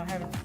I haven't.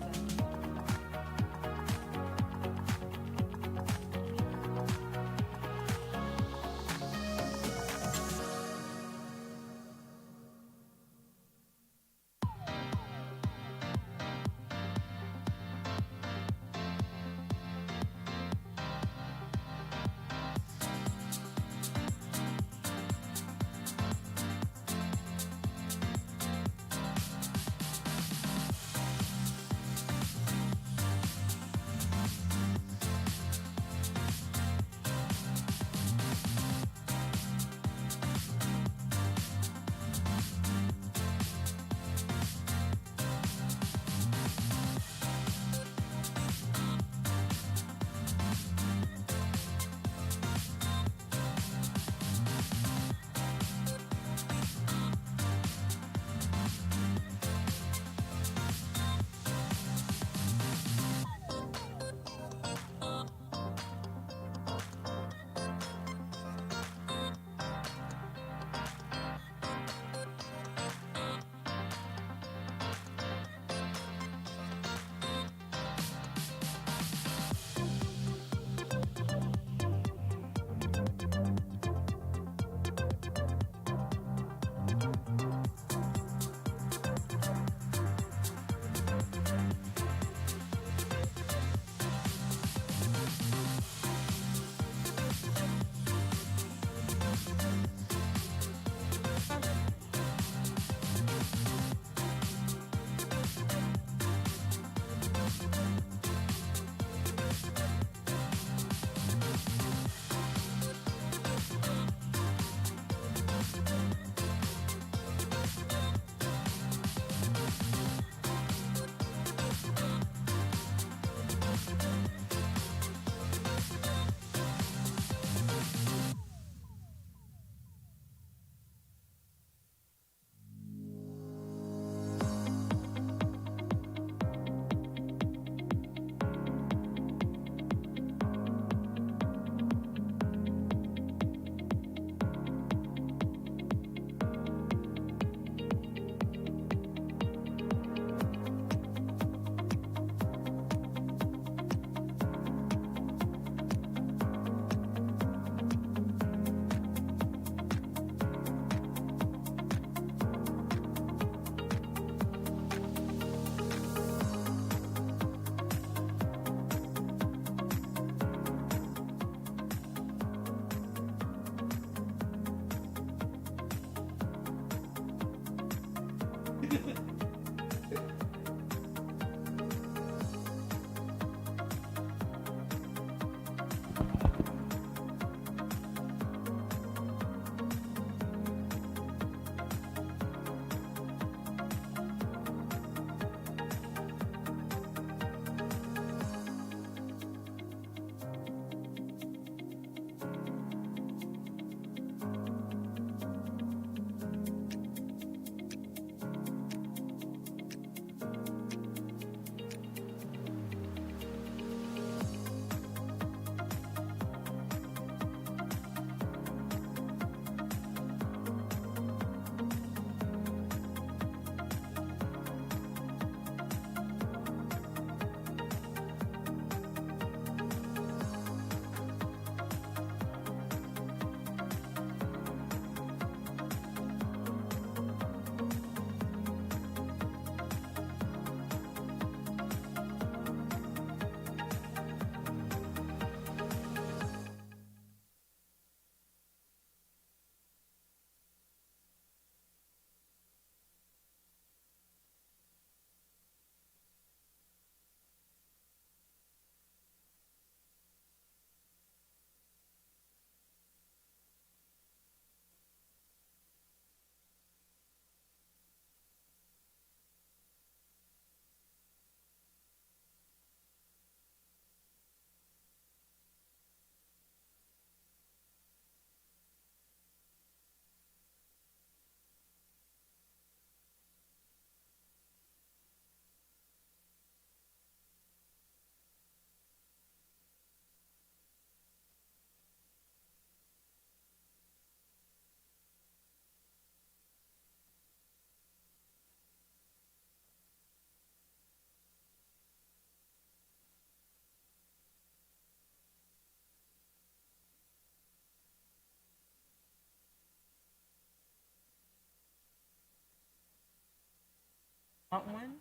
Want one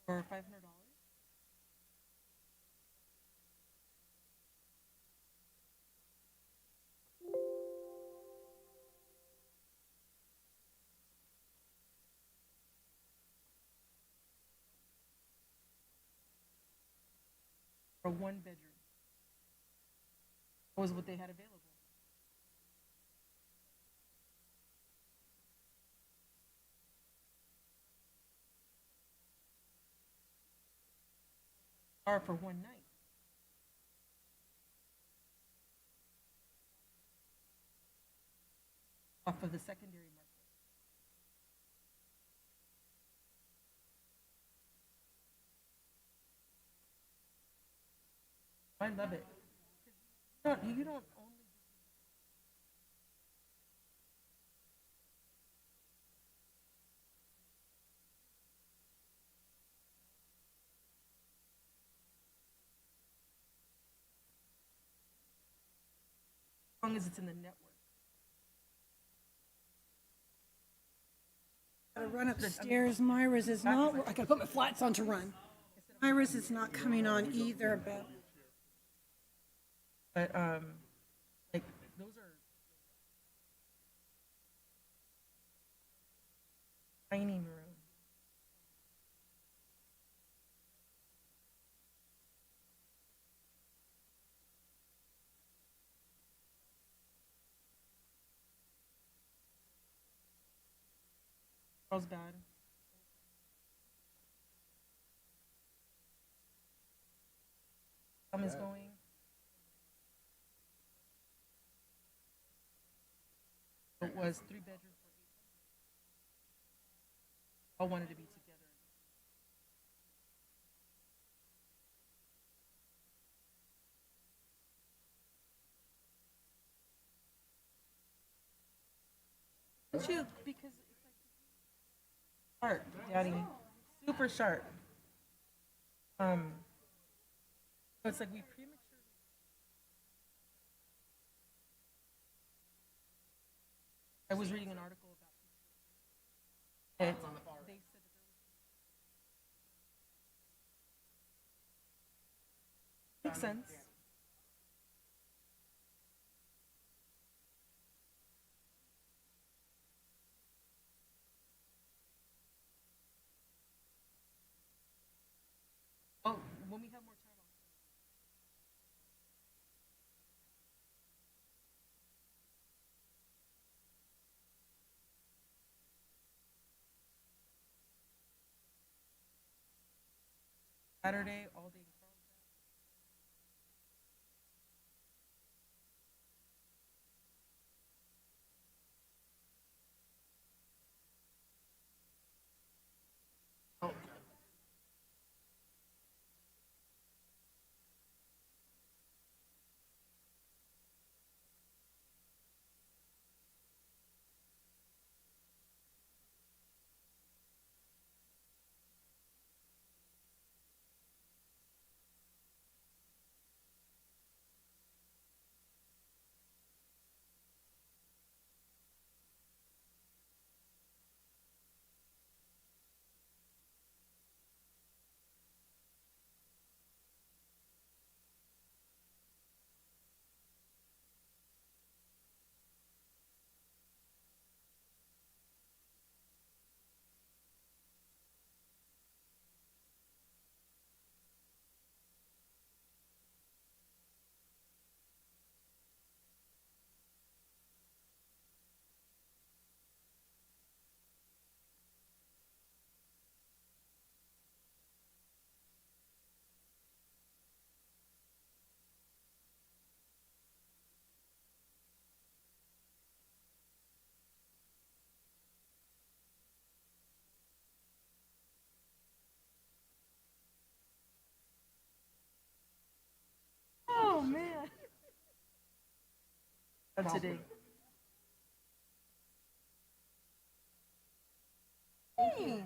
for $500 for one bedroom. That was what they had available. Or for one night. Off of the secondary market. I love it. You don't only as long as it's in the network. Gotta run upstairs. Myra's is not. I gotta put my flats on to run. Myra's is not coming on either, but But like those are dining room. Carlsbad. Is going. It was 3 bedrooms for 800. All wanted to be together. Don't you? Because it's like sharp, Daddy. Super sharp. Um, so it's like we prematurely. I was reading an article about it. They said that there was makes sense. Well, when we have more time, Saturday all day in Carlsbad. Oh, oh man. Today. Hey.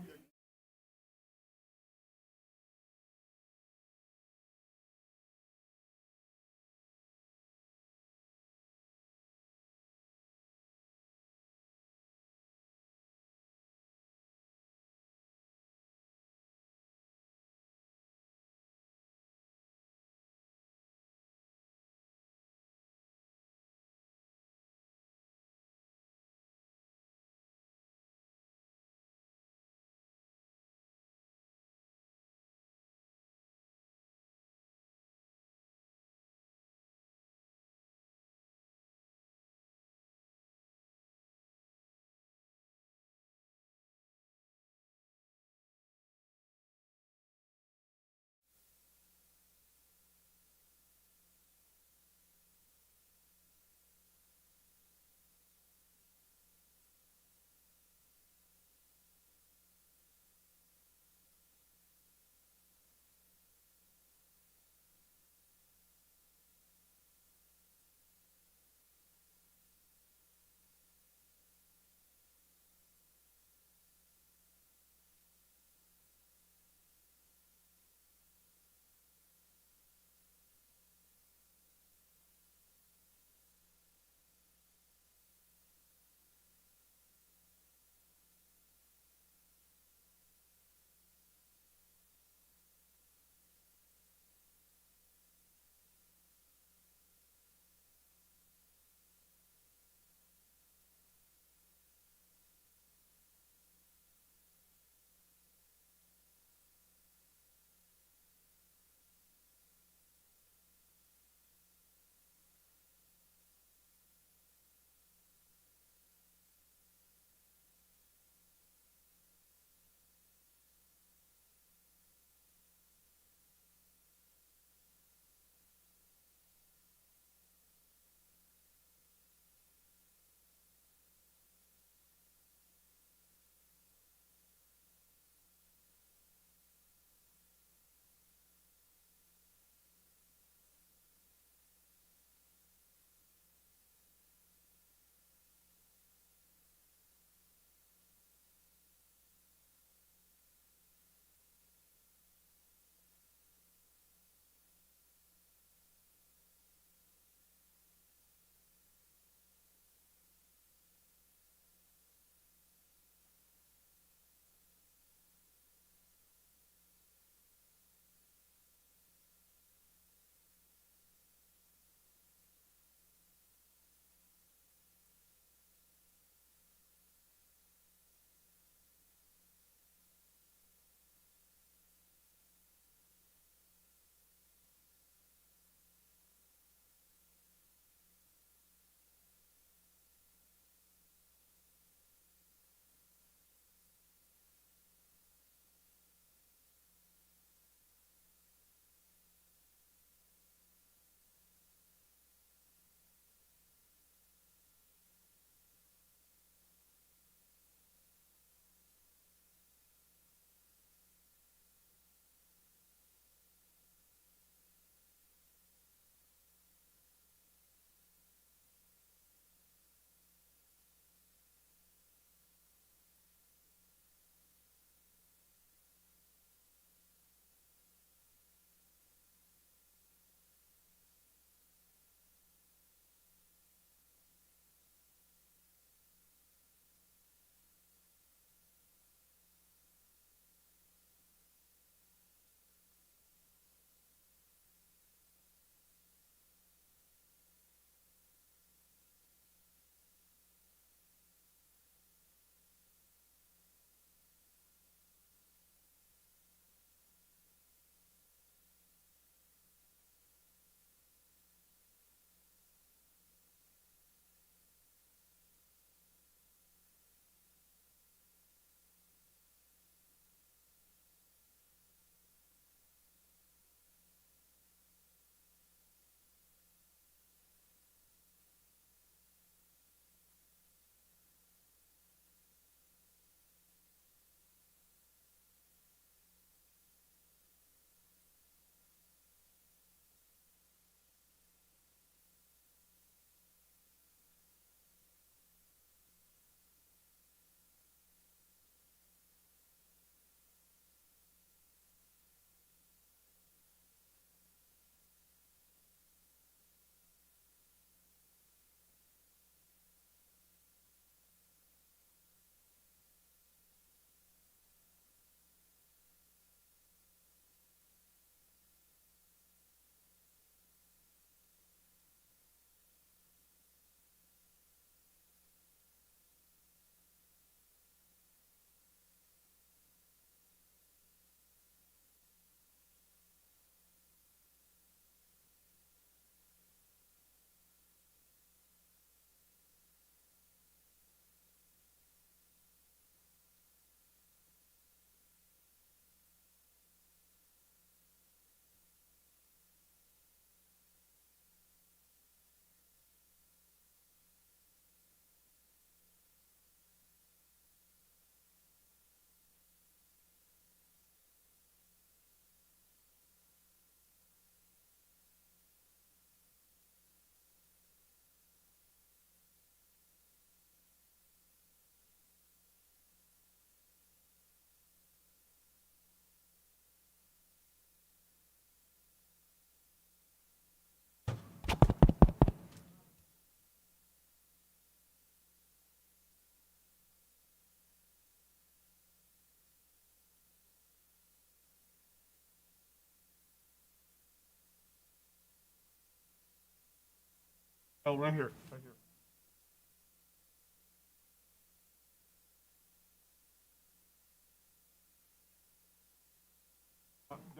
Oh, right here, right here.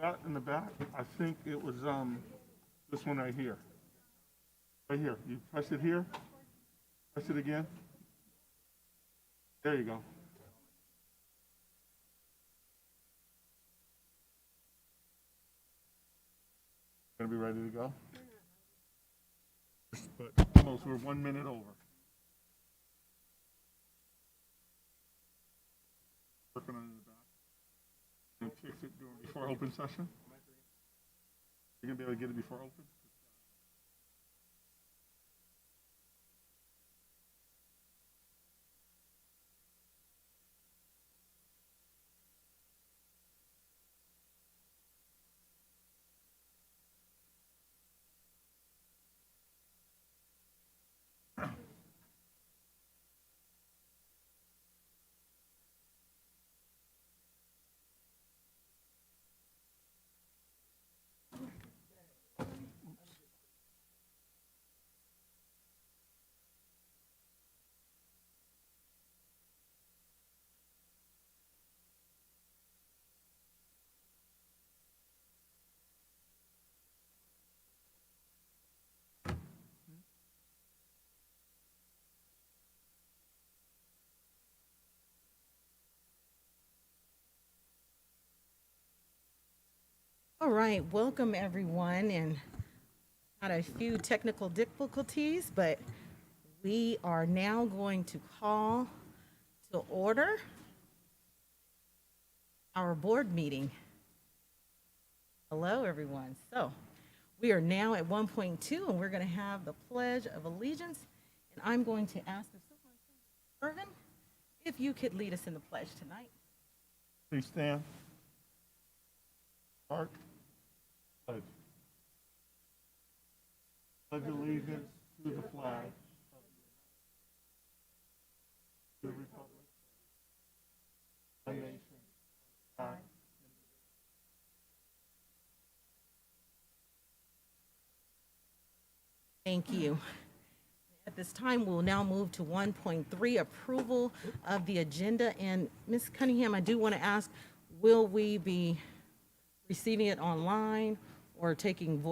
That in the back, I think it was, this one right here. Right here. You press it here, press it again. There you go. Gonna be ready to go? But almost, we're 1 minute over. Working on it in the back. And fix it before open session? You're gonna be able to get it before open? All right, welcome everyone, and had a few technical difficulties, but we are now going to call to order our board meeting. Hello, everyone. So we are now at 1.2, and we're going to have the Pledge of Allegiance, and I'm going to ask the Superintendent Irvin if you could lead us in the pledge tonight. Please stand. Mark. Pledge. Pledge allegiance to the flag of the republic, a nation, God. Thank you. At this time, we'll now move to 1.3, approval of the agenda. And Ms. Cunningham, I do want to ask, will we be receiving it online or taking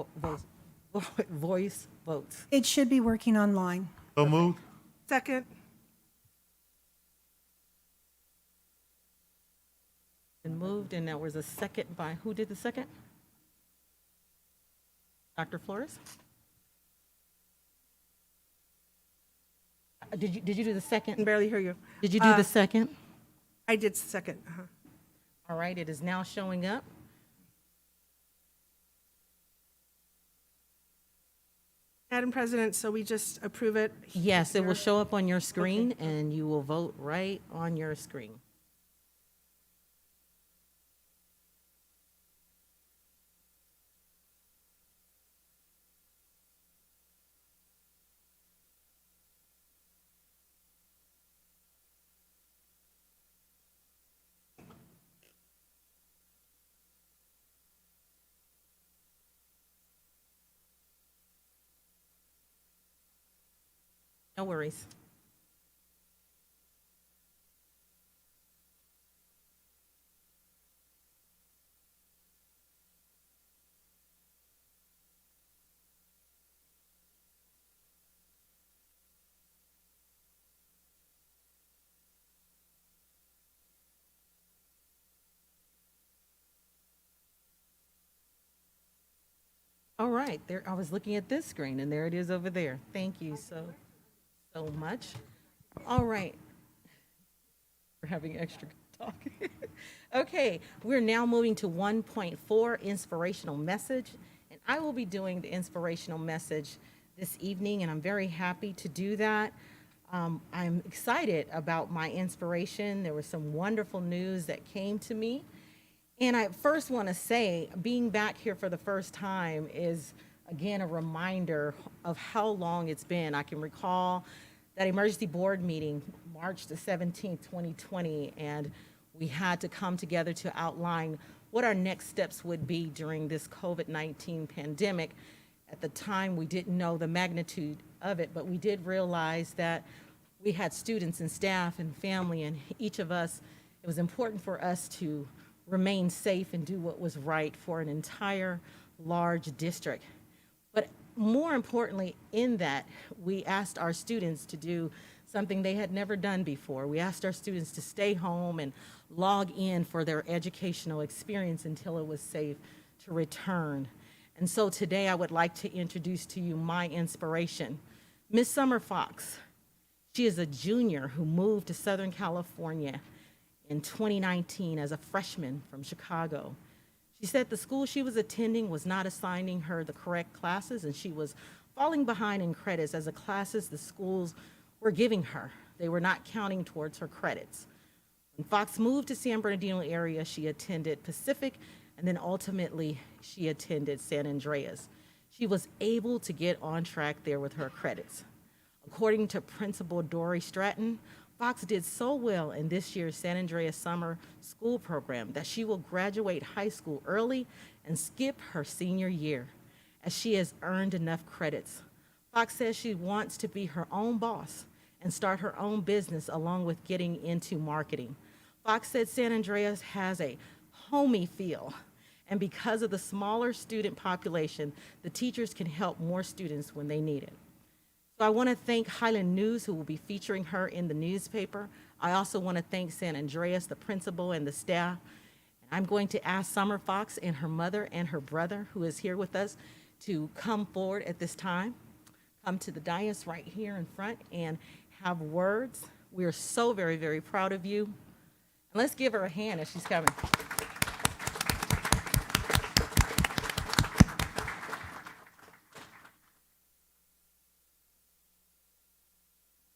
voice votes? It should be working online. So moved. Second. Been moved, and there was a second by, who did the second? Dr. Flores? Did you do the can second? barely hear you. Did you do the second? I did second. All right, it is now showing up. Madam President, so we just approve it? Yes, it will here? show up on your screen, and you will vote right on your screen. No worries. All right, there, I was looking at this screen, and there it is over there. Thank you so much. All right. We're having extra talk. Okay, we're now moving to 1.4, inspirational message. And I will be doing the inspirational message this evening, and I'm very happy to do that. I'm excited about my inspiration. There was some wonderful news that came to me. And I first want to say, being back here for the first time is, again, a reminder of how long it's been. I can recall that emergency board meeting, March the 17th, 2020, and we had to come together to outline what our next steps would be during this COVID-19 pandemic. At the time, we didn't know the magnitude of it, but we did realize that we had students and staff and family, and each of us, it was important for us to remain safe and do what was right for an entire large district. But more importantly, in that, we asked our students to do something they had never done before. We asked our students to stay home and log in for their educational experience until it was safe to return. And so today I would like to introduce to you my inspiration, Miss Summer Fox. She is a junior who moved to Southern California in 2019 as a freshman from Chicago. She said the school she was attending was not assigning her the correct classes, and she was falling behind in credits as the classes the schools were giving her. They were not counting towards her credits. When Fox moved to San Bernardino area, she attended Pacific, and then ultimately she attended San Andreas. She was able to get on track there with her credits. According to Principal Dory Stratton, Fox did so well in this year's San Andreas Summer School program that she will graduate high school early and skip her senior year, as she has earned enough credits. Fox says she wants to be her own boss and start her own business along with getting into marketing. Fox said San Andreas has a homey feel, and because of the smaller student population, the teachers can help more students when they need it. So I want to thank Highland News, who will be featuring her in the newspaper. I also want to thank San Andreas, the principal, and the staff. And I'm going to ask Summer Fox and her mother and her brother, who is here with us, to come forward at this time. Come to the dais right here in front and have words. We are so very, very proud of you. And let's give her a hand as she's coming.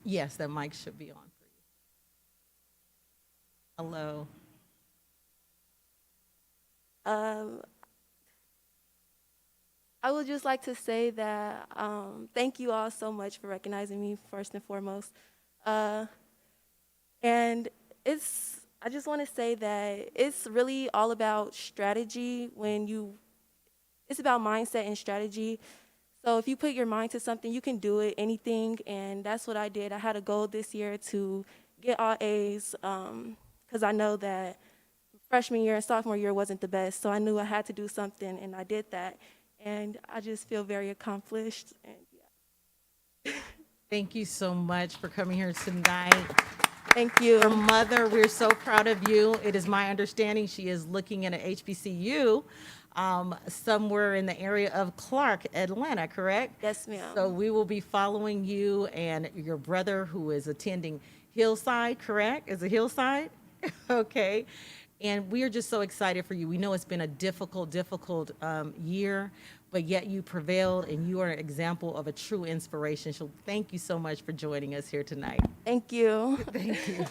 Yes, that mic should be on for you. Hello. I would just like to say that thank you all so much for recognizing me first and foremost. And I just want to say that it's really all about strategy it's about mindset and strategy. So if you put your mind to something, you can do it, anything, and that's what I did. I had a goal this year to get all A's because I know that freshman year and sophomore year wasn't the best, so I knew I had to do something, and I did that. And I just feel very accomplished. And yeah. Thank you so much for coming here tonight. Thank you. Your mother, we're so proud of you. It is my understanding she is looking at an HBCU somewhere in the area of Clark, Atlanta, correct? Yes, ma'am. So we will be following you and your brother, who is attending Hillside, correct? Is it Hillside? Okay. And we are just so excited for you. We know it's been a difficult year, but yet you prevailed, and you are an example of a true inspiration. So thank you so much for joining us here tonight. Thank you. Thank you.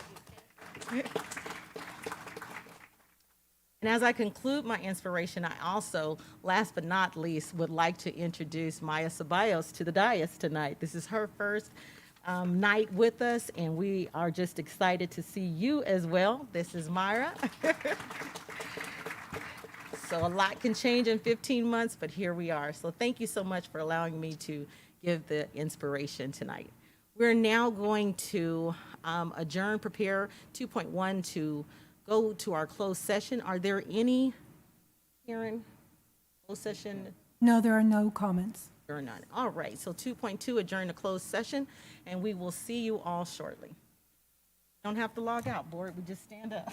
And as I conclude my inspiration, I also, last but not least, would like to introduce Maya Ceballos to the dais tonight. This is her first night with us, and we are just excited to see you as well. This is Myra. So a lot can change in 15 months, but here we are. So thank you so much for allowing me to give the inspiration tonight. We're now going to adjourn, prepare 2.1 to go to our closed session. Are there any, Karen, closed session? No, there are no comments. There are none. All right, so 2.2, adjourn to closed session, and we will see you all shortly. Don't have to log out, board, we just stand up.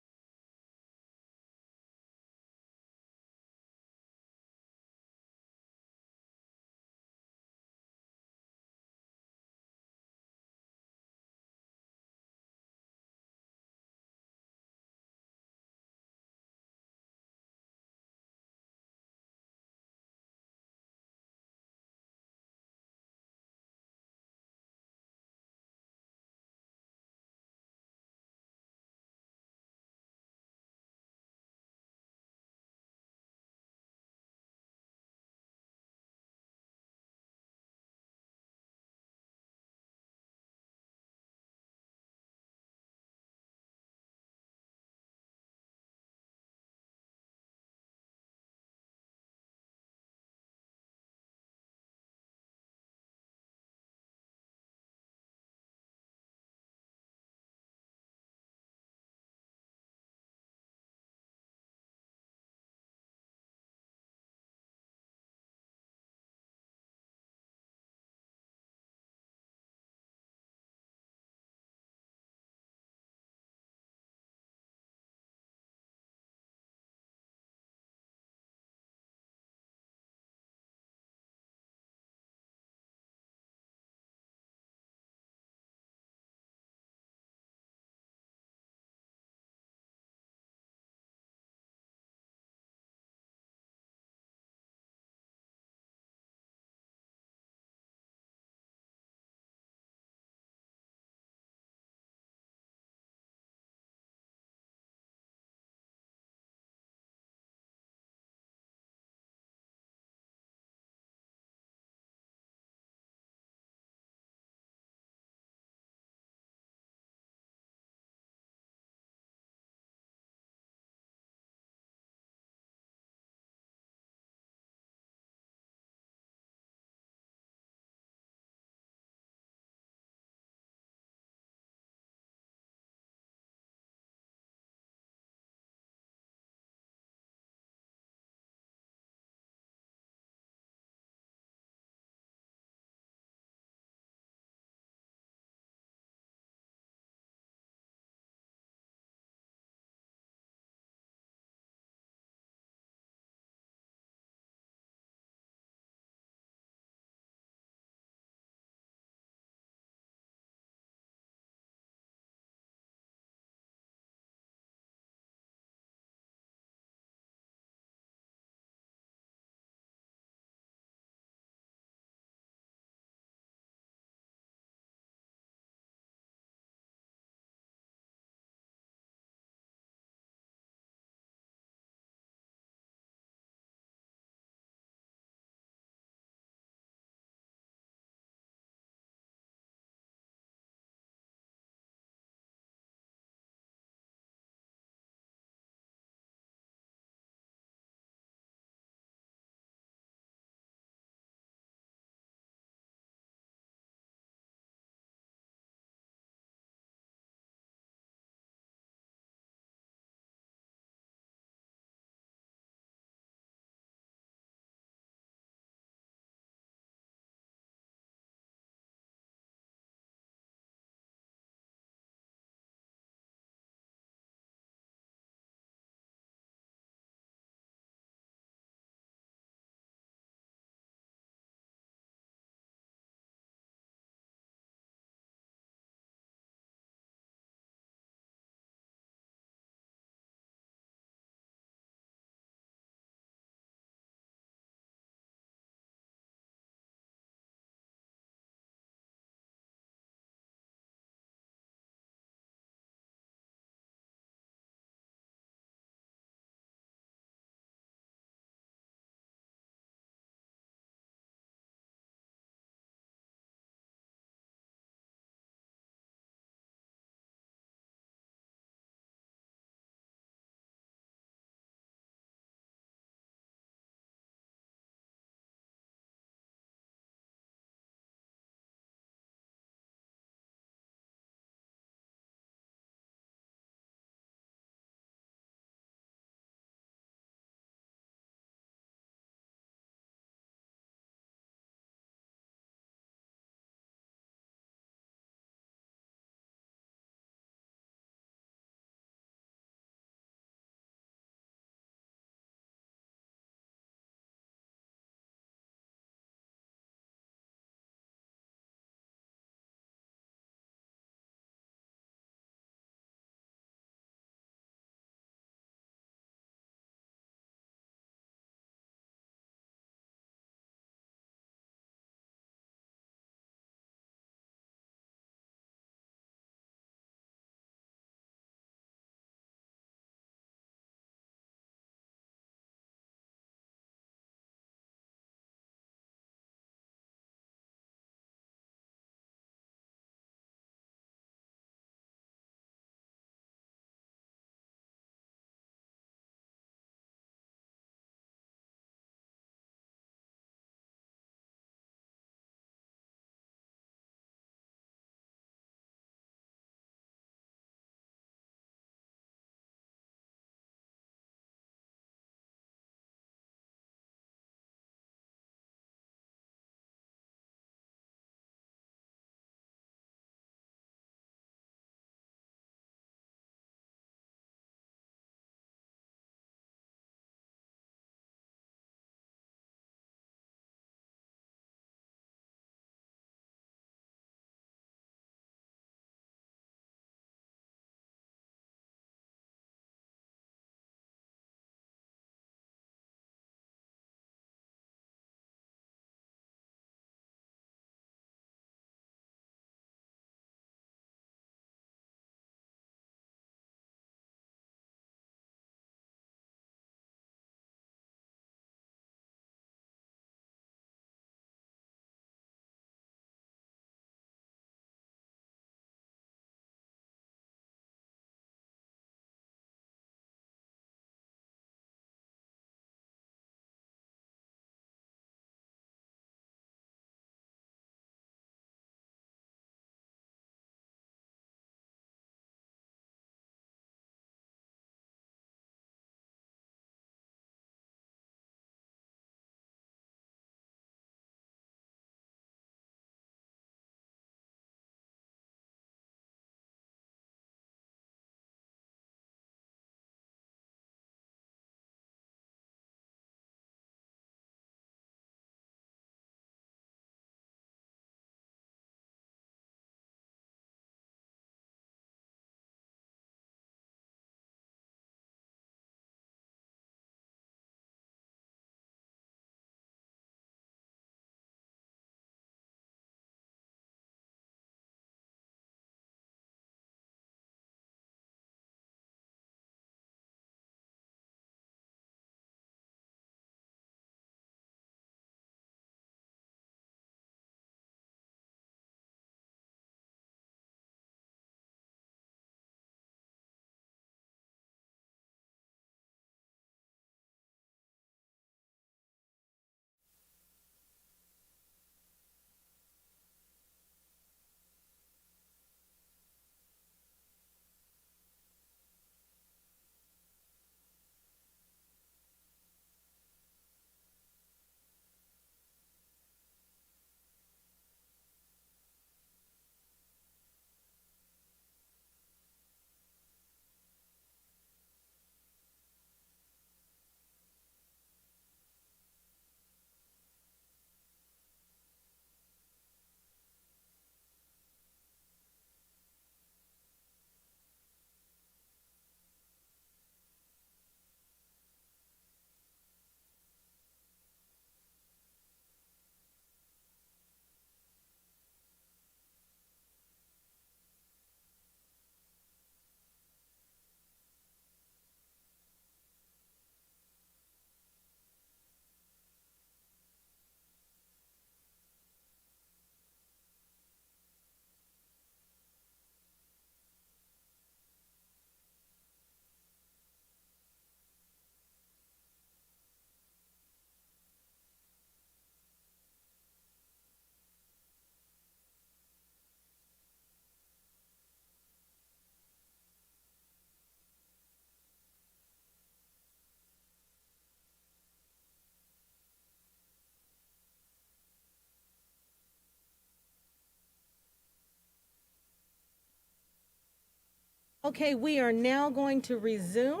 Okay, we are now going to resume.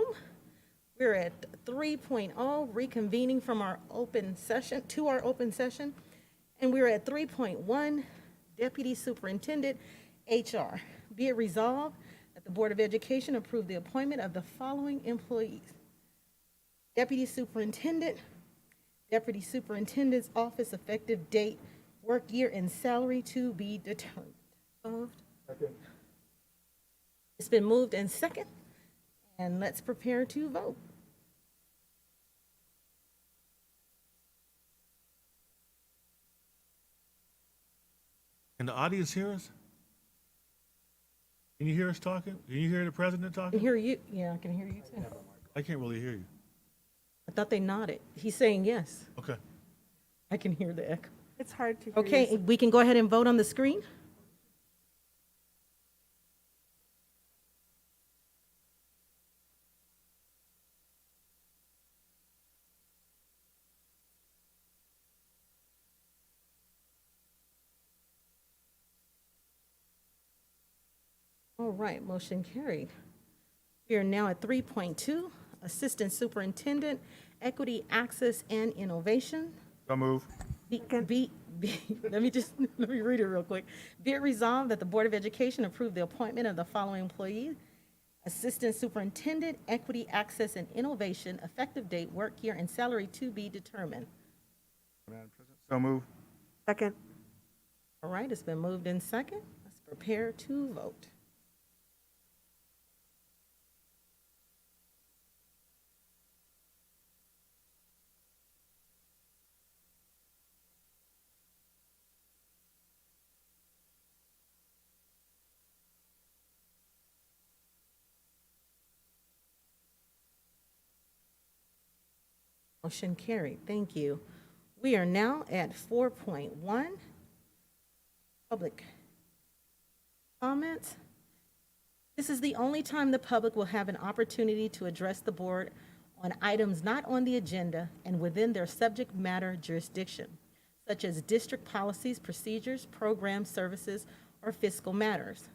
We're at 3.0, reconvening from our open session, to our open session. And we're at 3.1, Deputy Superintendent, HR. Be it resolved that the Board of Education approve the appointment of the following employees. Deputy Superintendent, Deputy Superintendent's office effective date, work year, and salary to be determined. Moved. It's been moved and second, and let's prepare to vote. Can the audience hear us? Can you hear us talking? Can you hear the president I can talking? hear you. Yeah, I can hear you too. I can't really hear you. I thought they nodded. He's saying yes. Okay. I can hear the echo. It's hard to hear. Okay, we can go ahead and vote on the screen. All right, motion carried. We are now at 3.2, Assistant Superintendent, Equity, Access, and Innovation. So move. Let me read it real quick. Be it resolved that the Board of Education approve the appointment of the following employees: Assistant Superintendent, Equity, Access, and Innovation, effective date, work year, and salary to be determined. So move. Second. All right, it's been moved in second. Let's prepare to vote. Motion carried. Thank you. We are now at 4.1, public comments. This is the only time the public will have an opportunity to address the board on items not on the agenda and within their subject matter jurisdiction, such as district policies, procedures, programs, services, or fiscal matters.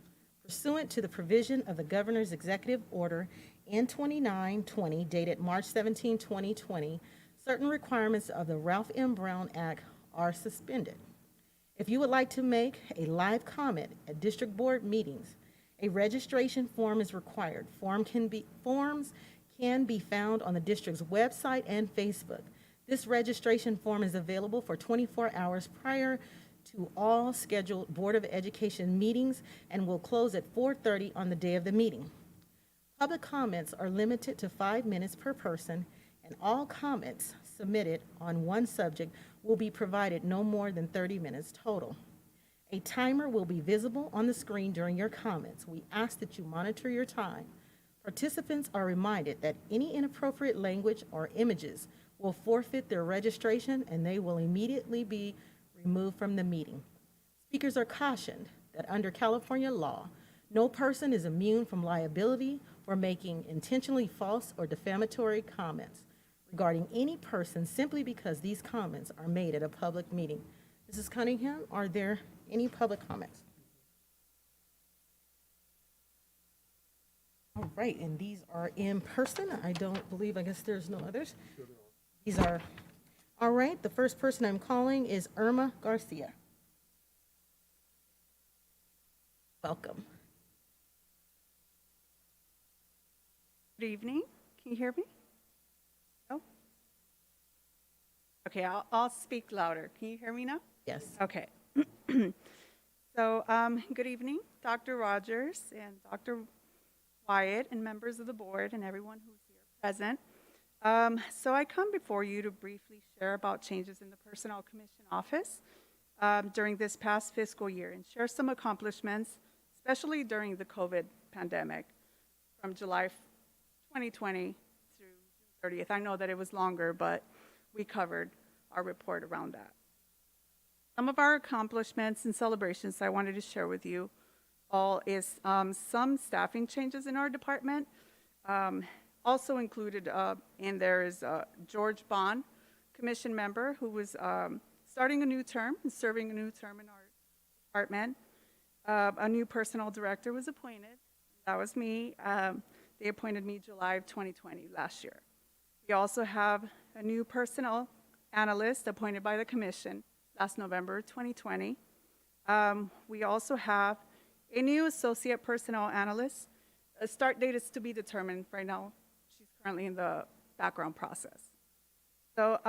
Pursuant to the provision of the Governor's Executive Order N-2920 dated March 17, 2020, certain requirements of the Ralph M. Brown Act are suspended. If you would like to make a live comment at district board meetings, a registration form is required. Forms can be found on the district's website and Facebook. This registration form is available for 24 hours prior to all scheduled Board of Education meetings and will close at 4:30 on the day of the meeting. Public comments are limited to 5 minutes per person, and all comments submitted on one subject will be provided no more than 30 minutes total. A timer will be visible on the screen during your comments. We ask that you monitor your time. Participants are reminded that any inappropriate language or images will forfeit their registration and they will immediately be removed from the meeting. Speakers are cautioned that under California law, no person is immune from liability for making intentionally false or defamatory comments regarding any person simply because these comments are made at a public meeting. Mrs. Cunningham, are there any public comments? All right, and these are in person. I guess there's no others. These are, all right, the first person I'm calling is Irma Garcia. Welcome. Good evening. Can you hear me? No? Okay, I'll speak louder. Can you hear me now? Yes. Okay. So, good evening, Dr. Rogers and Dr. Wyatt and members of the board and everyone who's here present. So I come before you to briefly share about changes in the Personnel Commission office during this past fiscal year and share some accomplishments, especially during the COVID pandemic from July 2020 through June 30th. I know that it was longer, but we covered our report around that. Some of our accomplishments and celebrations I wanted to share with you all is some staffing changes in our department. Also included in there is George Bond, commission member, who was starting a new term and serving a new term in our department. A new personnel director was appointed. That was me. They appointed me July of 2020, last year. We also have a new personnel analyst appointed by the commission last November 2020. We also have a new associate personnel analyst. A start date is to be determined. Right now, she's currently in the background process. So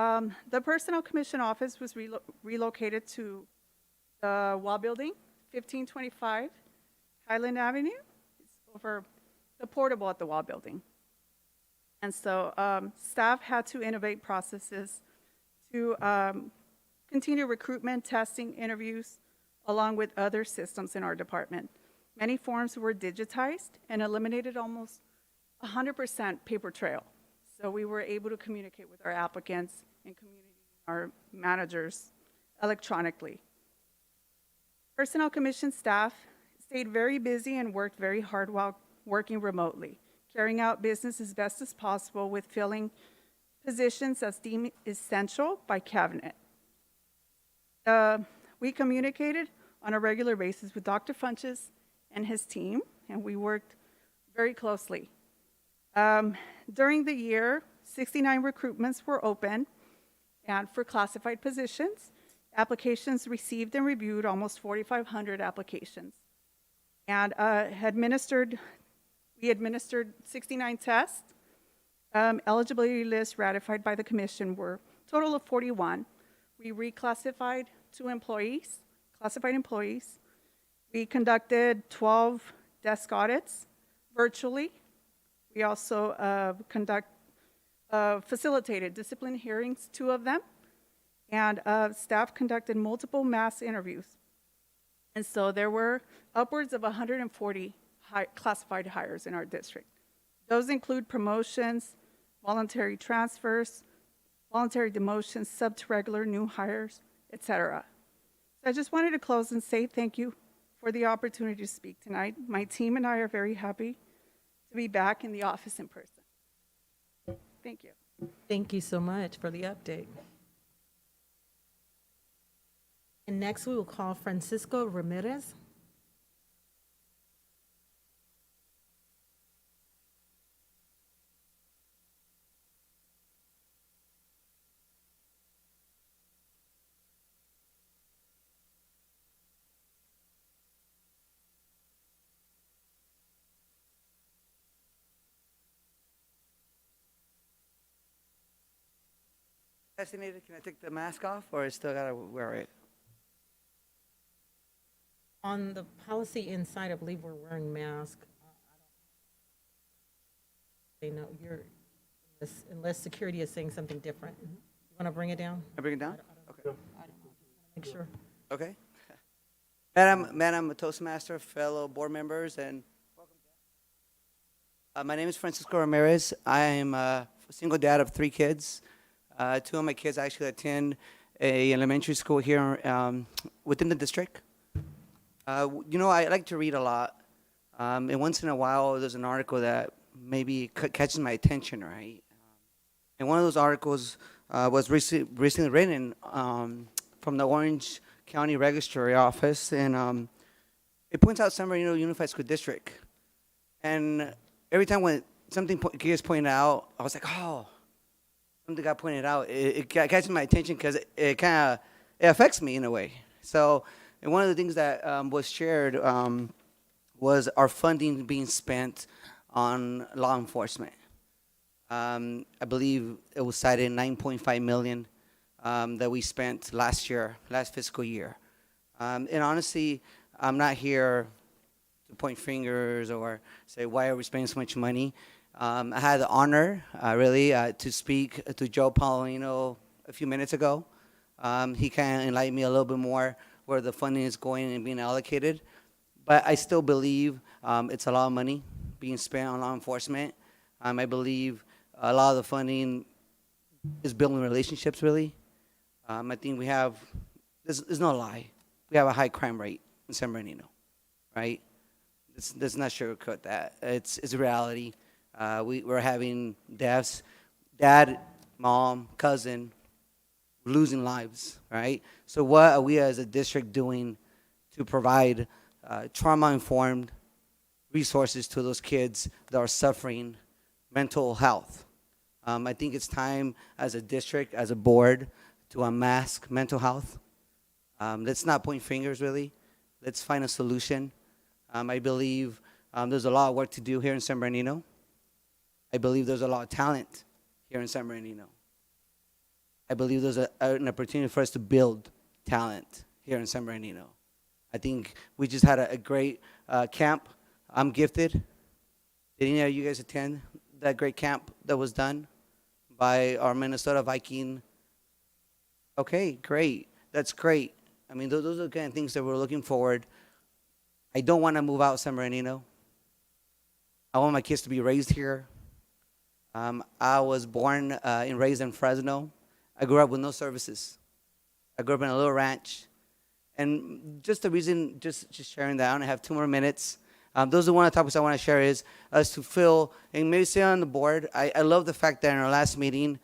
the Personnel Commission office was relocated to the Wall Building, 1525 Highland Avenue. It's over the portable at the Wall Building. And so staff had to innovate processes to continue recruitment, testing, interviews, along with other systems in our department. Many forms were digitized and eliminated almost 100% paper trail. So we were able to communicate with our applicants and our managers electronically. Personnel Commission staff stayed very busy and worked very hard while working remotely, carrying out business as best as possible with filling positions as deemed essential by cabinet. We communicated on a regular basis with Dr. Funches and his team, and we worked very closely. During the year, 69 recruitments were open, and for classified positions, applications received and reviewed almost 4,500 applications. And we administered 69 tests. Eligibility lists ratified by the commission were a total of 41. We reclassified 2 employees, classified employees. We conducted 12 desk audits virtually. We also facilitated discipline hearings, 2 of them, and staff conducted multiple mass interviews. And so there were upwards of 140 classified hires in our district. Those include promotions, voluntary transfers, voluntary demotions, sub to regular, new hires, etc. So I just wanted to close and say thank you for the opportunity to speak tonight. My team and I are very happy to be back in the office in person. Thank you. Thank you so much for the update. And next, we will call Francisco Ramirez. Vaccinated, can I take the mask off, or I still gotta wear it? On the policy inside, I believe we're wearing masks. They know you're, unless security is saying something different. You want to bring it down? I bring it down? Okay. Make sure. Okay. Madam Toastmaster, fellow board members, and my name is Francisco Ramirez. I am a single dad of 3 kids. 2 of my kids actually attend a elementary school here within the district. You know, I like to read a lot, and once in a while there's an article that maybe catches my attention, right? And one of those articles was recently written from the Orange County Registry Office, and it points out San Bernardino Unified School District. And every time when something gets pointed out, I was like, oh, something got pointed out. It catches my attention because it kind of affects me in a way. So, and one of the things that was shared was our funding being spent on law enforcement. I believe it was cited 9.5 million that we spent last fiscal year. And honestly, I'm not here to point fingers or say, why are we spending so much money? I had the honor, to speak to Joe Paulino a few minutes ago. He kind of enlightened me a little bit more where the funding is going and being allocated. But I still believe it's a lot of money being spent on law enforcement. I believe a lot of the funding is building relationships, really. I think we have, there's no lie, we have a high crime rate in San Bernardino, right? Let's not sugarcoat that. It's a reality. We're having deaths, dad, mom, cousin, losing lives, right? So what are we as a district doing to provide trauma-informed resources to those kids that are suffering mental health. I think it's time as a district, as a board, to unmask mental health. Let's not point fingers, really. Let's find a solution. I believe there's a lot of work to do here in San Bernardino. I believe there's a lot of talent here in San Bernardino. I believe there's an opportunity for us to build talent here in San Bernardino. I think we just had a great camp. I'm gifted. Did any of you guys attend that great camp that was done by our Minnesota Viking? Okay, great. That's great. I mean, those are the kind of things that we're looking forward. I don't want to move out of San Bernardino. I want my kids to be raised here. I was born and raised in Fresno. I grew up with no services. I grew up in a little ranch. And just the reason, just sharing that, I only have 2 more minutes. Those are one of the topics I want to share is us to fill, and maybe stay on the board. I love the fact that in our last meeting,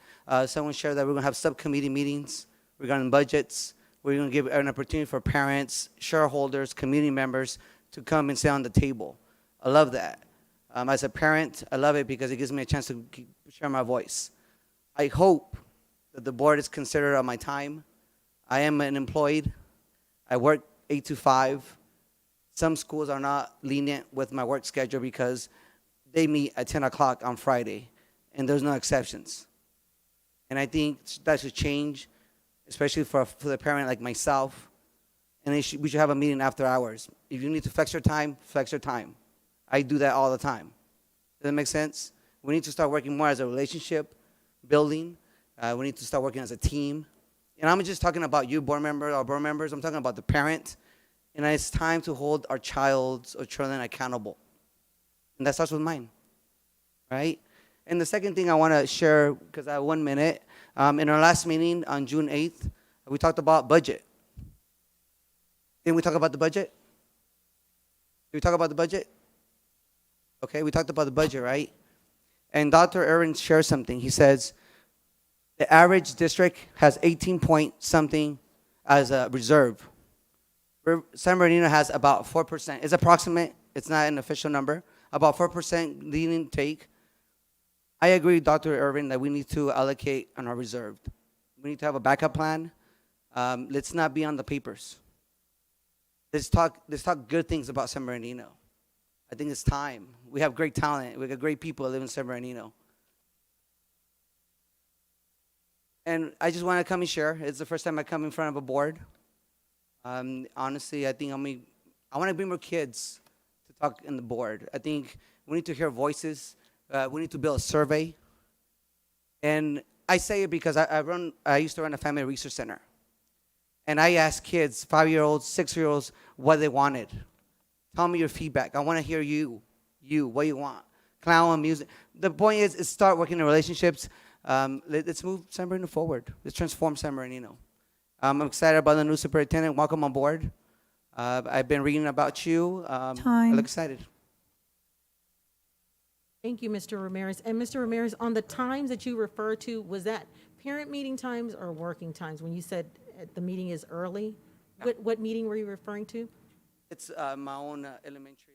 someone shared that we're going to have subcommittee meetings regarding budgets. We're going to give an opportunity for parents, shareholders, community members to come and sit on the table. I love that. As a parent, I love it because it gives me a chance to share my voice. I hope that the board is considerate of my time. I am an employed. I work 8 to 5. Some schools are not lenient with my work schedule because they meet at 10 o'clock on Friday, and there's no exceptions. And I think that should change, especially for the parent like myself. And we should have a meeting after hours. If you need to flex your time, flex your time. I do that all the time. Does that make sense? We need to start working more as a relationship building. We need to start working as a team. And I'm just talking about you, board member or board members. I'm talking about the parent. And it's time to hold our children accountable. And that starts with mine, right? And the second thing I want to share, because I have 1 minute, in our last meeting on June 8th, we talked about budget. Didn't we talk about the budget? Did we talk about the budget? Okay, we talked about the budget, right? And Dr. Irwin shared something. He says, the average district has 18 point something as a reserve. San Bernardino has about 4%. It's approximate. It's not an official number. About 4% lead intake. I agree with Dr. Irvin that we need to allocate on our reserve. We need to have a backup plan. Let's not be on the papers. Let's talk good things about San Bernardino. I think it's time. We have great talent. We got great people that live in San Bernardino. And I just want to come and share. It's the first time I come in front of a board. Honestly, I think I want to bring more kids to talk in the board. I think we need to hear voices. We need to build a survey. And I say it because I used to run a family research center. And I asked kids, 5-year-olds, 6-year-olds, what they wanted. Tell me your feedback. I want to hear you, what you want. Clown, music. The point is start working in relationships. Let's move San Bernardino forward. Let's transform San Bernardino. I'm excited about the new superintendent. Welcome on board. I've been reading about you. I look excited. Thank you, Mr. Ramirez. And Mr. Ramirez, on the times that you refer to, was that parent meeting times or working times? When you said the meeting is early, what meeting were you referring to? It's my own elementary.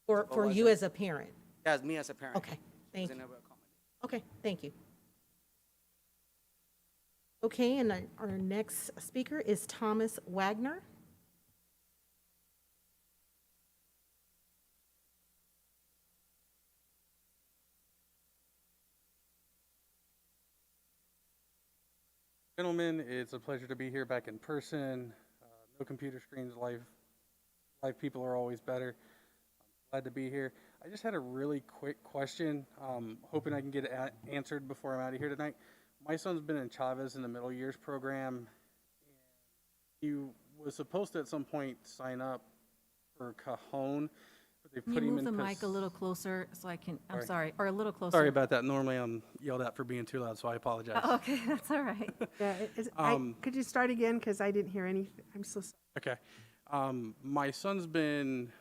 For you as a parent? Yeah, me as a parent. Okay, thank you. Okay, thank you. Okay, and our next speaker is Thomas Wagner. Gentlemen, it's a pleasure to be here back in person. No computer screens, live people are always better. I'm glad to be here. I just had a really quick question, hoping I can get it answered before I'm out of here tonight. My son's been in Chavez in the middle years program, and he was supposed to at some point sign up for Cajon, but they Can put you him move in. the mic a little closer so I can, I'm Sorry. sorry, or a little closer? Sorry about that. Normally I'm yelled at for being too loud, so I apologize. Oh, okay, that's all right. Yeah, could you start again, because I didn't hear anything? I'm so sorry. Okay. My son's been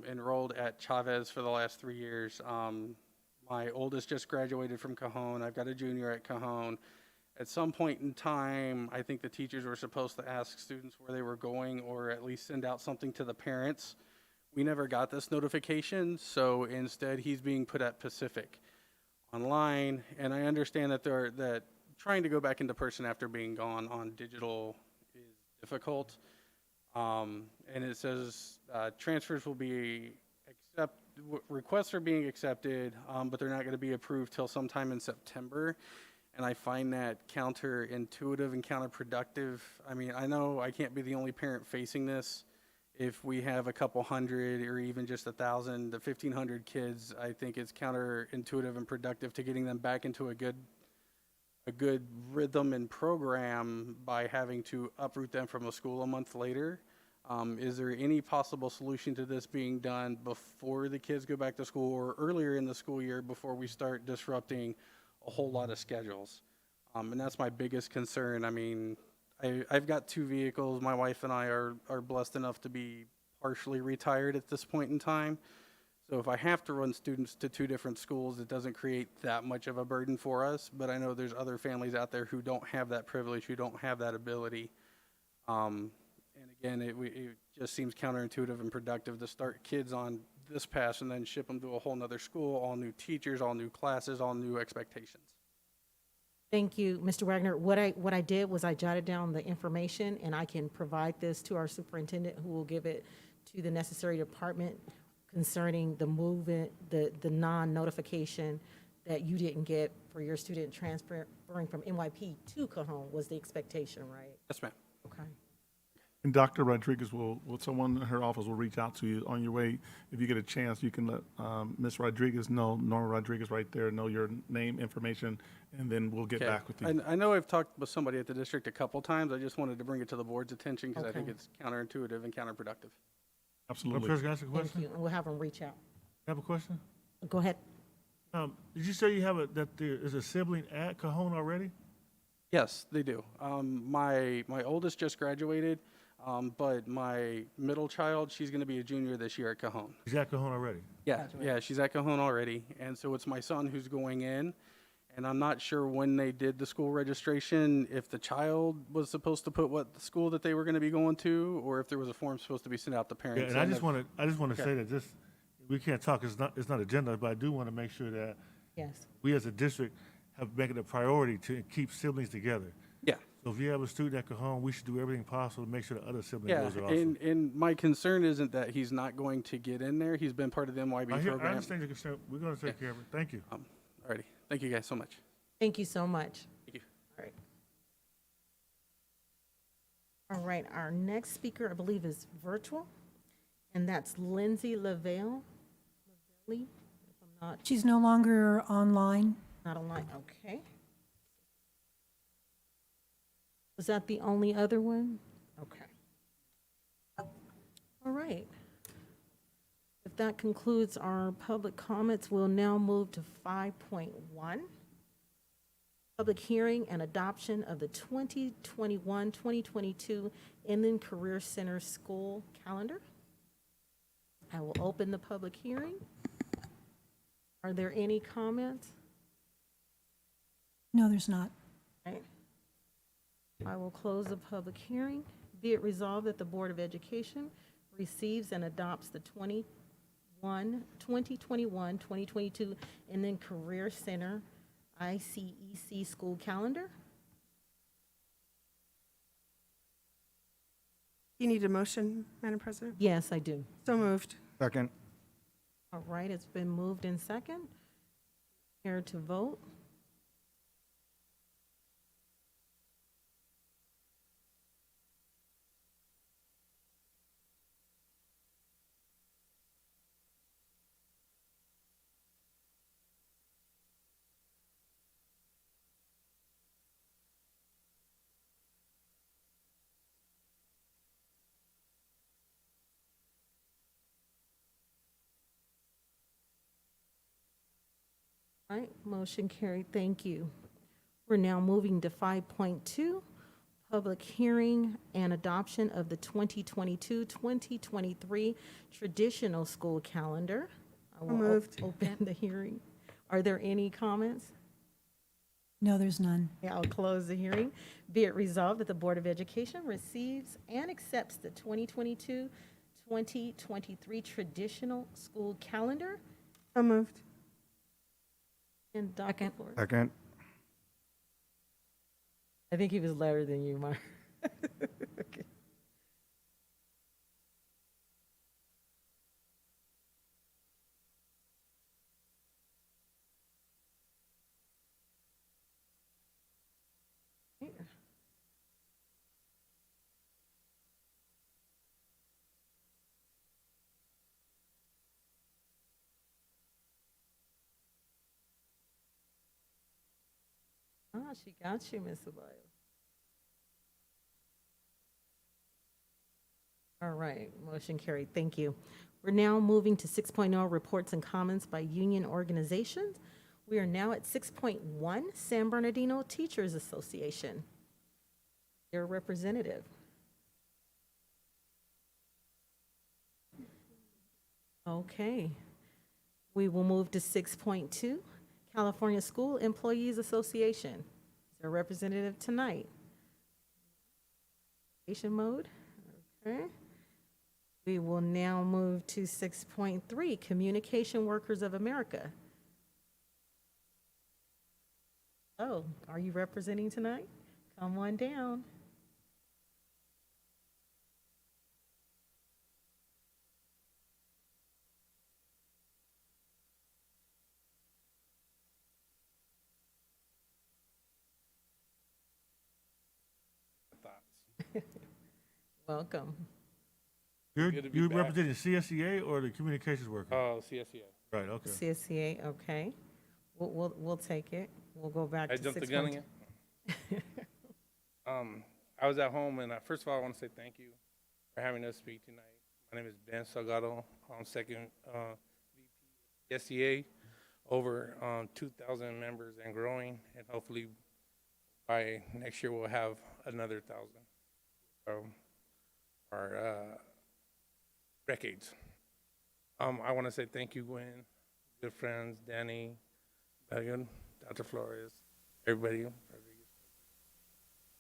enrolled at Chavez for the last 3 years. My oldest just graduated from Cajon. I've got a junior at Cajon. At some point in time, I think the teachers were supposed to ask students where they were going, or at least send out something to the parents we never got this notification, so instead he's being put at Pacific online. And I understand that trying to go back into person after being gone on digital is difficult. And it says transfers will be requests are being accepted, but they're not going to be approved till sometime in September. And I find that counterintuitive and counterproductive. I mean, I know I can't be the only parent facing this. If we have a couple hundred or even just 1,000 to 1,500 kids, I think it's counterintuitive and productive to getting them back into a good rhythm and program by having to uproot them from a school a month later. Is there any possible solution to this being done before the kids go back to school or earlier in the school year before we start disrupting a whole lot of schedules? And that's my biggest concern. I mean, I've got 2 vehicles. My wife and I are blessed enough to be partially retired at this point in time. So if I have to run students to 2 different schools, it doesn't create that much of a burden for us. But I know there's other families out there who don't have that privilege, who don't have that ability. And again, it just seems counterintuitive and productive to start kids on this path and then ship them to a whole nother school, all new teachers, all new classes, all new expectations. Thank you, Mr. Wagner. What I did was I jotted down the information, and I can provide this to our superintendent, who will give it to the necessary department concerning the movement, the non-notification that you didn't get for your student transferring from NYP to Cajon was the expectation, right? Yes, ma'am. Okay. And Dr. Rodriguez someone in her office will reach out to you on your way. If you get a chance, you can let Ms. Rodriguez know, Norma Rodriguez right there, know your name, information, and then we'll get back with you. And I know I've talked with somebody at the district a couple times. I just wanted to bring it to the board's attention because I think Okay. it's counterintuitive and counterproductive. Absolutely. Can I ask a Thank question? you, and we'll have them reach out. I have a question. Go ahead. Did you say you have that there is a sibling at Cajon already? Yes, they do. My oldest just graduated, but my middle child, she's going to be a junior this year at Cajon. She's at Cajon already. Yeah, she's at Cajon already, and so it's my son who's going in, and I'm not sure when they did the school registration, if the child was supposed to put what the school that they were going to be going to, or if there was a form supposed to be sent out to parents. Yeah, and I just want to Okay. say that we can't talk. It's not agenda, but I do want to make sure that Yes. we as a district have make it a priority to keep siblings together. Yeah. So if you have a student at Cajon, we should do everything possible to make sure the other sibling Yeah, goes there also. and my concern isn't that he's not going to get in there. He's been part of the NYB I program. understand your concern. We're going to take care of it. Thank you. Alrighty, thank you guys so much. Thank you so much. Thank you. All right. All right, our next speaker, I believe, is virtual, and that's Lindsay Lavelle, if I'm She's no longer online. not online, okay. Was that the only other one? Okay. All right. If that concludes our public comments, we'll now move to 5.1. Public hearing and adoption of the 2021-2022 Inland Career Center School Calendar. I will open the public hearing. Are there any comments? No, there's not. Right. I will close the public hearing. Be it resolved that the Board of Education receives and adopts the 2021-2022 Inland Career Center ICEC School Calendar. You need a motion, Madam President? Yes, I do. So moved. Second. All right, it's been moved in second. Here to vote. All right, motion carried, thank you. We're now moving to 5.2, public hearing and adoption of the 2022-2023 traditional school calendar. I will moved. open the hearing. Are there any comments? No, there's none. Yeah, I'll close the hearing. Be it resolved that the Board of Education receives and accepts the 2023 traditional school calendar. So moved. And Dr. Second. Flores. Second. I think he was louder than you, Mark. Okay. Ah, she got you, Ms. Ceballos. All right, motion carried. Thank you. We're now moving to 6.0, reports and comments by union organizations. We are now at 6.1, San Bernardino Teachers Association. Your representative. Okay. We will move to 6.2, California School Employees Association. Is there a representative tonight? Presentation mode. Okay. We will now move to 6.3, Communication Workers of America. Oh, are you representing tonight? Come on down. Welcome. You're, Good to be you back. representing CSEA or the communications worker? Oh, CSEA. Right, okay. CSCA, okay. We'll take it. We'll go back I to jumped the 6.2. gun again. I was at home, and first of all, I want to say thank you for having us speak tonight. My name is Ben Salgado. I'm second VP SEA, over 2,000 members and growing, and hopefully by next year we'll have another 1,000. Our decades. I want to say thank you, Gwen, good friends, Danny, Megan, Dr. Flores, everybody.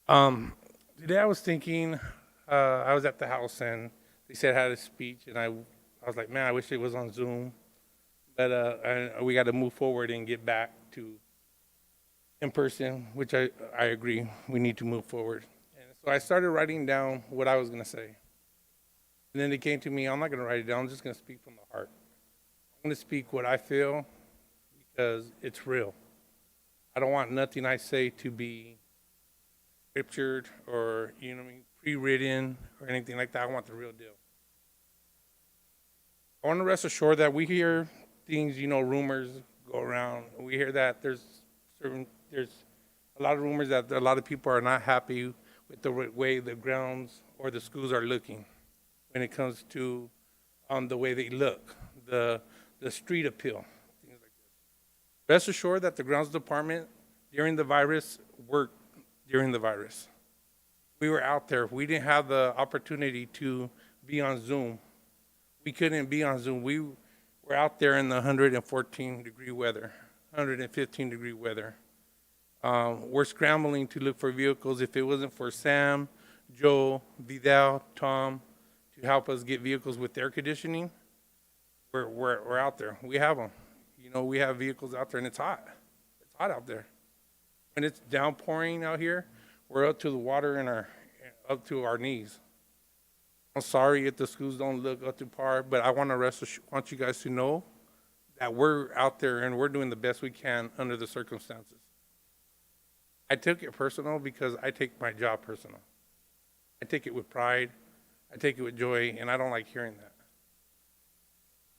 Today I was thinking, I was at the house and they said I had a speech, and I was like, man, I wish it was on Zoom, but we got to move forward and get back to in person, which I agree, we need to move forward. And so I started writing down what I was going to say. And then it came to me, I'm not going to write it down, I'm just going to speak from the heart. I'm going to speak what I feel because it's real. I don't want nothing I say to be scriptured or, you know what I mean, pre-written or anything like that. I want the real deal. I want to rest assured that we hear things, you know, rumors go around. We hear that there's a lot of rumors that a lot of people are not happy with the way the grounds or the schools are looking when it comes to the way they look, the street appeal, things like this. Rest assured that the grounds department during the virus worked during the virus. We were out there. We didn't have the opportunity to be on Zoom. We couldn't be on Zoom. We were out there in the 114-degree weather, 115-degree weather. We're scrambling to look for vehicles. If it wasn't for Sam, Joe, Vidal, Tom, to help us get vehicles with air conditioning, we're out there. We have them. You know, we have vehicles out there, and it's hot. It's hot out there. When it's downpouring out here, we're up to the water in up to our knees. I'm sorry if the schools don't look up to par, but I want you guys to know that we're out there and we're doing the best we can under the circumstances. I took it personal because I take my job personal. I take it with pride. I take it with joy, and I don't like hearing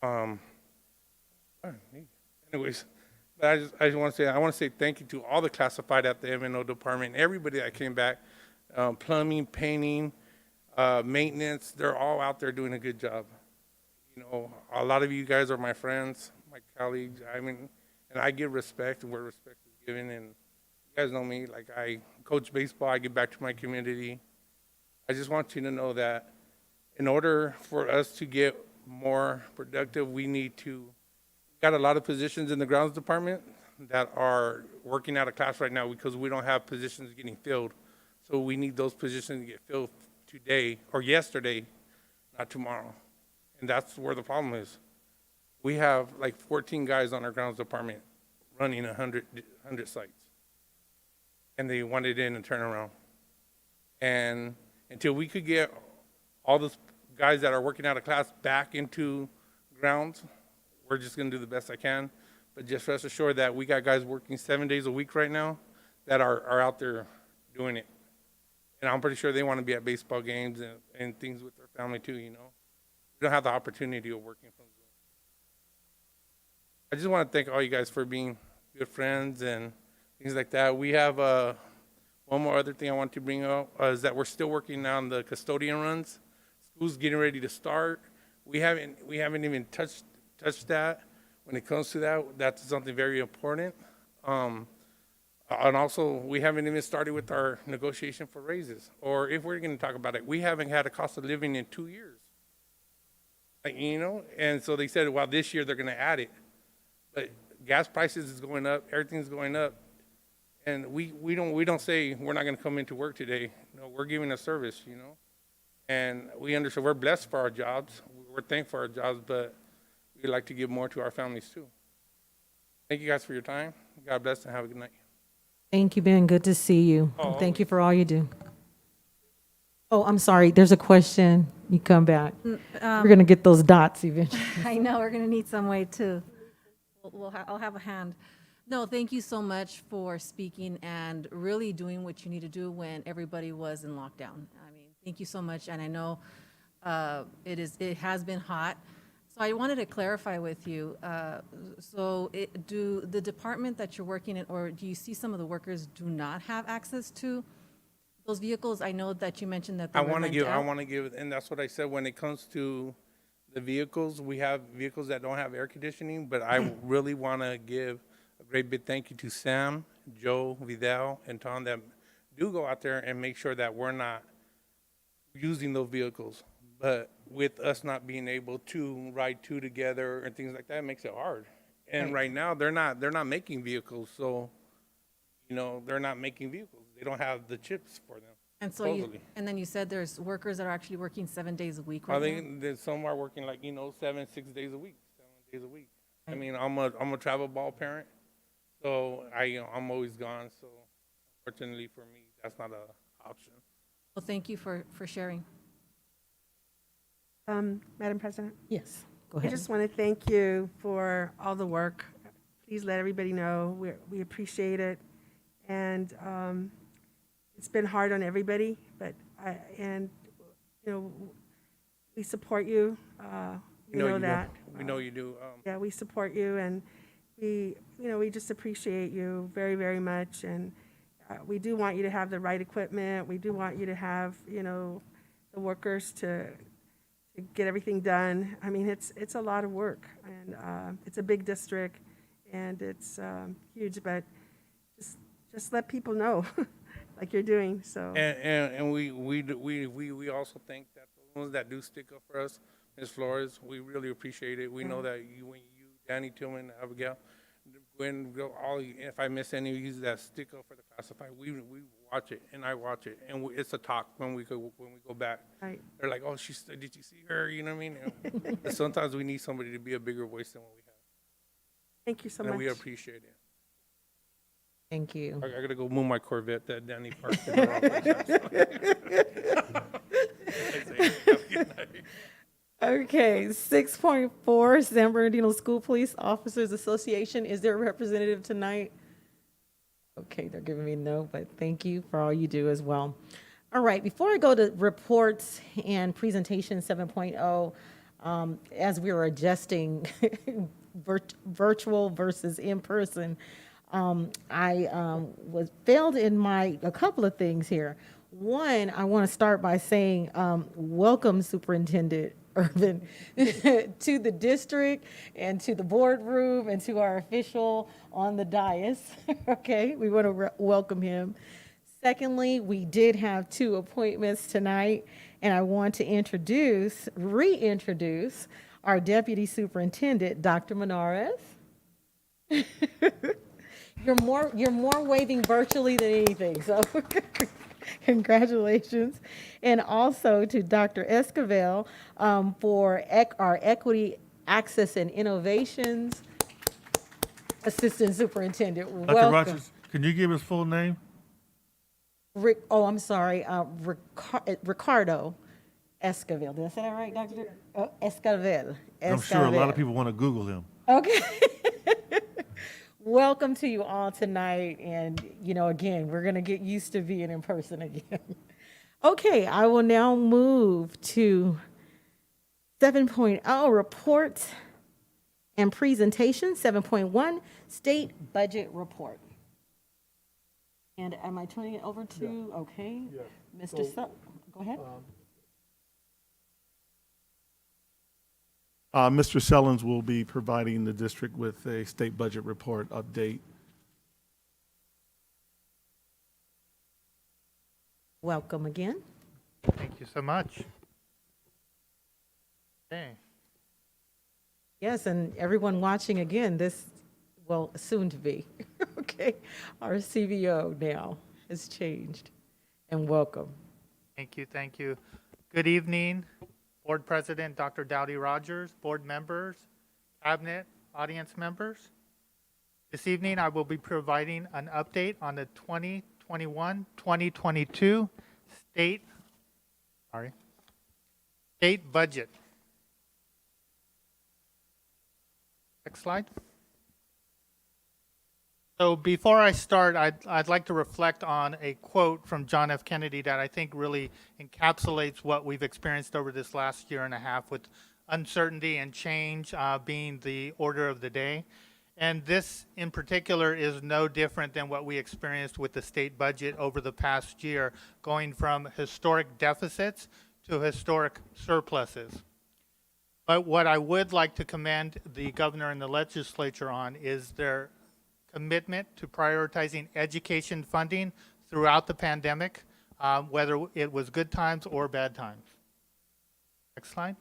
that. Anyways, but I just want to say thank you to all the classified at the M&O department, everybody that came back, plumbing, painting, maintenance. They're all out there doing a good job. You know, a lot of you guys are my friends, my colleagues. I mean, and I give respect where respect is given. And you guys know me. Like, I coach baseball. I give back to my community. I just want you to know that in order for us to get more productive, we need to. Got a lot of positions in the grounds department that are working out of class right now because we don't have positions getting filled. So we need those positions to get filled today or yesterday, not tomorrow. And that's where the problem is. We have like 14 guys on our grounds department running 100 sites. And they want it in and turn around. And until we could get all those guys that are working out of class back into grounds, we're just gonna do the best I can. But just rest assured that we got guys working 7 days a week right now that are out there doing it. And I'm pretty sure they want to be at baseball games and things with their family too, you know. We don't have the opportunity of working from Zoom. I just want to thank all you guys for being good friends and things like that. We have one more other thing I want to bring up is that we're still working on the custodian runs. School's getting ready to start. We haven't even touched that. When it comes to that, that's something very important. And also, we haven't even started with our negotiation for raises. Or if we're going to talk about it, we haven't had a cost of living in 2 years. Like, you know, and so they said, well, this year they're going to add it. But gas prices is going up, everything's going up. And we don't say we're not going to come into work today. No, we're giving a service, you know. And we understand we're blessed for our jobs. We're thankful for our jobs, but we'd like to give more to our families too. Thank you guys for your time. God bless and have a good night. Thank you, Ben. Good to see you. Oh, And thank you for all you do. Oh, I'm sorry. There's a question. You come back. We're going to get those dots eventually. I know, we're gonna need some way to, I'll have a hand. No, thank you so much for speaking and really doing what you need to do when everybody was in lockdown. I mean, thank you so much, and I know it has been hot. So I wanted to clarify with you, do the department that you're working in, or do you see some of the workers do not have access to those vehicles? I know that you mentioned that they I were want to lent give, out. and that's what I said, when it comes to the vehicles, we have vehicles that don't have air conditioning, but I really want to give a great big thank you to Sam, Joe, Vidal, and Tom that do go out there and make sure that we're not using those vehicles. But with us not being able to ride two together and things like that, it makes it hard. And right now, they're not making vehicles, so, you know, they're not making vehicles. They don't have the chips for them. And so supposedly. and then you said there's workers that are actually working 7 days a week right I now? think that some are working like, you know, 6 days a week, 7 days a week. I mean, I'm a travel ball parent, so I'm always gone. So fortunately for me, that's not an option. Well, thank you for sharing. Madam President, Yes, go I ahead. just want to thank you for all the work. Please let everybody know we appreciate it. And it's been hard on everybody, but we support you. You know that. We know you do. Yeah, we support you, and we just appreciate you very, very much. And we do want you to have the right equipment. We do want you to have, the workers to get everything done. I mean, it's a lot of work, and it's a big district, and it's huge. But just let people know, like you're doing. So. And we also think that the ones that do stick up for us, Ms. Flores, we really appreciate it. We know that you, Danny Tillman, Abigail, if I miss any of you that stick up for the classified, we watch it, and I watch it, and it's a talk when we go back. Right. They're like, oh, did you see her? You know what I mean? And sometimes we need somebody to be a bigger voice than what we have. Thank you so And much. we appreciate it. Thank you. I gotta go move my Corvette that Danny parked in the wrong place. Okay, 6.4, San Bernardino School Police Officers Association. Is there a representative tonight? Okay, they're giving me no, but thank you for all you do as well. All right, before I go to reports and presentation 7.0, as we were adjusting virtual versus in person, I was failed in a couple of things here. One, I want to start by saying welcome, Superintendent Urban, to the district and to the boardroom and to our official on the dais. Okay, we want to welcome him. Secondly, we did have 2 appointments tonight, and I want to reintroduce our Deputy Superintendent, Dr. Menares. You're more waving virtually than anything, so Congratulations. And also to Dr. Esquivel for our Equity, Access, and Innovations Assistant Superintendent. Dr. Welcome. Rogers, can you give his full name? I'm sorry, Ricardo Esquivel. Did I say that right, Dr.? Esquivel. I'm sure a lot Esquivel. of people want to Google him. Okay. Welcome to you all tonight. And, again, we're going to get used to being in person again. Okay, I will now move to 7.0 report and presentation. 7.1 state budget report. And am I turning it over to, okay, Mr. Sup, go ahead. Mr. Sellens will be providing the district with a state budget report update. Welcome again. Thank you so much. Okay. Yes, and everyone watching again, soon to be, okay, our CBO now has changed. And welcome. Thank you, thank you. Good evening, Board President Dr. Dowdy Rogers, board members, cabinet, audience members. This evening, I will be providing an update on the 2021-2022 state budget. Next slide. So before I start, I'd like to reflect on a quote from John F. Kennedy that I think really encapsulates what we've experienced over this last year and a half, with uncertainty and change being the order of the day. And this in particular is no different than what we experienced with the state budget over the past year, going from historic deficits to historic surpluses. But what I would like to commend the governor and the legislature on is their commitment to prioritizing education funding throughout the pandemic, whether it was good times or bad times. Next slide.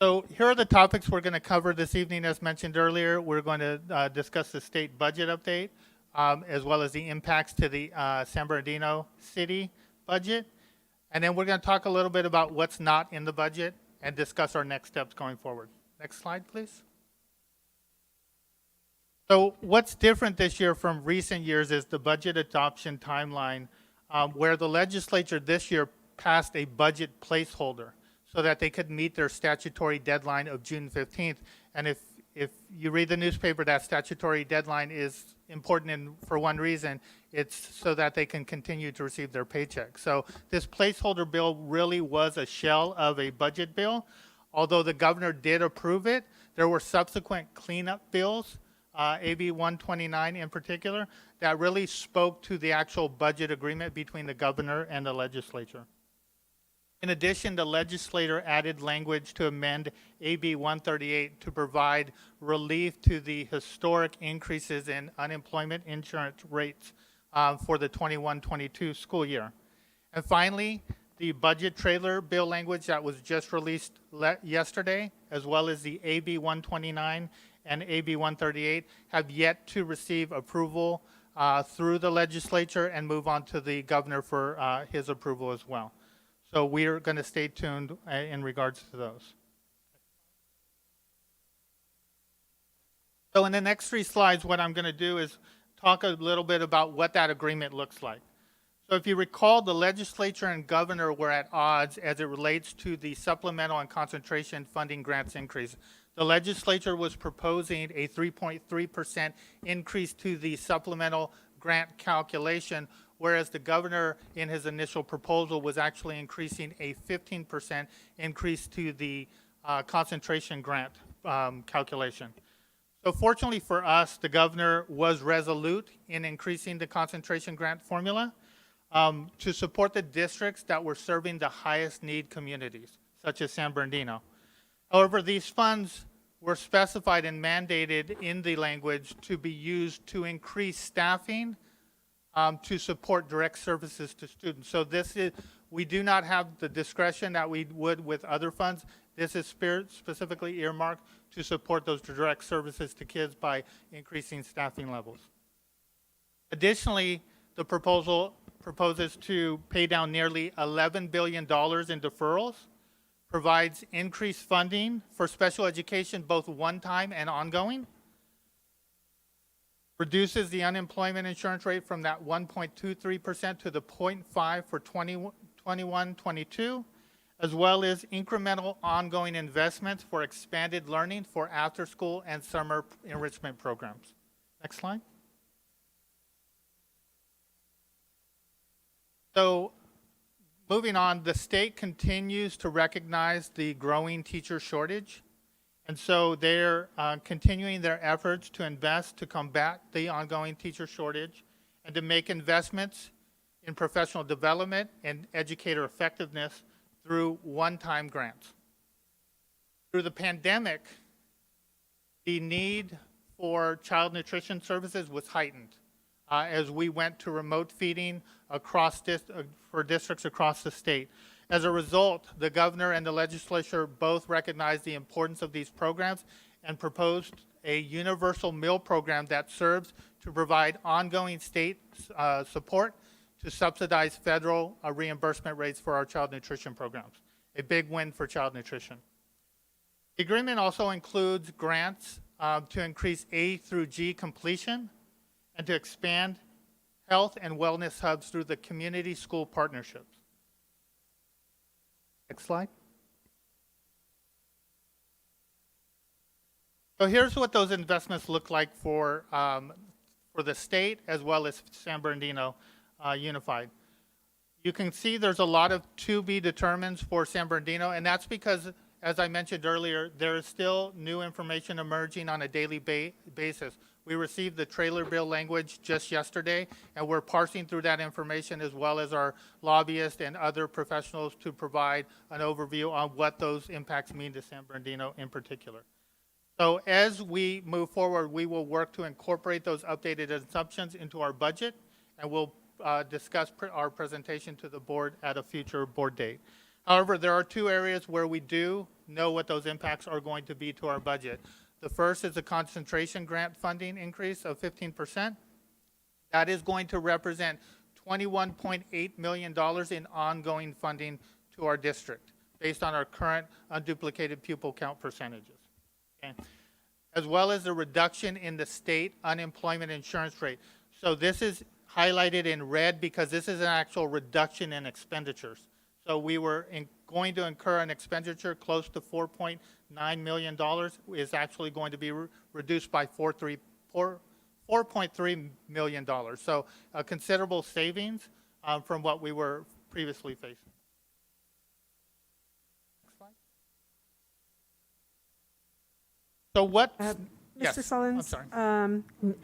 So here are the topics we're going to cover this evening. As mentioned earlier, we're going to discuss the state budget update, as well as the impacts to the San Bernardino city budget. And then we're going to talk a little bit about what's not in the budget and discuss our next steps going forward. Next slide, please. So what's different this year from recent years is the budget adoption timeline, where the legislature this year passed a budget placeholder so that they could meet their statutory deadline of June 15th. And if you read the newspaper, that statutory deadline is important for one reason. It's so that they can continue to receive their paycheck. So this placeholder bill really was a shell of a budget bill. Although the governor did approve it, there were subsequent cleanup bills, AB 129 in particular, that really spoke to the actual budget agreement between the governor and the legislature. In addition, the legislator added language to amend AB 138 to provide relief to the historic increases in unemployment insurance rates for the 21-22 school year. And finally, the budget trailer bill language that was just released yesterday, as well as the AB 129 and AB 138, have yet to receive approval through the legislature and move on to the governor for his approval as well. So we are going to stay tuned in regards to those. So in the next 3 slides, what I'm going to do is talk a little bit about what that agreement looks like. So if you recall, the legislature and governor were at odds as it relates to the supplemental and concentration funding grants increase. The legislature was proposing a 3.3% increase to the supplemental grant calculation, whereas the governor in his initial proposal was actually increasing a 15% increase to the concentration grant calculation. So fortunately for us, the governor was resolute in increasing the concentration grant formula to support the districts that were serving the highest need communities, such as San Bernardino. However, these funds were specified and mandated in the language to be used to increase staffing to support direct services to students. So we do not have the discretion that we would with other funds. This is specifically earmarked to support those direct services to kids by increasing staffing levels. Additionally, the proposal proposes to pay down nearly $11 billion in deferrals, provides increased funding for special education, both one-time and ongoing, reduces the unemployment insurance rate from that 1.23% to the 0.5 for 21-22, as well as incremental ongoing investments for expanded learning for after-school and summer enrichment programs. Next slide. So moving on, the state continues to recognize the growing teacher shortage. And so they're continuing their efforts to invest to combat the ongoing teacher shortage and to make investments in professional development and educator effectiveness through one-time grants. Through the pandemic, the need for child nutrition services was heightened as we went to remote feeding for districts across the state. As a result, the governor and the legislature both recognized the importance of these programs and proposed a universal meal program that serves to provide ongoing state support to subsidize federal reimbursement rates for our child nutrition programs. A big win for child nutrition. The agreement also includes grants to increase A through G completion and to expand health and wellness hubs through the community school partnerships. Next slide. So here's what those investments look like for the state as well as San Bernardino Unified. You can see there's a lot of to be determined for San Bernardino, and that's because, as I mentioned earlier, there is still new information emerging on a daily basis. We received the trailer bill language just yesterday, and we're parsing through that information as well as our lobbyists and other professionals to provide an overview on what those impacts mean to San Bernardino in particular. So as we move forward, we will work to incorporate those updated assumptions into our budget, and we'll discuss our presentation to the board at a future board date. However, there are two areas where we do know what those impacts are going to be to our budget. The first is the concentration grant funding increase of 15%. That is going to represent $21.8 million in ongoing funding to our district based on our current unduplicated pupil count percentages. Okay. As well as the reduction in the state unemployment insurance rate. So this is highlighted in red because this is an actual reduction in expenditures. So we were going to incur an expenditure close to $4.9 million, is actually going to be reduced by $4.3 million. So a considerable savings from what we were previously facing. Next slide. So what? Mr. Yes, Sullins? I'm sorry.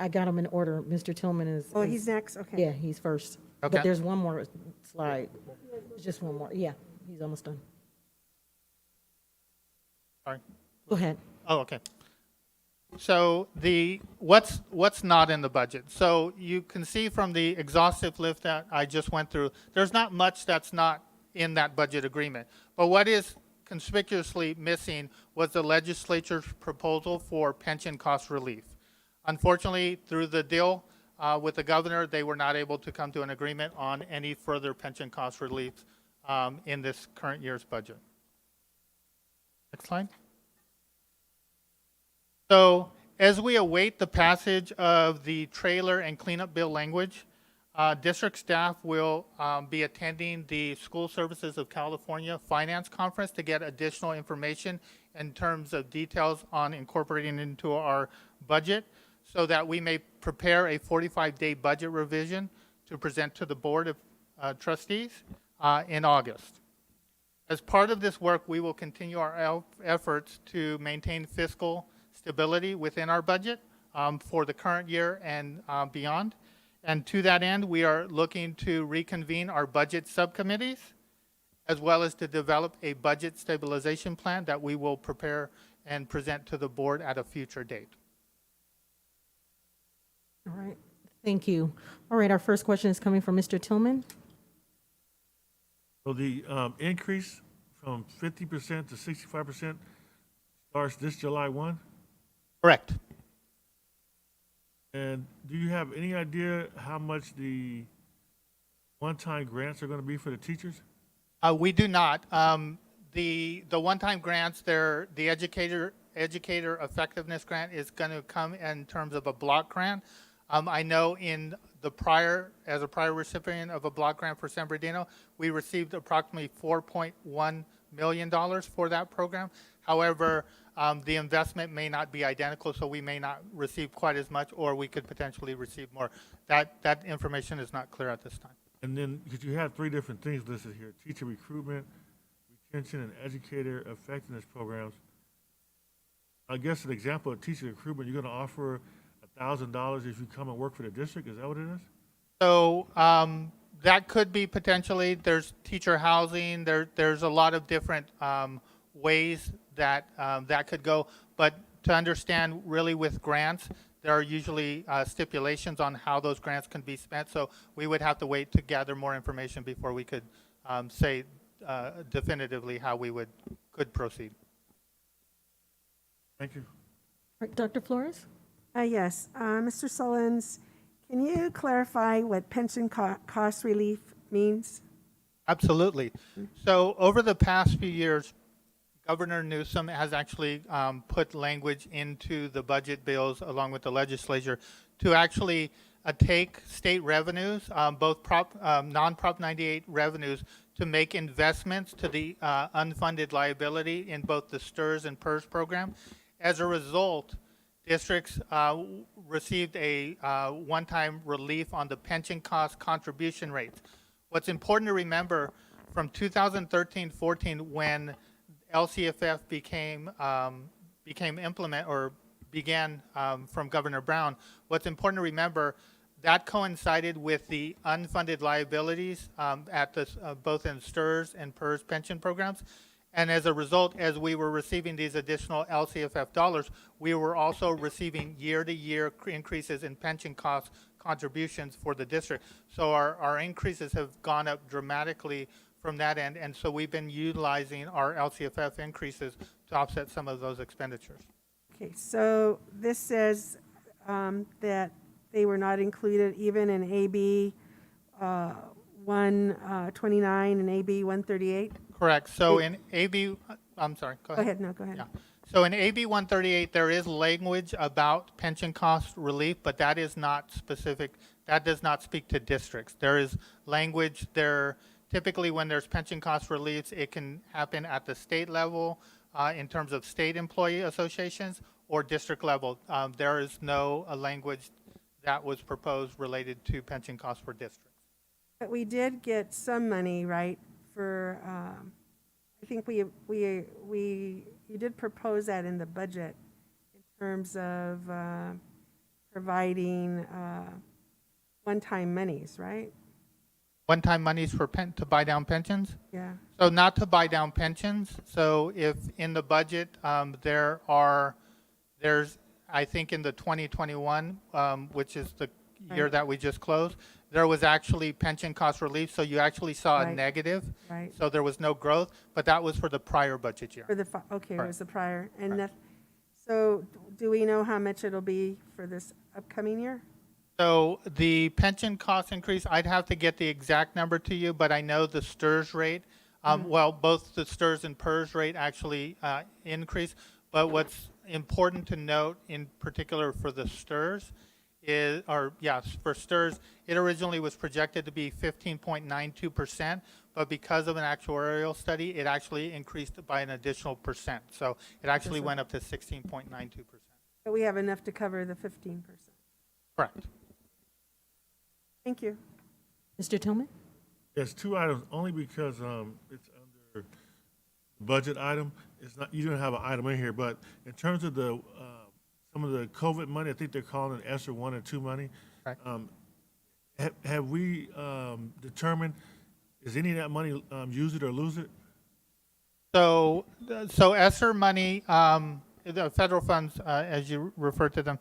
I got them in order. Mr. Tillman is. Oh, he's next, okay. Yeah, he's first. Okay. But there's one more slide. Just one more. Yeah, he's almost done. Sorry. Go ahead. Oh, okay. So what's not in the budget? So you can see from the exhaustive list that I just went through, there's not much that's not in that budget agreement. But what is conspicuously missing was the legislature's proposal for pension cost relief. Unfortunately, through the deal with the governor, they were not able to come to an agreement on any further pension cost relief in this current year's budget. Next slide. So as we await the passage of the trailer and cleanup bill language, district staff will be attending the School Services of California Finance Conference to get additional information in terms of details on incorporating into our budget so that we may prepare a 45-day budget revision to present to the Board of Trustees in August. As part of this work, we will continue our efforts to maintain fiscal stability within our budget for the current year and beyond. And to that end, we are looking to reconvene our budget subcommittees, as well as to develop a budget stabilization plan that we will prepare and present to the board at a future date. All right. Thank you. All right, our first question is coming from Mr. Tillman. So the increase from 50% to 65% starts this July 1? Correct. And do you have any idea how much the one-time grants are going to be for the teachers? We do not. The one-time grants, the educator effectiveness grant is going to come in terms of a block grant. I know as a prior recipient of a block grant for San Bernardino, we received approximately $4.1 million for that program. However, the investment may not be identical, so we may not receive quite as much, or we could potentially receive more. That information is not clear at this time. And then, because you have three different things listed here, teacher recruitment, retention, and educator effectiveness programs. I guess an example of teacher recruitment, you're going to offer $1,000 if you come and work for the district. Is that what it is? So that could be potentially, there's teacher housing, there's a lot of different ways that that could go. But to understand really with grants, there are usually stipulations on how those grants can be spent. So we would have to wait to gather more information before we could say definitively how we could proceed. Thank you. All right, Dr. Flores? Yes, Mr. Sullins, can you clarify what pension cost relief means? Absolutely. So over the past few years, Governor Newsom has actually put language into the budget bills along with the legislature to actually take state revenues, both non-Prop 98 revenues, to make investments to the unfunded liability in both the STRS and PERS program. As a result, districts received a one-time relief on the pension cost contribution rates. What's important to remember, from 2013-14, when LCFF began from Governor Brown, what's important to remember, that coincided with the unfunded liabilities at both in STRS and PERS pension programs. And as a result, as we were receiving these additional LCFF dollars, we were also receiving year-to-year increases in pension cost contributions for the district. So our increases have gone up dramatically from that end, and so we've been utilizing our LCFF increases to offset some of those expenditures. Okay, so this says that they were not included even in AB 129 and AB 138? Correct. So in AB, I'm sorry, go ahead. No, go ahead. Yeah. So in AB 138, there is language about pension cost relief, but that is not specific. That does not speak to districts. There is language there. Typically, when there's pension cost reliefs, it can happen at the state level in terms of state employee associations or district level. There is no language that was proposed related to pension costs for districts. But we did get some money, right, for, I think you did propose that in the budget in terms of providing one-time monies, right? One-time monies for to buy down pensions? Yeah. So not to buy down pensions. So if in the budget there's, I think in the 2021, which is the year Right. that we just closed, there was actually pension cost relief. So you actually saw a Right. negative. Right. So there was no growth, but that was for the prior budget year. For the, okay, it was Correct. the prior. And Correct. so do we know how much it'll be for this upcoming year? So the pension cost increase, I'd have to get the exact number to you, but I know the STRS rate, well, both the STRS and PERS rate actually increased. But what's important to note in particular for the STRS is, for STRS, it originally was projected to be 15.92%, but because of an actuarial study, it actually increased by an additional percent. So it actually went up to 16.92%. But we have enough to cover the 15%. Correct. Thank you. Mr. Tillman? There's two items, only because it's under budget item. It's not, you don't have an item in here, but in terms of the some of the COVID money, I think they're calling it ESSER 1 and 2 money. Right. Have we determined, is any of that money use it or lose it? So ESSER money, the federal funds, as you refer to them,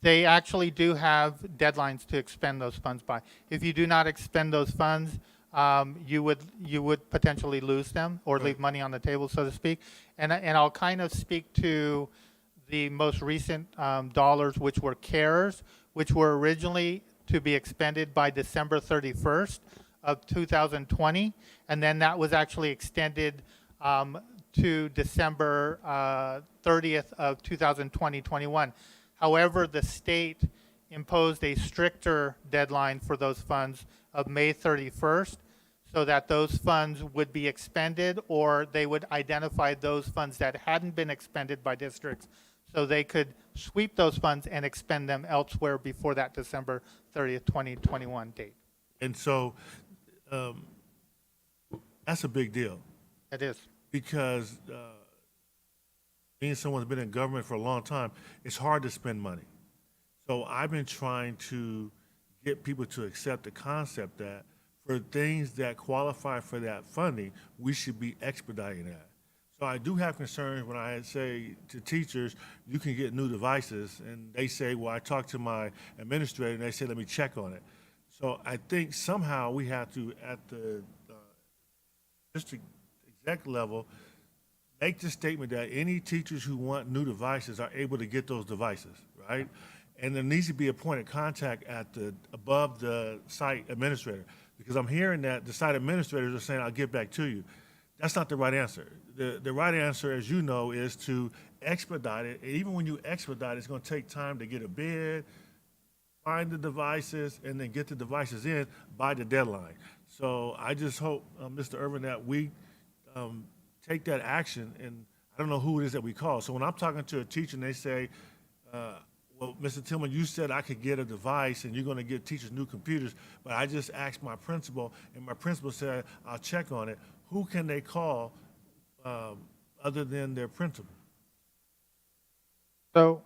they actually do have deadlines to expend those funds by. If you do not expend those funds, you would potentially lose them or leave money on the table, so to speak. And I'll kind of speak to the most recent dollars, which were CARES, which were originally to be expended by December 31st of 2020, and then that was actually extended to December 30th of 2021. However, the state imposed a stricter deadline for those funds of May 31st, so that those funds would be expended, or they would identify those funds that hadn't been expended by districts, so they could sweep those funds and expend them elsewhere before that December 30th, 2021 date. And so, that's a big deal, It is. because being someone who's been in government for a long time, it's hard to spend money. So I've been trying to get people to accept the concept that for things that qualify for that funding, we should be expediting that. So I do have concerns when I say to teachers, you can get new devices, and they say, well, I talked to my administrator, and they say, let me check on it. So I think somehow we have to, at the district exec level, make the statement that any teachers who want new devices are able to get those devices, right? And there needs to be a point of contact at the, above the site administrator, because I'm hearing that the site administrators are saying, I'll get back to you. That's not the right answer. The right answer, as you know, is to expedite it. And even when you expedite, it's going to take time to get a bid, find the devices, and then get the devices in by the deadline. So I just hope, Mr. Irvin, that we take that action, and I don't know who it is that we call. So when I'm talking to a teacher and they say, well, Mr. Tillman, you said I could get a device and you're going to give teachers new computers, but I just asked my principal, and my principal said, I'll check on it. Who can they call other than their principal? So,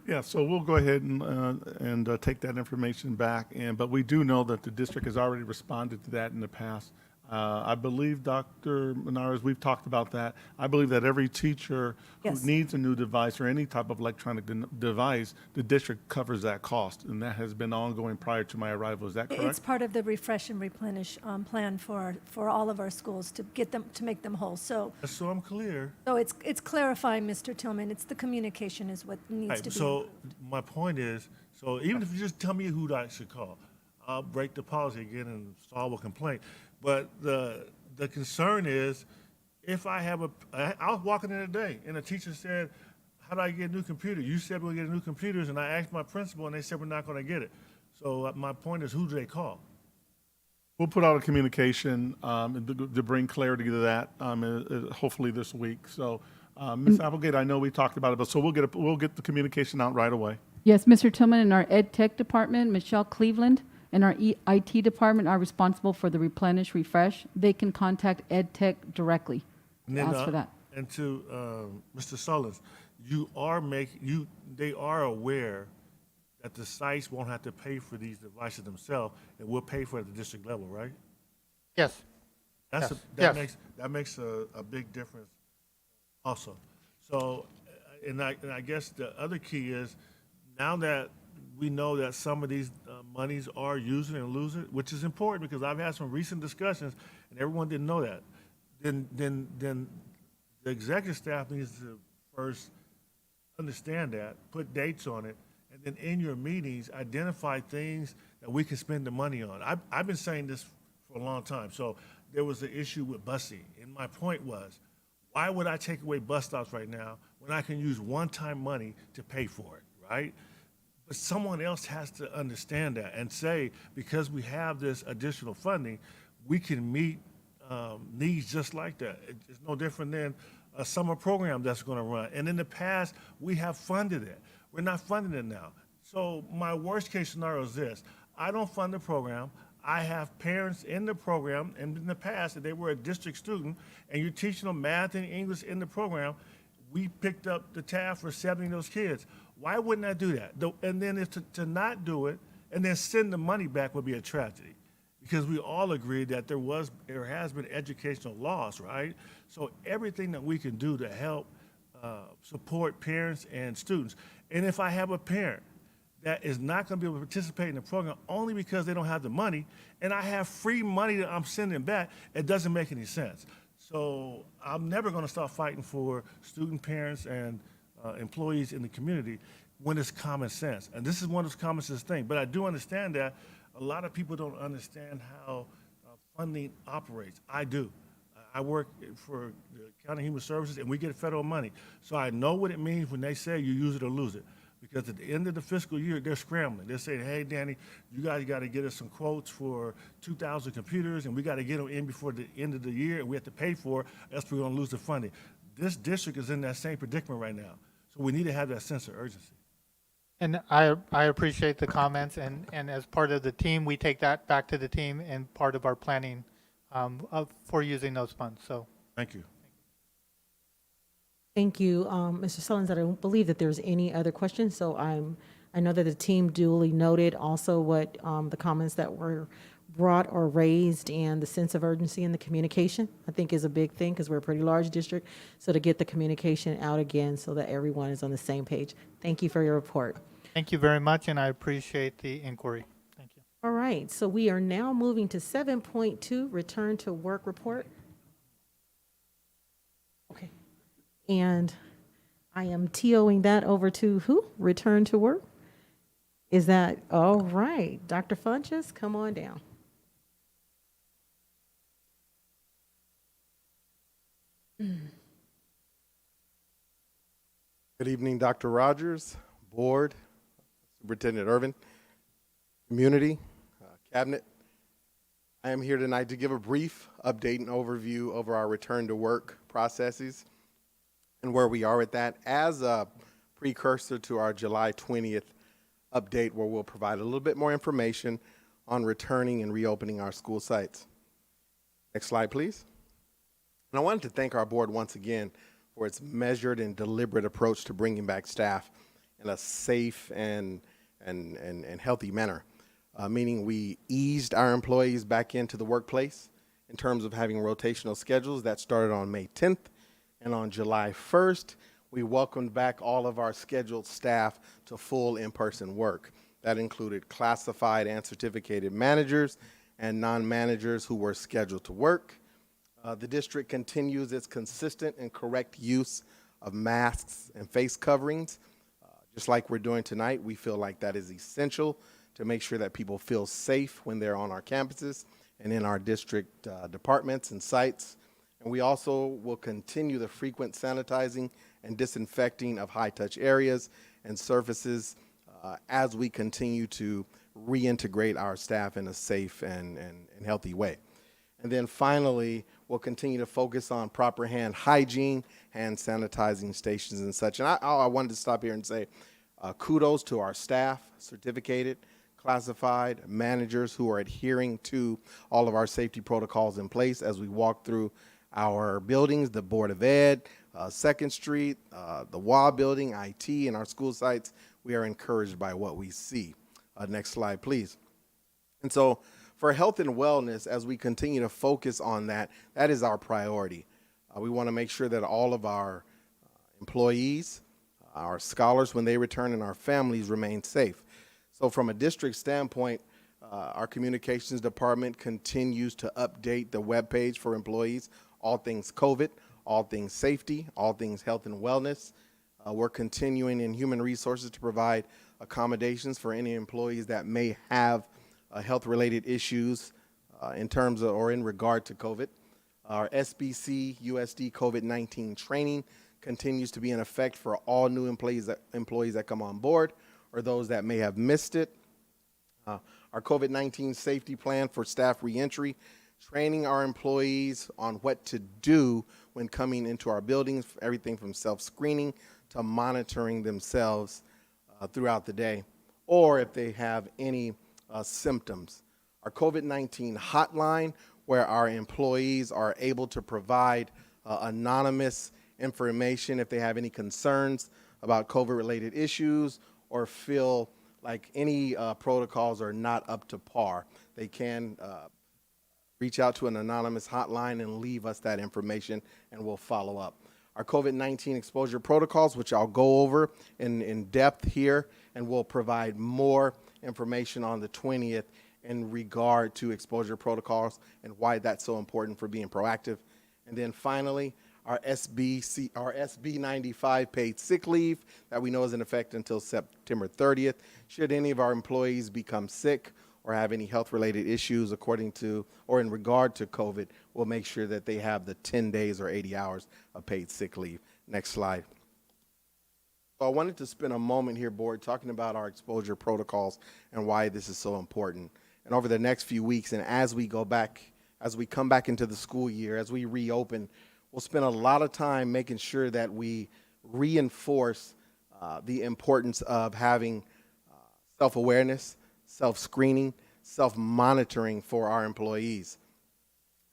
Yeah, so we'll go ahead and take that information back, but we do know that the district has already responded to that in the past. I believe, Dr. Menares, we've talked about that. I believe that every teacher who Yes. needs a new device or any type of electronic device, the district covers that cost, and that has been ongoing prior to my arrival. Is that correct? It's part of the refresh and replenish plan for all of our schools to get them, to make them whole. So So I'm clear. it's clarifying, Mr. Tillman, it's the communication is what needs Right, to be. so my point is, so even if you just tell me who I should call, I'll break the policy again and solve a complaint. But the concern is, if I have I was walking in today, and a teacher said, how do I get a new computer? You said we'll get new computers, and I asked my principal, and they said we're not going to get it. So my point is, who do they call? We'll put out a communication to bring clarity to that, hopefully this week. So, Ms. Applegate, I know we talked about it, but so we'll get the communication out right away. Yes, Mr. Tillman, in our Ed Tech department, Michelle Cleveland, and our IT department are responsible for the replenish, refresh. They can contact Ed Tech directly And to then, ask for that. And to Mr. Sullins, they are aware that the sites won't have to pay for these devices themselves, and we'll pay for it at the district level, right? yes. That's Yes. that makes a big difference also. So, and I guess the other key is, now that we know that some of these monies are using and losing, which is important, because I've had some recent discussions and everyone didn't know that. Then the executive staff needs to first understand that, put dates on it, and then in your meetings, identify things that we can spend the money on. I've been saying this for a long time. So there was an issue with busing, and my point was, why would I take away bus stops right now when I can use one-time money to pay for it, right? But someone else has to understand that and say, because we have this additional funding, we can meet needs just like that. It's no different than a summer program that's going to run. And in the past, we have funded it. We're not funding it now. So my worst case scenario is this. I don't fund the program. I have parents in the program, and in the past, if they were a district student, and you're teaching them math and English in the program, we picked up the tab for 70 of those kids. Why wouldn't I do that? And then to not do it and then send the money back would be a tragedy, because we all agree that there has been educational loss, right? So everything that we can do to help support parents and students. And if I have a parent that is not going to be able to participate in the program only because they don't have the money, and I have free money that I'm sending back, it doesn't make any sense. So I'm never going to stop fighting for student parents and employees in the community when it's common sense. And this is one of those common sense things. But I do understand that a lot of people don't understand how funding operates. I do. I work for the County Human Services, and we get federal money. So I know what it means when they say you use it or lose it. Because at the end of the fiscal year, they're scrambling. They're saying, hey, Danny, you guys got to get us some quotes for 2,000 computers, and we got to get them in before the end of the year, and we have to pay for it, else we're going to lose the funding. This district is in that same predicament right now. So we need to have that sense of urgency. And I appreciate the comments, and as part of the team, we take that back to the team and part of our planning for using those funds, so. Thank you. Thank you, Mr. Sullins. I don't believe that there's any other questions, so I know that the team duly noted also what the comments that were brought or raised, and the sense of urgency in the communication, I think, is a big thing, because we're a pretty large district. So to get the communication out again so that everyone is on the same page. Thank you for your report. Thank you very much, and I appreciate the inquiry. Thank you. All right, so we are now moving to 7.2, return to work report. Okay. And I am TOing that over to who? Return to work? Is that, all right, Dr. Funches, come on down. Good evening, Dr. Rogers, Board, Superintendent Irvin, community, cabinet. I am here tonight to give a brief update and overview over our return to work processes and where we are with that as a precursor to our July 20th update, where we'll provide a little bit more information on returning and reopening our school sites. Next slide, please. And I wanted to thank our board once again for its measured and deliberate approach to bringing back staff in a safe and healthy manner, meaning we eased our employees back into the workplace in terms of having rotational schedules. That started on May 10th, and on July 1st, we welcomed back all of our scheduled staff to full in-person work. That included classified and certificated managers and non-managers who were scheduled to work. The district continues its consistent and correct use of masks and face coverings. Just like we're doing tonight, we feel like that is essential to make sure that people feel safe when they're on our campuses and in our district departments and sites. And we also will continue the frequent sanitizing and disinfecting of high-touch areas and surfaces as we continue to reintegrate our staff in a safe and healthy way. And then finally, we'll continue to focus on proper hand hygiene, hand sanitizing stations and such. And I wanted to stop here and say kudos to our staff, certificated, classified, managers who are adhering to all of our safety protocols in place as we walk through our buildings, the Board of Ed, 2nd Street, the WA building, IT, and our school sites. We are encouraged by what we see. Next slide, please. And so for health and wellness, as we continue to focus on that, that is our priority. We want to make sure that all of our employees, our scholars, when they return, and our families remain safe. So from a district standpoint, our communications department continues to update the webpage for employees, all things COVID, all things safety, all things health and wellness. We're continuing in human resources to provide accommodations for any employees that may have health-related issues in terms of or in regard to COVID. Our SBC USD COVID-19 training continues to be in effect for all new employees that come on board or those that may have missed it. Our COVID-19 safety plan for staff reentry, training our employees on what to do when coming into our buildings, everything from self-screening to monitoring themselves throughout the day, or if they have any symptoms. Our COVID-19 hotline, where our employees are able to provide anonymous information if they have any concerns about COVID-related issues or feel like any protocols are not up to par. They can reach out to an anonymous hotline and leave us that information, and we'll follow up. Our COVID-19 exposure protocols, which I'll go over in depth here, and we'll provide more information on the 20th in regard to exposure protocols and why that's so important for being proactive. And then finally, our SB 95 paid sick leave that we know is in effect until September 30th. Should any of our employees become sick or have any health-related issues according to or in regard to COVID, we'll make sure that they have the 10 days or 80 hours of paid sick leave. Next slide. So I wanted to spend a moment here, board, talking about our exposure protocols and why this is so important. And over the next few weeks, and as we come back into the school year, as we reopen, we'll spend a lot of time making sure that we reinforce the importance of having self-awareness, self-screening, self-monitoring for our employees.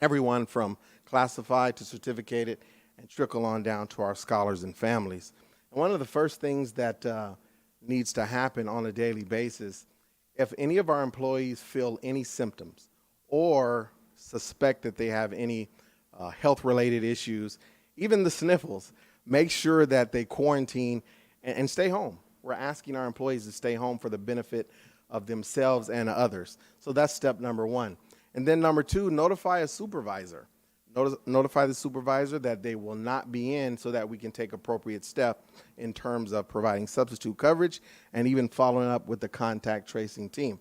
Everyone from classified to certificated and trickle on down to our scholars and families. And one of the first things that needs to happen on a daily basis, if any of our employees feel any symptoms or suspect that they have any health-related issues, even the sniffles, make sure that they quarantine and stay home. We're asking our employees to stay home for the benefit of themselves and others. So that's step number one. And then number two, notify a supervisor. Notify the supervisor that they will not be in so that we can take appropriate steps in terms of providing substitute coverage and even following up with the contact tracing team.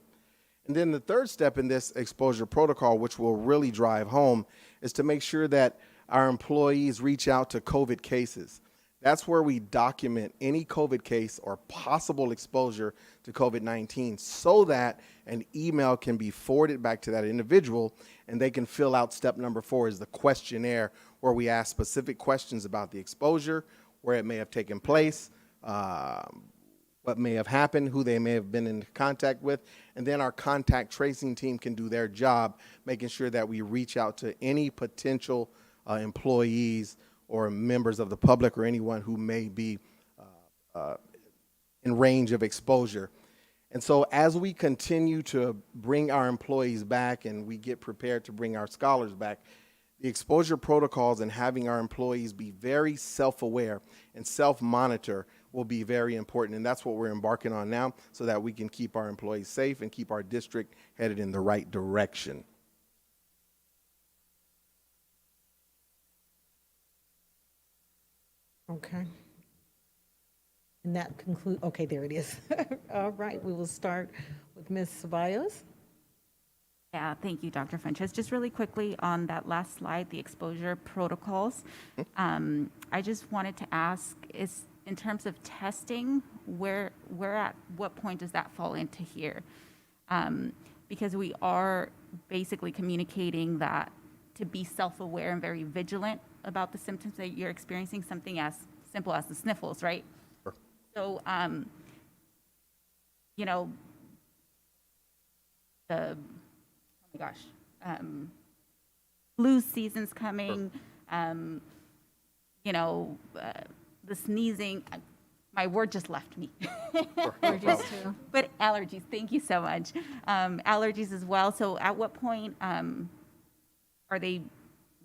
And then the third step in this exposure protocol, which will really drive home, is to make sure that our employees reach out to COVID cases. That's where we document any COVID case or possible exposure to COVID-19 so that an email can be forwarded back to that individual and they can fill out step number 4 is the questionnaire, where we ask specific questions about the exposure, where it may have taken place, what may have happened, who they may have been in contact with, and then our contact tracing team can do their job, making sure that we reach out to any potential employees or members of the public or anyone who may be in range of exposure. And so as we continue to bring our employees back and we get prepared to bring our scholars back, the exposure protocols and having our employees be very self-aware and self-monitor will be very important. And that's what we're embarking on now so that we can keep our employees safe and keep our district headed in the right direction. Okay. And that concludes, okay, there it is. All right, we will start with Ms. Ceballos. Yeah, thank you, Dr. Fuentes. Just really quickly on that last slide, the exposure protocols. I just wanted to ask, is in terms of testing, where at what point does that fall into here? Because we are basically communicating that to be self-aware and very vigilant about the symptoms that you're experiencing, something as simple as the sniffles, right? Sure. So, you know, oh my gosh, flu season's coming, you know, the sneezing, my word just left me. Allergies too. But allergies, thank you so much. Allergies as well. So at what point are they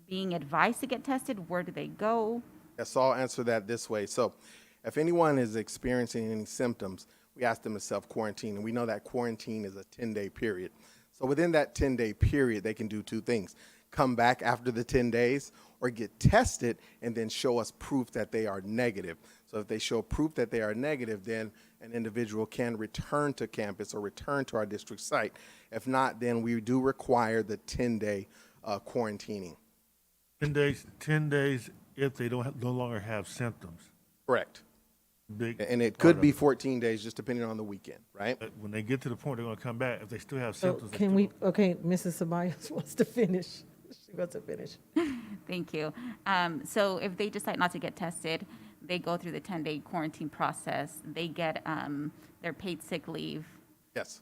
being advised to get tested? Where do they go? Yes, so I'll answer that this way. So if anyone is experiencing any symptoms, we ask them to self-quarantine, and we know that quarantine is a 10-day period. So within that 10-day period, they can do two things: come back after the 10 days or get tested and then show us proof that they are negative. So if they show proof that they are negative, then an individual can return to campus or return to our district site. If not, then we do require the 10-day quarantining. 10 days if they no longer have symptoms. Correct. Big And it part could of be it. 14 days, just depending on the weekend, right? But when they get to the point they're going to come back, if they still have So symptoms. can we, okay, Mrs. Ceballos wants to finish. She wants to finish. Thank you. So if they decide not to get tested, they go through the 10-day quarantine process. They get their paid sick leave. Yes.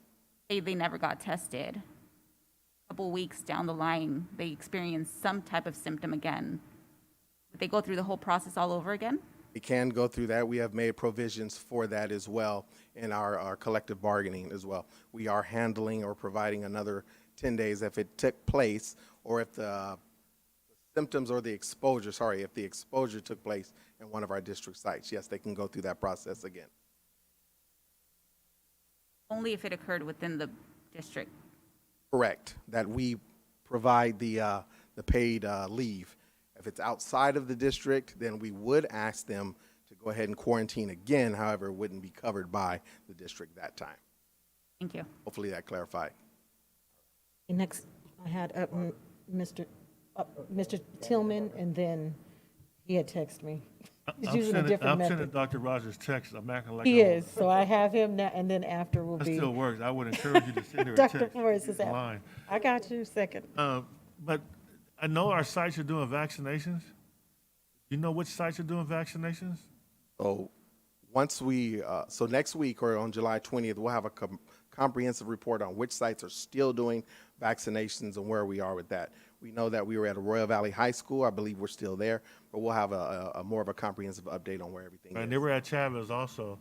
They never got tested. A couple weeks down the line, they experience some type of symptom again. They go through the whole process all over again? We can go through that. We have made provisions for that as well in our collective bargaining as well. We are handling or providing another 10 days if it took place, or if the symptoms or the exposure, if the exposure took place in one of our district sites. Yes, they can go through that process again. Only if it occurred within the district. Correct, that we provide the paid leave. If it's outside of the district, then we would ask them to go ahead and quarantine again. However, it wouldn't be covered by the district that time. Thank you. Hopefully that clarified. Next, I had Mr. Tillman, and then he had texted me. He's using a different I'm method. sending Dr. Rogers text. I'm acting like He I don't- is, so I have him now, and then after will That be. still works. I would encourage you to send her a Dr. text. Flores is out. Line. I got you, second. But I know our sites are doing vaccinations. You know which sites are doing vaccinations? So once so next week or on July 20th, we'll have a comprehensive report on which sites are still doing vaccinations and where we are with that. We know that we were at Royal Valley High School. I believe we're still there, but we'll have a more of a comprehensive update on where everything is. And they were at Chavez also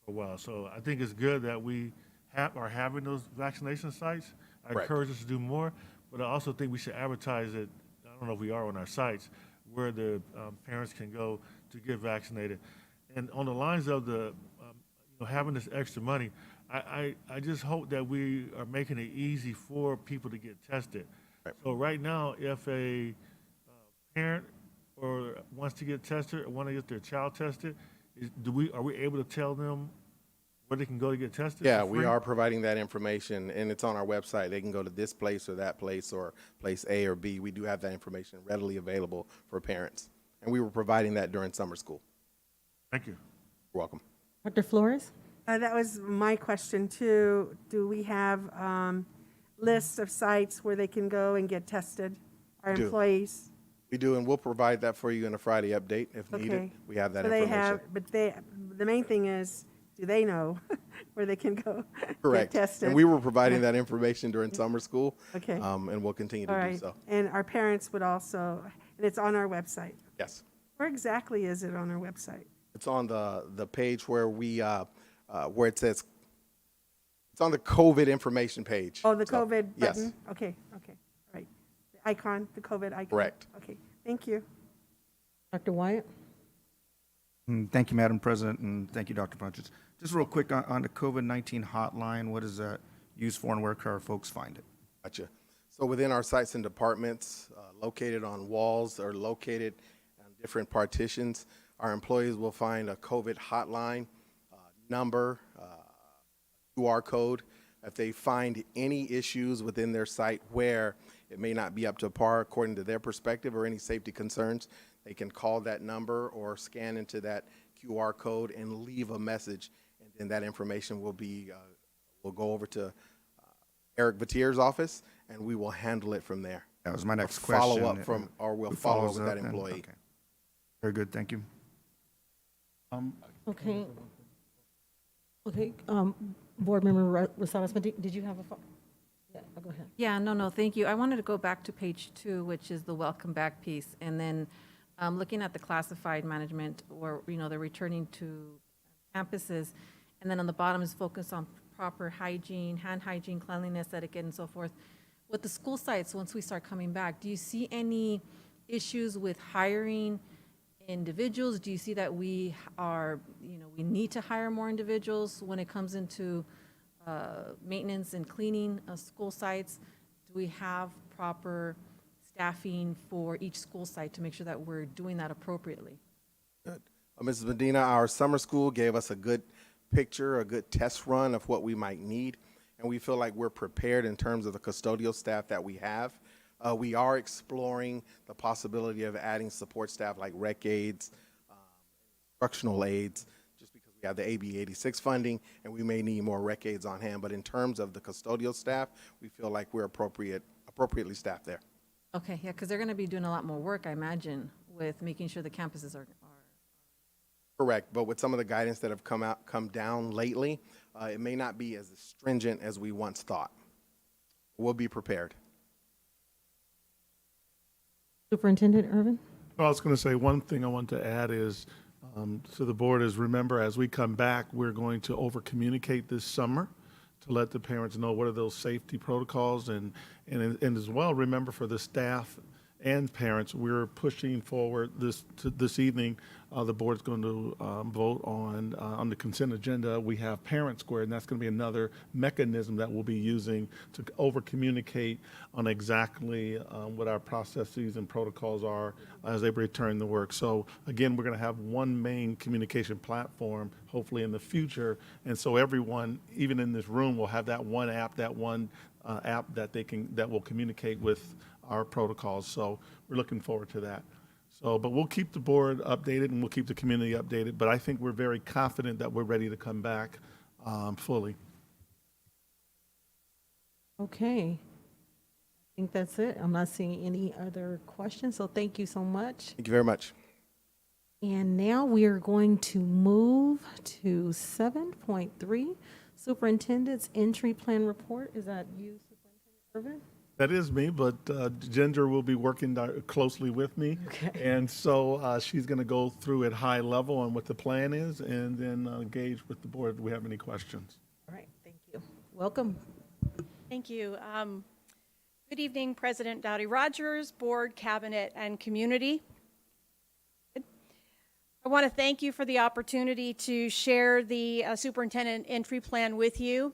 for a while. So I think it's good that we are having those vaccination sites. I Correct. encourage us to do more, but I also think we should advertise it. I don't know if we are on our sites where the parents can go to get vaccinated. And on the lines of the having this extra money, I just hope that we are making it easy for people to get tested. Right. So right now, if a parent or wants to get tested or want to get their child tested, are we able to tell them where they can go to get tested? Yeah, for we free? are providing that information, and it's on our website. They can go to this place or that place or place A or B. We do have that information readily available for parents, and we were providing that during summer school. Thank you. You're welcome. Dr. Flores? That was my question too. Do we have lists of sites where they can go and get tested, our We do. employees? We do, and we'll provide that for you in a Friday update if needed. Okay. We have that So they information. have, but the main thing is, do they know where they can go Correct. get tested? And we were providing that information during summer school. Okay. And we'll continue to All do right. so. And our parents would also, and it's on our website. Yes. Where exactly is it on our website? It's on the page where where it says, it's on the COVID information page. Oh, the So, COVID yes. button? Okay, all right. The icon, the COVID icon? Correct. Okay, thank you. Dr. Wyatt? Thank you, Madam President, and thank you, Dr. Funches. Just real quick on the COVID-19 hotline, what is that used for and where can our folks find it? Gotcha. So within our sites and departments, located on walls or located on different partitions, our employees will find a COVID hotline number, QR code. If they find any issues within their site where it may not be up to par according to their perspective or any safety concerns, they can call that number or scan into that QR code and leave a message. And then that information will go over to Eric Vatier's office, and we will handle it from there. That was my next Follow question. up from, or we'll Who follow up follows with that up then? employee. Okay. Very good, thank you. Okay. Okay, Board Member Rosales, did you have a yeah, go ahead. Yeah, no, thank you. I wanted to go back to page 2, which is the welcome back piece, and then looking at the classified management, or, they're returning to campuses, and then on the bottom is focus on proper hygiene, hand hygiene, cleanliness, etiquette, and so forth. With the school sites, once we start coming back, do you see any issues with hiring individuals? Do you see that we are, we need to hire more individuals when it comes into maintenance and cleaning of school sites? Do we have proper staffing for each school site to make sure that we're doing that appropriately? Good. Mrs. Medina, our summer school gave us a good picture, a good test run of what we might need, and we feel like we're prepared in terms of the custodial staff that we have. We are exploring the possibility of adding support staff like rec aides, instructional aides, just because we have the AB 86 funding, and we may need more rec aides on hand. But in terms of the custodial staff, we feel like we're appropriately staffed there. Okay, yeah, because they're going to be doing a lot more work, I imagine, with making sure the campuses are Correct, but with some of the guidance that have come down lately, it may not be as stringent as we once thought. We'll be prepared. Superintendent Irvin? I was going to say one thing I want to add is to the board is remember as we come back, we're going to over communicate this summer to let the parents know what are those safety protocols and as well remember for the staff and parents, we're pushing forward this evening. The board's going to vote on the consent agenda. We have Parent Square, and that's going to be another mechanism that we'll be using to over-communicate on exactly what our processes and protocols are as they return to work. So again, we're going to have one main communication platform, hopefully in the future, and so everyone, even in this room, will have that one app, that will communicate with our protocols. So we're looking forward to that. So, but we'll keep the board updated and we'll keep the community updated. But I think we're very confident that we're ready to come back fully. Okay. I think that's it. I'm not seeing any other questions, so thank you so much. Thank you very much. And now we are going to move to 7.3, Superintendent's Entry Plan Report. Is that you, Superintendent Irvin? That is me, but Ginger will be working closely with me. Okay. And so she's going to go through at high level on what the plan is and then engage with the board if we have any questions. All right, thank you. Welcome. Thank you. Good evening, President Dowdy Rogers, Board, Cabinet, and Community. I want to thank you for the opportunity to share the Superintendent Entry Plan with you.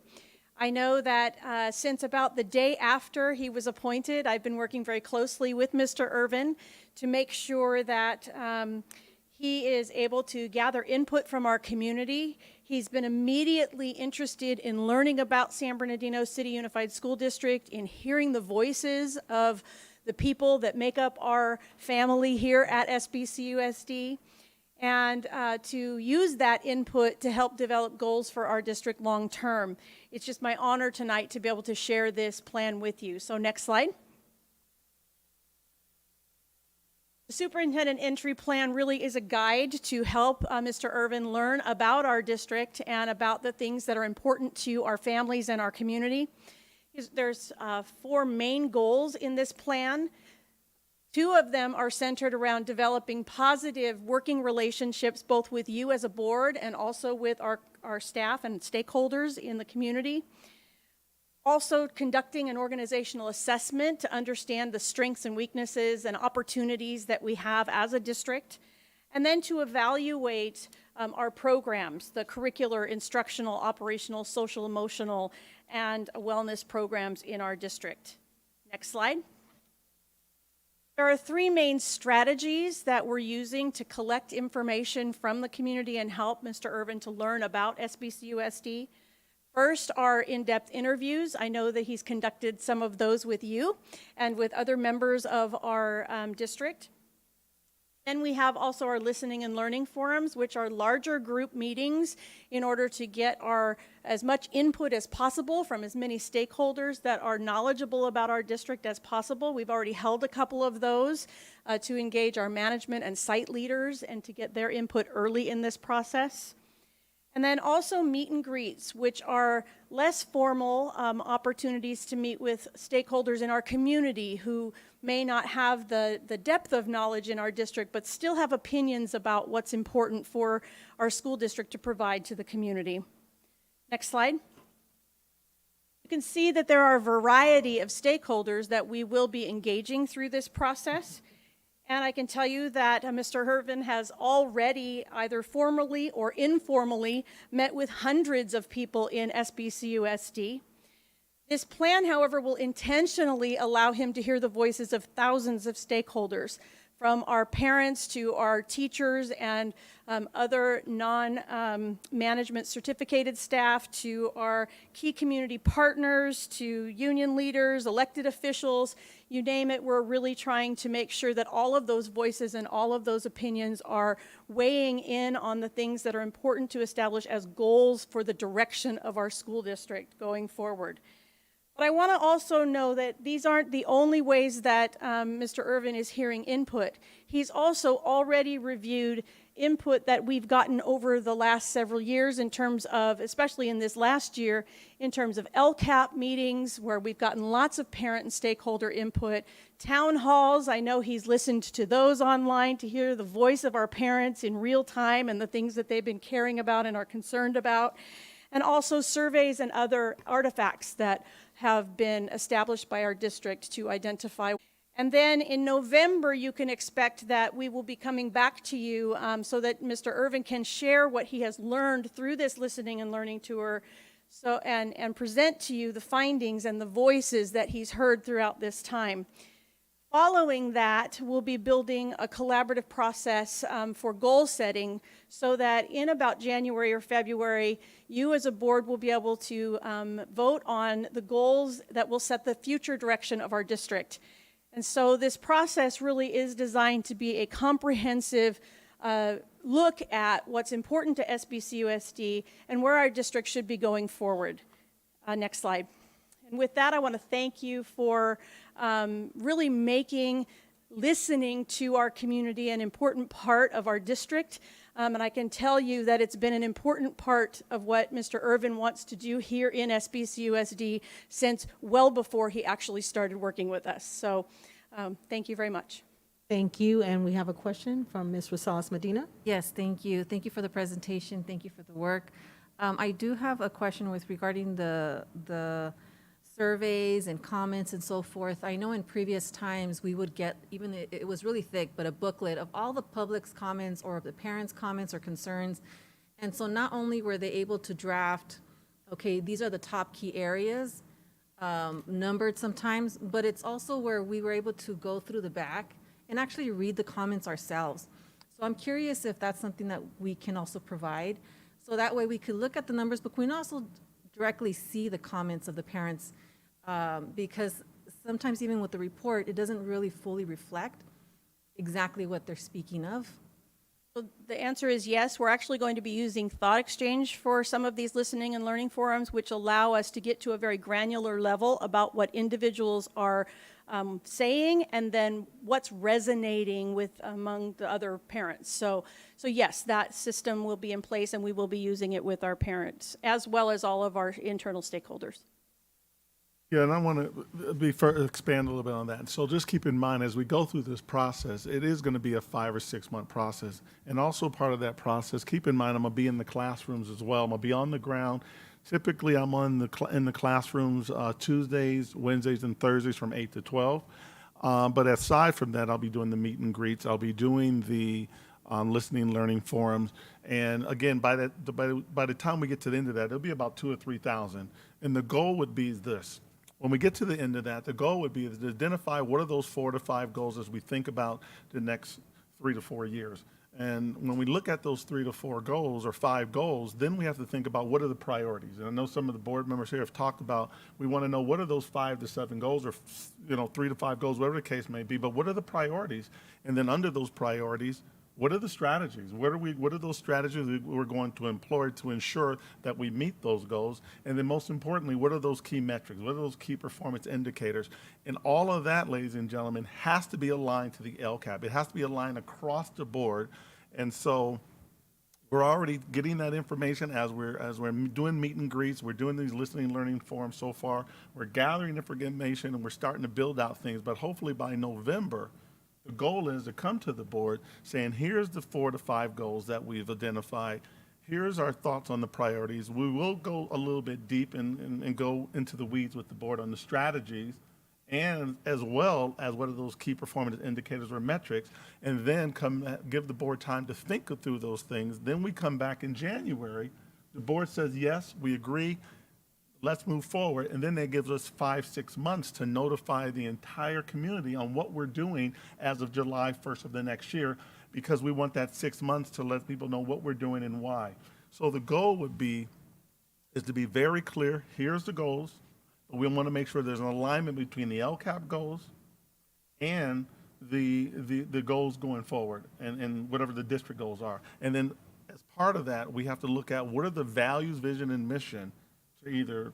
I know that since about the day after he was appointed, I've been working very closely with Mr. Irvin to make sure that he is able to gather input from our community. He's been immediately interested in learning about San Bernardino City Unified School District, in hearing the voices of the people that make up our family here at SBCUSD, and to use that input to help develop goals for our district long term. It's just my honor tonight to be able to share this plan with you. So next slide. The Superintendent Entry Plan really is a guide to help Mr. Irvin learn about our district and about the things that are important to our families and our community. There's 4 main goals in this plan. 2 of them are centered around developing positive working relationships both with you as a board and also with our staff and stakeholders in the community. Also conducting an organizational assessment to understand the strengths and weaknesses and opportunities that we have as a district. And then to evaluate our programs, the curricular, instructional, operational, social, emotional, and wellness programs in our district. Next slide. There are 3 main strategies that we're using to collect information from the community and help Mr. Irvin to learn about SBCUSD. First are in-depth interviews. I know that he's conducted some of those with you and with other members of our district. Then we have also our listening and learning forums, which are larger group meetings in order to get as much input as possible from as many stakeholders that are knowledgeable about our district as possible. We've already held a couple of those to engage our management and site leaders and to get their input early in this process. And then also meet and greets, which are less formal opportunities to meet with stakeholders in our community who may not have the depth of knowledge in our district, but still have opinions about what's important for our school district to provide to the community. Next slide. You can see that there are a variety of stakeholders that we will be engaging through this process. And I can tell you that Mr. Irvin has already, either formally or informally, met with hundreds of people in SBCUSD. This plan, however, will intentionally allow him to hear the voices of thousands of stakeholders, from our parents to our teachers and other non-management certificated staff, to our key community partners, to union leaders, elected officials, you name it. We're really trying to make sure that all of those voices and all of those opinions are weighing in on the things that are important to establish as goals for the direction of our school district going forward. But I want to also know that these aren't the only ways that Mr. Irvin is hearing input. He's also already reviewed input that we've gotten over the last several years in terms of, especially in this last year, in terms of LCAP meetings where we've gotten lots of parent and stakeholder input. Town halls, I know he's listened to those online to hear the voice of our parents in real time and the things that they've been caring about and are concerned about. And also surveys and other artifacts that have been established by our district to identify. And then in November, you can expect that we will be coming back to you so that Mr. Irvin can share what he has learned through this listening and learning tour, and present to you the findings and the voices that he's heard throughout this time. Following that, we'll be building a collaborative process for goal setting so that in about January or February, you as a board will be able to vote on the goals that will set the future direction of our district. And so this process really is designed to be a comprehensive look at what's important to SBCUSD and where our district should be going forward. Next slide. And with that, I want to thank you for really making listening to our community an important part of our district. And I can tell you that it's been an important part of what Mr. Irvin wants to do here in SBCUSD since well before he actually started working with us. So thank you very much. Thank you, and we have a question from Ms. Rosales Medina. Yes, thank you. Thank you for the presentation. Thank you for the work. I do have a question with regarding the surveys and comments and so forth. I know in previous times we would get, even it was really thick, but a booklet of all the public's comments or the parents' comments or concerns. And so not only were they able to draft, okay, these are the top key areas, numbered sometimes, but it's also where we were able to go through the back and actually read the comments ourselves. So I'm curious if that's something that we can also provide. So that way we could look at the numbers, but we can also directly see the comments of the parents, because sometimes even with the report, it doesn't really fully reflect exactly what they're speaking of. So the answer is yes. We're actually going to be using Thought Exchange for some of these listening and learning forums, which allow us to get to a very granular level about what individuals are saying and then what's resonating with among the other parents. So yes, that system will be in place and we will be using it with our parents as well as all of our internal stakeholders. Yeah, and I want to expand a little bit on that. So just keep in mind, as we go through this process, it is going to be a 5 or 6 month process. And also part of that process, keep in mind, I'm going to be in the classrooms as well. I'm going to be on the ground. Typically, I'm in the classrooms Tuesdays, Wednesdays, and Thursdays from 8 to 12. But aside from that, I'll be doing the meet and greets. I'll be doing the listening and learning forums. And again, by the time we get to the end of that, it'll be about 2,000 or 3,000. And the goal would be this. When we get to the end of that, the goal would be to identify what are those 4 to 5 goals as we think about the next 3 to 4 years. And when we look at those 3 to 4 goals or 5 goals, then we have to think about what are the priorities. And I know some of the board members here have talked about, we want to know what are those 5 to 7 goals or 3 to 5 goals, whatever the case may be, but what are the priorities? And then under those priorities, what are the strategies? What are those strategies that we're going to employ to ensure that we meet those goals? And then most importantly, what are those key metrics? What are those key performance indicators? And all of that, ladies and gentlemen, has to be aligned to the LCAP. It has to be aligned across the board. And so we're already getting that information as we're doing meet and greets. We're doing these listening and learning forums so far. We're gathering information and we're starting to build out things. But hopefully by November, the goal is to come to the board saying, here's the 4 to 5 goals that we've identified. Here's our thoughts on the priorities. We will go a little bit deep and go into the weeds with the board on the strategies, and as well as what are those key performance indicators or metrics, and then give the board time to think through those things. Then we come back in January. The board says, yes, we agree. Let's move forward. And then that gives us 5, 6 months to notify the entire community on what we're doing as of July 1st of the next year, because we want that 6 months to let people know what we're doing and why. So the goal is to be very clear. Here's the goals. But we want to make sure there's an alignment between the LCAP goals and the goals going forward and whatever the district goals are. And then as part of that, we have to look at what are the values, vision, and mission to either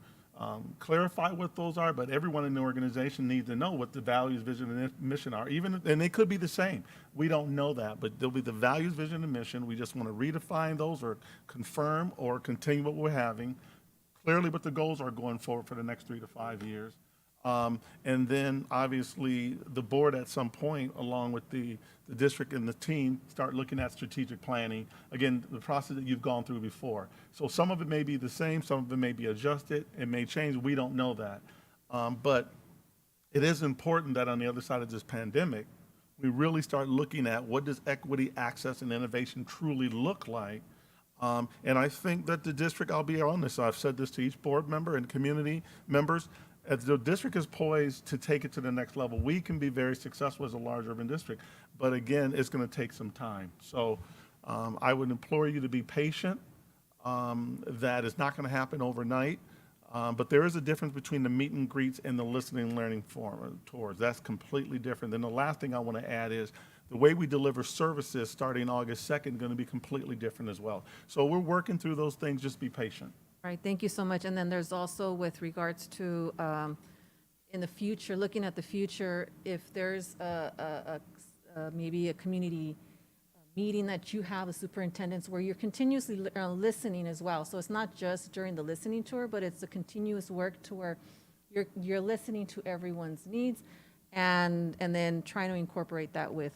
clarify what those are, but everyone in the organization needs to know what the values, vision, and mission are. And they could be the same. We don't know that, but there'll be the values, vision, and mission. We just want to redefine those or confirm or continue what we're having. Clearly what the goals are going forward for the next 3 to 5 years. And then obviously the board at some point, along with the district and the team, start looking at strategic planning. Again, the process that you've gone through before. So some of it may be the same, some of it may be adjusted, it may change, we don't know that. But it is important that on the other side of this pandemic, we really start looking at what does equity, access, and innovation truly look like. And I think that the district, I'll be honest, I've said this to each board member and community members, as the district is poised to take it to the next level. We can be very successful as a large urban district, but again, it's going to take some time. So I would implore you to be patient. That is not going to happen overnight. But there is a difference between the meet and greets and the listening and learning tours. That's completely different. Then the last thing I want to add is the way we deliver services starting August 2nd going to be completely different as well. So we're working through those things. Just be patient. All right, thank you so much. And then there's also with regards to in the future, looking at the future, if there's maybe a community meeting that you have, a superintendents, where you're continuously listening as well. So it's not just during the listening tour, but it's a continuous work to where you're listening to everyone's needs and then trying to incorporate that with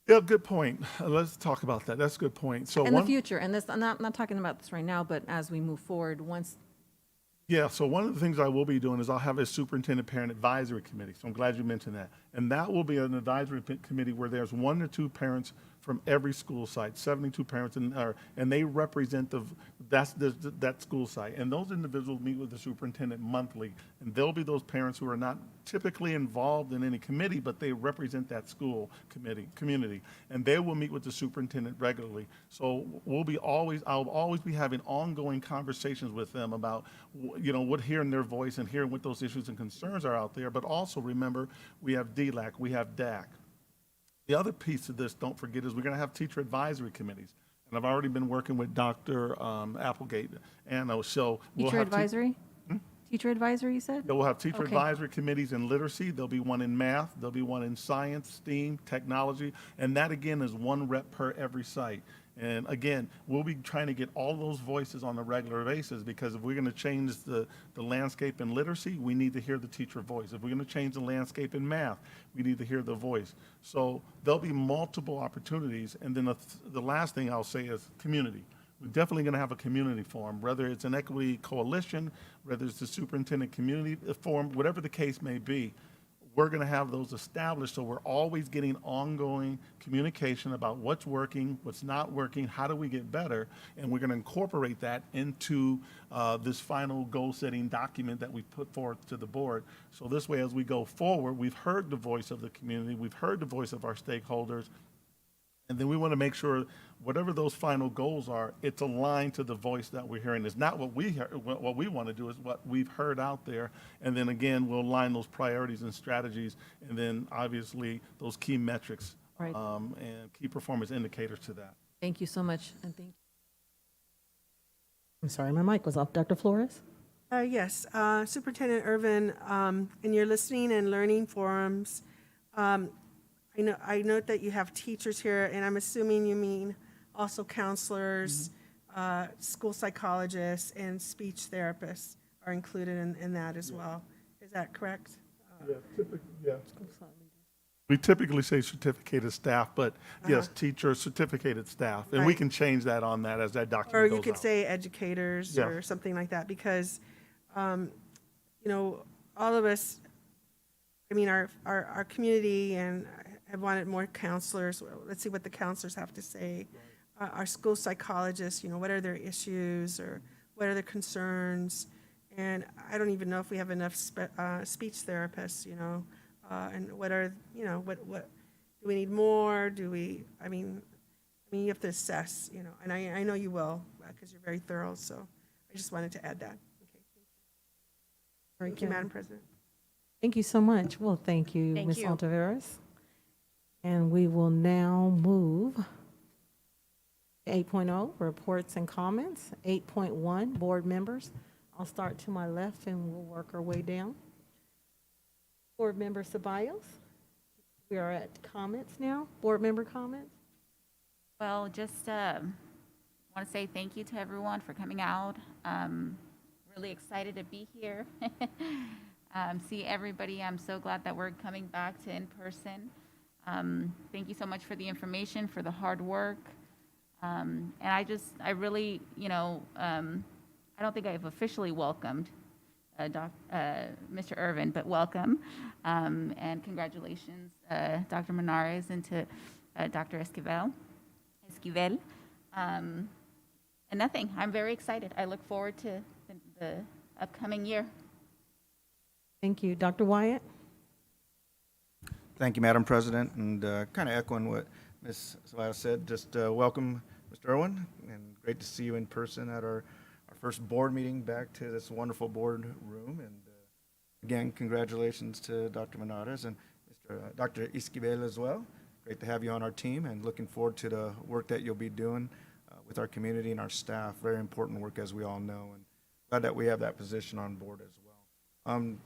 Yeah, good point. Let's talk about that. That's a good point. So in the future. And this, I'm not talking about this right now, but as we move forward, so one of the things I will be doing is I'll have a superintendent parent advisory committee. So I'm glad you mentioned that. And that will be an advisory committee where there's 1 to 2 parents from every school site, 72 parents, and they represent that school site. And those individuals meet with the superintendent monthly. And there'll be those parents who are not typically involved in any committee, but they represent that school community. And they will meet with the superintendent regularly. So I'll always be having ongoing conversations with them about, what hearing their voice and hearing what those issues and concerns are out there. But also remember, we have DLAC, we have DAC. The other piece of this, don't forget, is we're going to have teacher advisory committees. And I've already been working with Dr. Applegate. And so we'll teacher have advisory? Teacher advisory, you said? Yeah, we'll have teacher Okay. advisory committees in literacy. There'll be one in math. There'll be one in science, STEAM, technology. And that, again, is 1 rep per every site. And again, we'll be trying to get all those voices on a regular basis, because if we're going to change the landscape in literacy, we need to hear the teacher voice. If we're going to change the landscape in math, we need to hear the voice. So there'll be multiple opportunities. And then the last thing I'll say is community. We're definitely going to have a community forum, whether it's an equity coalition, whether it's the superintendent community forum, whatever the case may be. We're going to have those established, so we're always getting ongoing communication about what's working, what's not working, how do we get better, and we're going to incorporate that into this final goal-setting document that we put forth to the board. So this way, as we go forward, we've heard the voice of the community, we've heard the voice of our stakeholders, and then we want to make sure whatever those final goals are, it's aligned to the voice that we're hearing. It's not what we want to do, is what we've heard out there. And then again, we'll align those priorities and strategies, and then obviously those key metrics Right. and key performance indicators to that. Thank you so much, and thank you. I'm sorry, my mic was off. Dr. Flores? Yes, Superintendent Irvin, in your listening and learning forums, I note that you have teachers here, and I'm assuming you mean also counselors, school psychologists, and speech therapists are included in that as well. Is that correct? We typically say certificated staff, but yes, teachers, certificated staff. And we Right. can change that on that as that document Or goes you could out. say educators Yeah. or something like that, because, all of us, our community and have wanted more counselors. Let's see what the counselors have to say. Our school psychologists, what are their issues or what are their concerns? And I don't even know if we have enough speech therapists, and what are, what, do we need more? You have to assess, and I know you will, because you're very thorough, so I just wanted to add that. Okay, thank you, Madam President. Thank you so much. Well, thank you, Thank Ms. you. Altaveras. And we will now move to 8.0, reports and comments. 8.1, board members. I'll start to my left and we'll work our way down. Board Member Ceballos. We are at comments now. Board member comments. Well, just want to say thank you to everyone for coming out. Really excited to be here. See everybody. I'm so glad that we're coming back to in person. Thank you so much for the information, for the hard work. And I really, I don't think I've officially welcomed Mr. Irvin, but welcome. And congratulations, Dr. Menares, and to Dr. Esquivel. And nothing, I'm very excited. I look forward to the upcoming year. Thank you. Dr. Wyatt? Thank you, Madam President, and kind of echoing what Ms. Ceballos said, just welcome, Mr. Irwin, and great to see you in person at our first board meeting back to this wonderful board room. And again, congratulations to Dr. Menares and Dr. Esquivel as well. Great to have you on our team, and looking forward to the work that you'll be doing with our community and our staff. Very important work, as we all know, and glad that we have that position on board as well.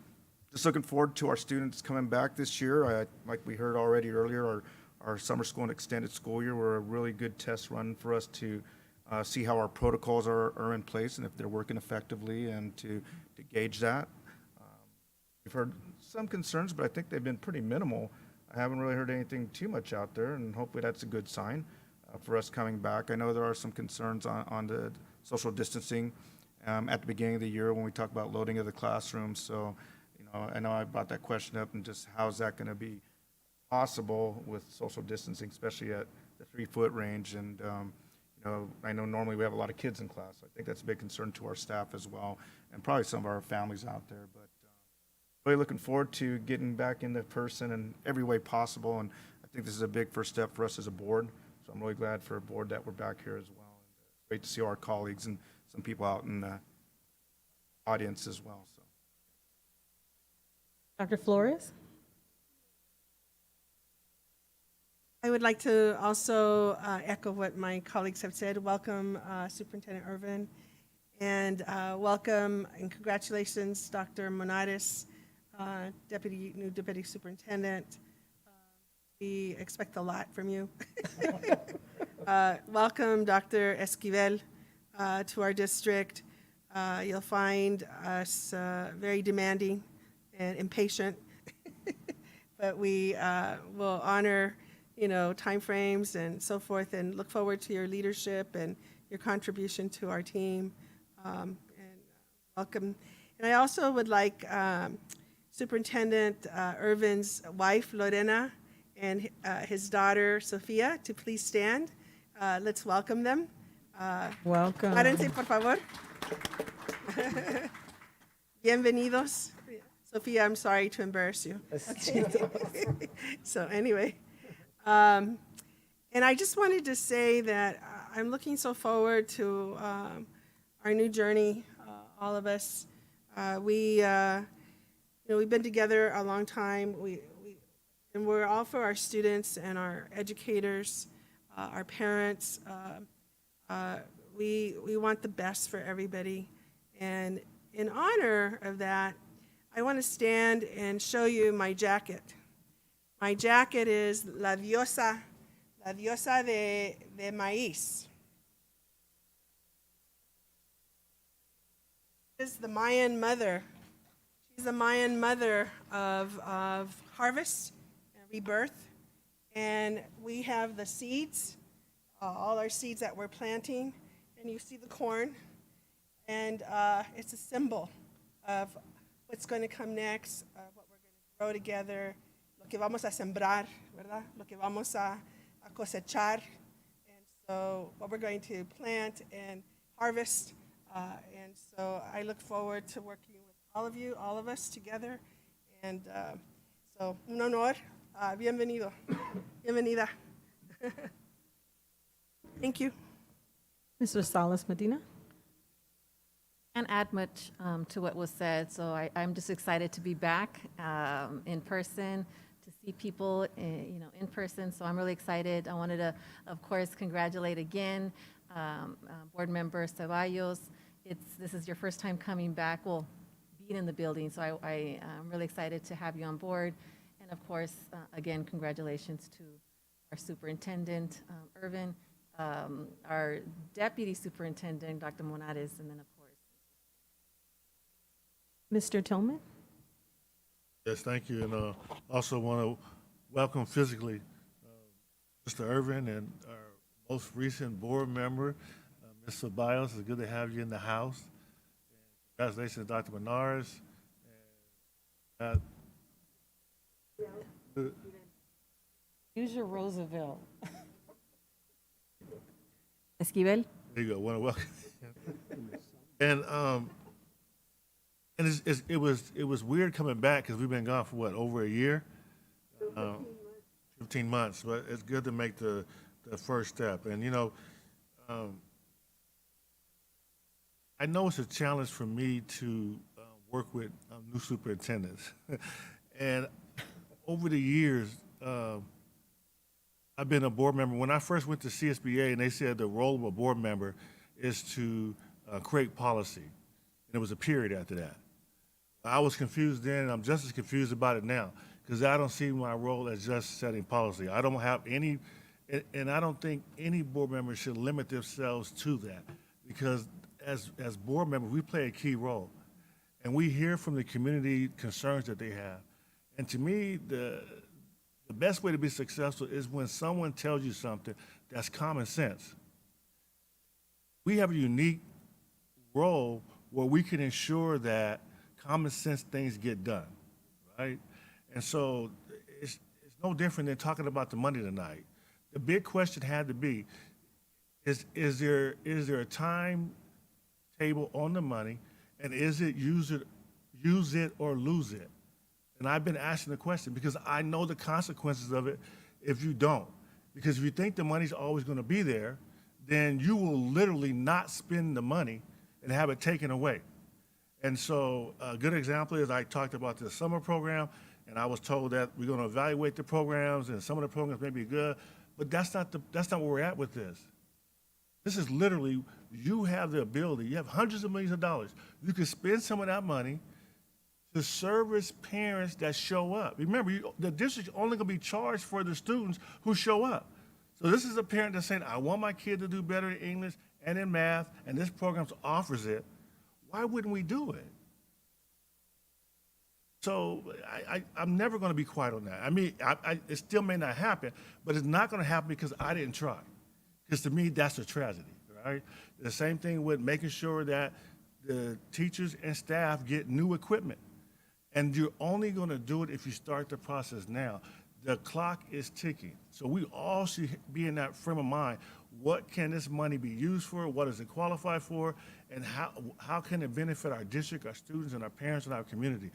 Just looking forward to our students coming back this year. Like we heard already earlier, our summer school and extended school year were a really good test run for us to see how our protocols are in place and if they're working effectively, and to gauge that. We've heard some concerns, but I think they've been pretty minimal. I haven't really heard anything too much out there, and hopefully that's a good sign for us coming back. I know there are some concerns on the social distancing at the beginning of the year when we talk about loading of the classrooms. So, I know I brought that question up, and just how is that going to be possible with social distancing, especially at the 3-foot range. And, I know normally we have a lot of kids in class. So I think that's a big concern to our staff as well, and probably some of our families out there. But really looking forward to getting back into person in every way possible. And I think this is a big first step for us as a board. So I'm really glad for a board that we're back here as well. And it's great to see our colleagues and some people out in the audience as well. So. Dr. Flores? I would like to also echo what my colleagues have said. Welcome, Superintendent Irvin, and welcome and congratulations, Dr. Monares, new Deputy Superintendent. We expect a lot from you. Welcome, Dr. Esquivel, to our district. You'll find us very demanding and impatient, but we will honor, timeframes and so forth, and look forward to your leadership and your contribution to our team. And welcome. And I also would like Superintendent Irvin's wife, Lorena, and his daughter, Sofia, to please stand. Let's welcome them. Welcome. Párense, por favor. Bienvenidos. Sophia, I'm sorry to embarrass you. Okay. So anyway, and I just wanted to say that I'm looking so forward to our new journey, all of us. We've been together a long time. And we're all for our students and our educators, our parents. We want the best for everybody. And in honor of that, I want to stand and show you my jacket. My jacket is La Diosa de Maíz. Is the Mayan mother. She's the Mayan mother of harvest and rebirth. And we have the seeds, all our seeds that we're planting. And you see the corn. And it's a symbol of what's going to come next, what we're going to grow together, lo que vamos a sembrar, ¿verdad? Lo que vamos a cosechar. And so what we're going to plant and harvest. And so I look forward to working with all of you, all of us together. And so, un honor. Bienvenido. Bienvenida. Thank you. Mr. Salas Medina? Can't add much to what was said, so I'm just excited to be back in person, to see people, in person. So I'm really excited. I wanted to, of course, congratulate again Board Member Ceballos. This is your first time coming back, well, being in the building. So I'm really excited to have you on board, and of course, again, congratulations to our Superintendent Irvin, our Deputy Superintendent Dr. Monares, and then of course. Mr. Tillman? Yes, thank you. And also want to welcome physically Mr. Irvin and our most recent board member, Ms. Ceballos. It's good to have you in the house. And Congratulations, Dr. Benares. And, Use your Roosevelt. Esquivel? there you go. Want to welcome. And it was weird coming back because we've been gone for what, over a year, 15 months. But it's good to make the first step. And I know it's a challenge for me to work with new superintendents, and over the years, I've been a board member. When I first went to CSBA, and they said the role of a board member is to create policy, and there was a period after that. I was confused then, and I'm just as confused about it now, because I don't see my role as just setting policy. I don't have any, and I don't think any board member should limit themselves to that, because as board members, we play a key role, and we hear from the community concerns that they have. And to me, the best way to be successful is when someone tells you something that's common sense. We have a unique role where we can ensure that common sense things get done, right? And so it's no different than talking about the money tonight. The big question had to be, is there a timetable on the money, and is it use it or lose it? And I've been asking the question because I know the consequences of it if you don't. Because if you think the money's always going to be there, then you will literally not spend the money and have it taken away. And so a good example is I talked about the summer program, and I was told that we're going to evaluate the programs, and some of the programs may be good, but that's not where we're at with this. This is literally, you have the ability, you have hundreds of millions of dollars. You can spend some of that money to service parents that show up. Remember, the district's only gonna be charged for the students who show up. So this is a parent that's saying, I want my kid to do better in English and in math, and this program offers it. Why wouldn't we do it? So I'm never gonna be quiet on that. I mean, it still may not happen, but it's not gonna happen because I didn't try. Because to me, that's a tragedy, right? The same thing with making sure that the teachers and staff get new equipment. And you're only going to do it if you start the process now. The clock is ticking. So we all should be in that frame of mind. What can this money be used for? What does it qualify for? And how can it benefit our district, our students, and our parents, and our community?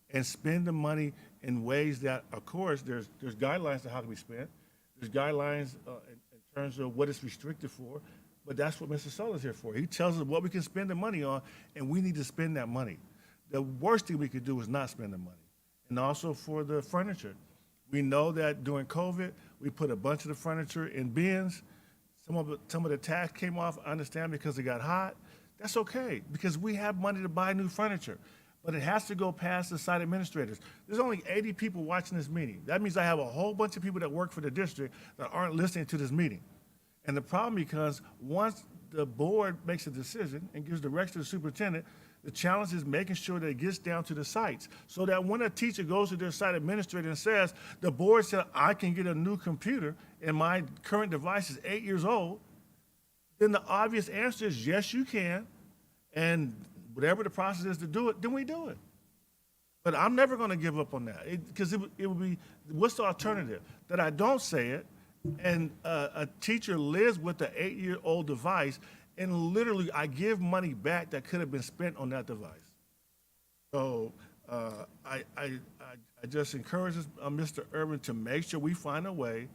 And spend the money in ways that, of course, there's guidelines to how it can be spent. There's guidelines in terms of what it's restricted for. But that's what Mr. Sull is here for. He tells us what we can spend the money on, and we need to spend that money. The worst thing we could do is not spend the money. And also for the furniture. We know that during COVID, we put a bunch of the furniture in bins. Some of the tax came off, I understand, because it got hot. That's okay, because we have money to buy new furniture. But it has to go past the site administrators. There's only 80 people watching this meeting. That means I have a whole bunch of people that work for the district that aren't listening to this meeting. And the problem because once the board makes a decision and gives direction to the superintendent, the challenge is making sure that it gets down to the sites so that when a teacher goes to their site administrator and says, the board said I can get a new computer and my current device is 8 years old, then the obvious answer is yes, you can. And whatever the process is to do it, then we do it. But I'm never going to give up on that because it would be, what's the alternative? That I don't say it and a teacher lives with an 8-year-old device and literally I give money back that could have been spent on that device. So I just encourage Mr. Irvin to make sure we find a way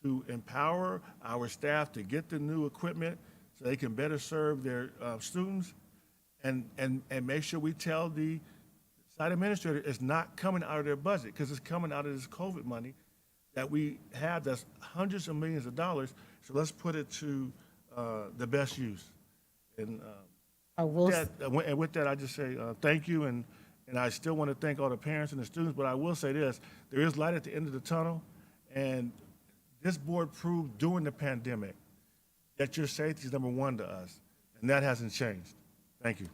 to empower our staff to get the new equipment so they can better serve their students and make sure we tell the site administrator it's not coming out of their budget because it's coming out of this COVID money that we have that's hundreds of millions of dollars. So let's put it to the best use. And with that, I just say thank you, and I still want to thank all the parents and the students, but I will say this, there is light at the end of the tunnel, and this board proved during the pandemic that your safety is number one to us, and that hasn't changed. Thank you.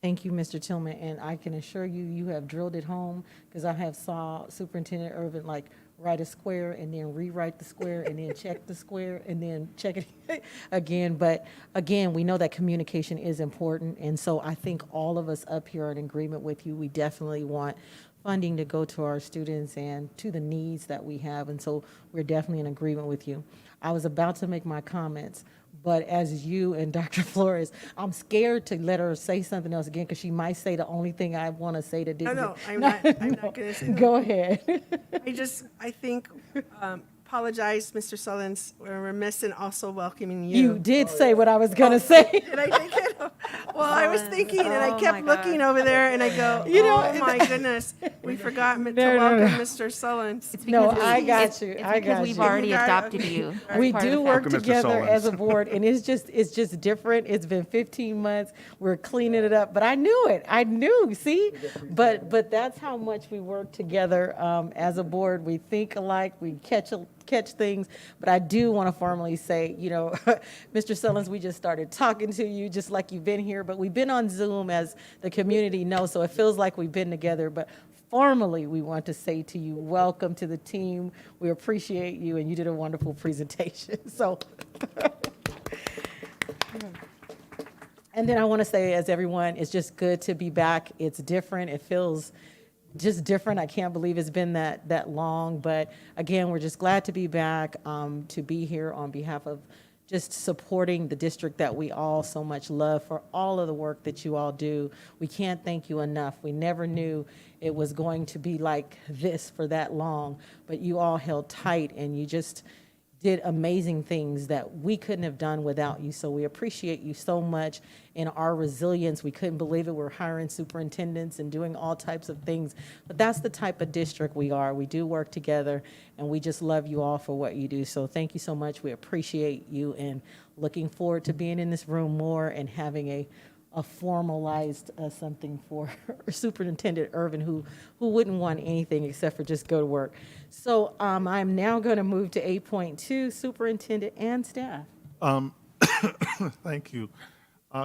Thank you, Mr. Tillman, and I can assure you, you have drilled it home because I have saw Superintendent Irvin like write a square and then rewrite the square and then check the square and then check it again. But again, we know that communication is important. And so I think all of us up here are in agreement with you. We definitely want funding to go to our students and to the needs that we have. And so we're definitely in agreement with you. I was about to make my comments, but as you and Dr. Flores, I'm scared to let her say something else again because she might say the only thing I want to say to didn't. No, I'm not going to say that. Go ahead. I think, apologize, Mr. Sullins, we're remiss in also welcoming you. You did say what I was going to say. Did I think it? Well, I was thinking, and I kept looking over there, and I go, oh my goodness, we forgot to welcome Mr. Sullins. No, I got you. It's I because got we've you. already adopted you. as We part of do the work family. together as a board, and it's just different. It's been 15 months. We're cleaning it up, but I knew it. I knew. See, but that's how much we work together as a board. We think alike. We catch things. But I do want to formally say, Mr. Sullins, we just started talking to you just like you've been here, but we've been on Zoom, as the community knows, so it feels like we've been together. But formally, we want to say to you, welcome to the team. We appreciate you, and you did a wonderful presentation. So, and then I want to say, as everyone, it's just good to be back. It's different. It feels just different. I can't believe it's been that long. But again, we're just glad to be back, to be here on behalf of just supporting the district that we all so much love, for all of the work that you all do. We can't thank you enough. We never knew it was going to be like this for that long, but you all held tight and you just did amazing things that we couldn't have done without you. So we appreciate you so much, and our resilience. We couldn't believe it. We're hiring superintendents and doing all types of things, but that's the type of district we are. We do work together, and we just love you all for what you do. So thank you so much. We appreciate you, and looking forward to being in this room more and having a formalized something for Superintendent Irvin, who wouldn't want anything except for just go to work. So I'm now going to move to 8.2, Superintendent and staff. Thank you.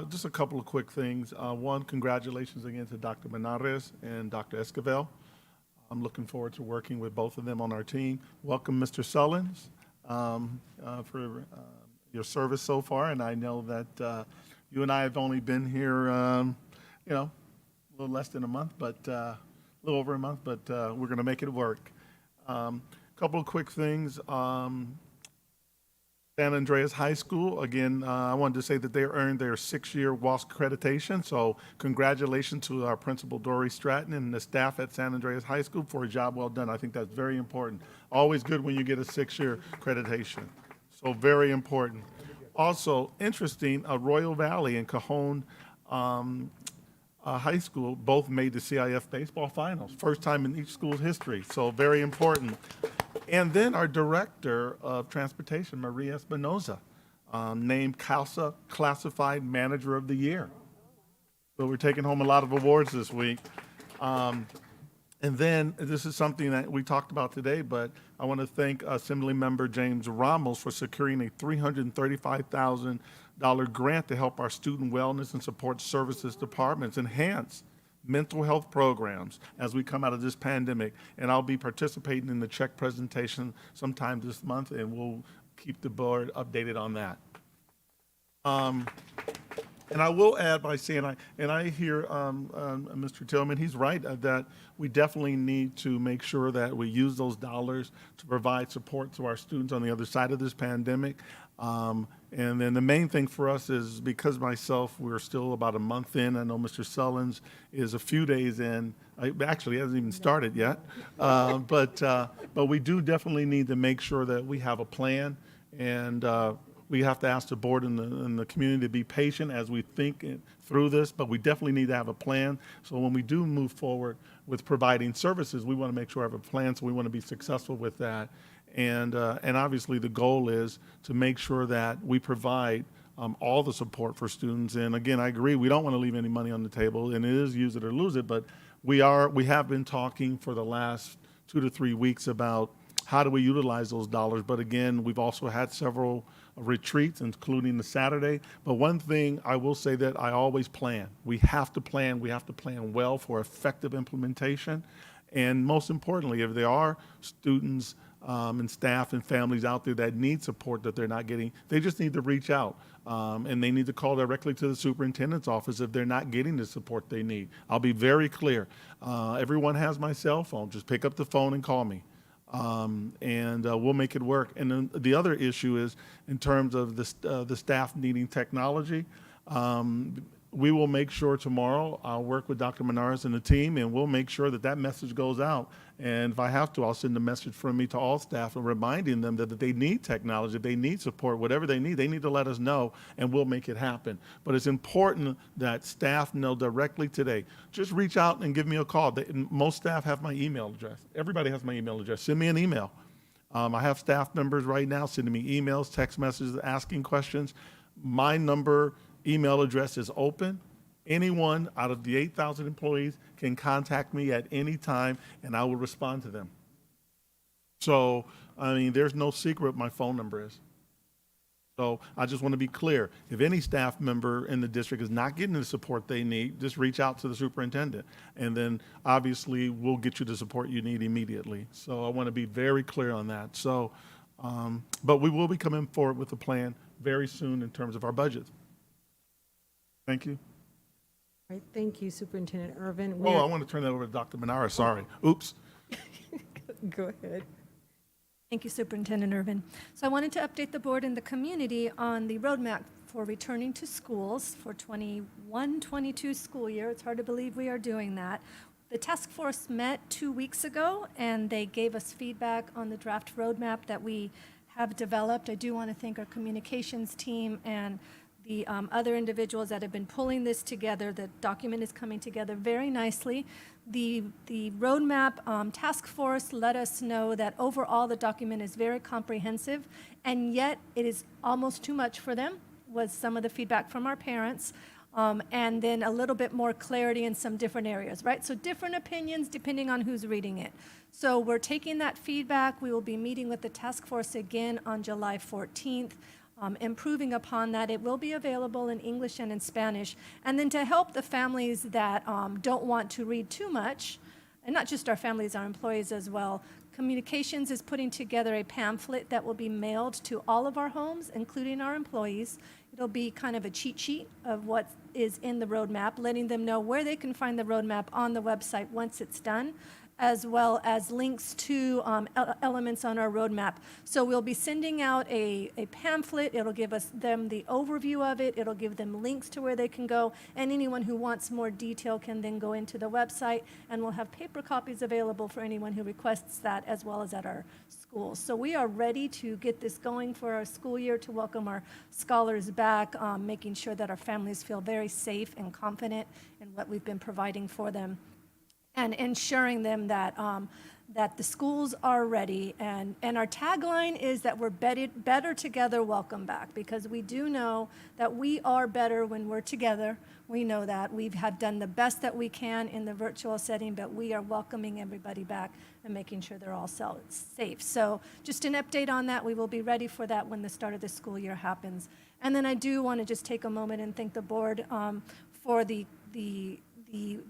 Just a couple of quick things. One, congratulations again to Dr. Benares and Dr. Esquivel. I'm looking forward to working with both of them on our team. Welcome, Mr. Sullins, for your service so far, and I know that you and I have only been here, a little less than a month, but a little over a month, but we're going to make it work. Couple of quick things. San Andreas High School, again, I wanted to say that they earned their 6-year WASC accreditation, so congratulations to our principal, Dory Stratton, and the staff at San Andreas High School for a job well done. I think that's very important. Always good when you get a 6-year accreditation, so very important. Also, interesting, Royal Valley and Cajon High School both made the CIF baseball finals, first time in each school's history, so very important. And then our Director of Transportation, Maria Espinoza, named CALSA Classified Manager of the Year. So we're taking home a lot of awards this week. And then, this is something that we talked about today, but I want to thank Assemblymember James Ramos for securing a $335,000 grant to help our student wellness and support services departments enhance mental health programs as we come out of this pandemic. And I'll be participating in the check presentation sometime this month, and we'll keep the board updated on that. And I will add by saying, I hear Mr. Tillman, he's right, that we definitely need to make sure that we use those dollars to provide support to our students on the other side of this pandemic. And then the main thing for us is, because myself, we're still about a month in. I know Mr. Sullins is a few days in. Actually, he hasn't even started yet. But we do definitely need to make sure that we have a plan, and we have to ask the board and the community to be patient as we think through this, but we definitely need to have a plan. So when we do move forward with providing services, we want to make sure we have a plan, so we want to be successful with that. And obviously the goal is to make sure that we provide all the support for students. And again, I agree, we don't want to leave any money on the table, and it is use it or lose it, but we have been talking for the last 2 to 3 weeks about how do we utilize those dollars. But again, we've also had several retreats, including the Saturday. But one thing I will say that I always plan. We have to plan. We have to plan well for effective implementation. And most importantly, if there are students and staff and families out there that need support that they're not getting, they just need to reach out. And they need to call directly to the superintendent's office if they're not getting the support they need. I'll be very clear. Everyone has my cell phone. Just pick up the phone and call me. And we'll make it work. And then the other issue is in terms of the staff needing technology. We will make sure tomorrow, I'll work with Dr. Menares and the team, and we'll make sure that that message goes out. And if I have to, I'll send a message from me to all staff and reminding them that they need technology, they need support, whatever they need to let us know, and we'll make it happen. But it's important that staff know directly today. Just reach out and give me a call. Most staff have my email address. Everybody has my email address. Send me an email. I have staff members right now sending me emails, text messages, asking questions. My email address is open. Anyone out of the 8,000 employees can contact me at any time, and I will respond to them. So, I mean, there's no secret what my phone number is. So I just want to be clear. If any staff member in the district is not getting the support they need, just reach out to the superintendent. And then obviously we'll get you the support you need immediately. So I want to be very clear on that. So, but we will be coming forward with a plan very soon in terms of our budgets. Thank you. All right, thank you, Superintendent Irvin. Oh, I want to turn that over to Dr. Menares. Sorry. Oops. Go ahead. Thank you, Superintendent Irvin. So I wanted to update the board and the community on the roadmap for returning to schools for 21-22 school year. It's hard to believe we are doing that. The task force met 2 weeks ago, and they gave us feedback on the draft roadmap that we have developed. I do want to thank our communications team and the other individuals that have been pulling this together. The document is coming together very nicely. The roadmap task force let us know that overall the document is very comprehensive, and yet it is almost too much for them, was some of the feedback from our parents. And then a little bit more clarity in some different areas, right? So different opinions depending on who's reading it. So we're taking that feedback. We will be meeting with the task force again on July 14th. Improving upon that. It will be available in English and in Spanish. And then to help the families that don't want to read too much, and not just our families, our employees as well, Communications is putting together a pamphlet that will be mailed to all of our homes, including our employees. It'll be kind of a cheat sheet of what is in the roadmap, letting them know where they can find the roadmap on the website once it's done, as well as links to elements on our roadmap. So we'll be sending out a pamphlet. It'll give them the overview of it. It'll give them links to where they can go. And anyone who wants more detail can then go into the website. And we'll have paper copies available for anyone who requests that, as well as at our schools. So we are ready to get this going for our school year, to welcome our scholars back, making sure that our families feel very safe and confident in what we've been providing for them, and ensuring them that that the schools are ready. And our tagline is that we're better together, welcome back, because we do know that we are better when we're together. We know that. We have done the best that we can in the virtual setting, but we are welcoming everybody back and making sure they're all safe. So just an update on that. We will be ready for that when the start of the school year happens. And then I do want to just take a moment and thank the board for the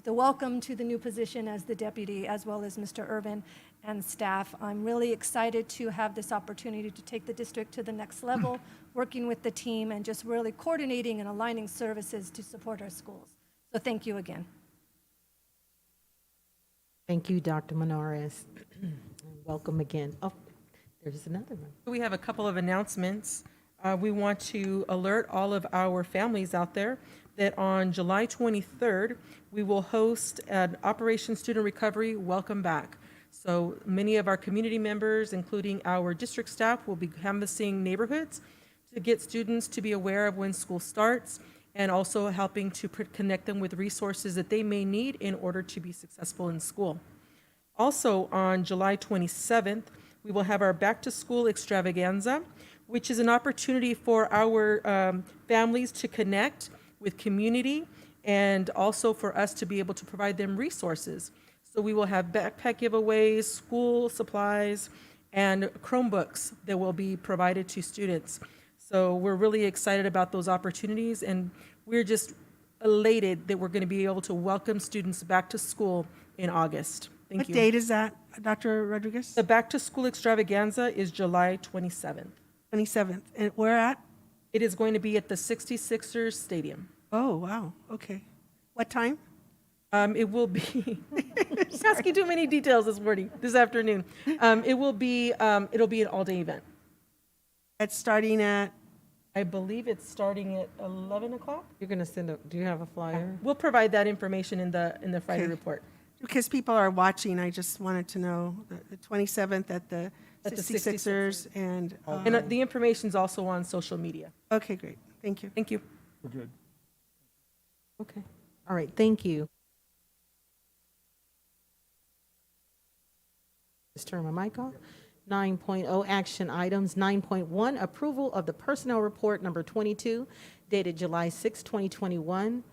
welcome to the new position as the deputy, as well as Mr. Irvin and staff. I'm really excited to have this opportunity to take the district to the next level, working with the team and just really coordinating and aligning services to support our schools. So thank you again. Thank you, Dr. Menares. Welcome again. Oh, there's another one. We have a couple of announcements. We want to alert all of our families out there that on July 23rd, we will host an Operation Student Recovery Welcome Back. So many of our community members, including our district staff, will be canvassing neighborhoods to get students to be aware of when school starts, and also helping to connect them with resources that they may need in order to be successful in school. Also on July 27th, we will have our Back to School Extravaganza, which is an opportunity for our families to connect with community, and also for us to be able to provide them resources. So we will have backpack giveaways, school supplies, and Chromebooks that will be provided to students. So we're really excited about those opportunities, and we're just elated that we're going to be able to welcome students back to school in August. Thank What you. date is that, Dr. Rodriguez? The back-to-school extravaganza is July 27th. 27th. And where at? It is going to be at the 66ers Stadium. Oh, wow, okay. What time? It will be, asking too many details this afternoon. It'll be an all-day event. It's starting at, I believe it's starting at 11 o'clock. You're going to do you have a flyer? We'll provide that information in the Friday Okay. report. because people are watching, I just wanted to know, the 27th at the At the 66ers and, And the information's also on social media. okay, great, thank you. Thank you. We're good. Okay. All right, thank you. Just turn my mic off. 9.0 action items. 9.1 approval of the personnel report number 22 dated July 6, 2021,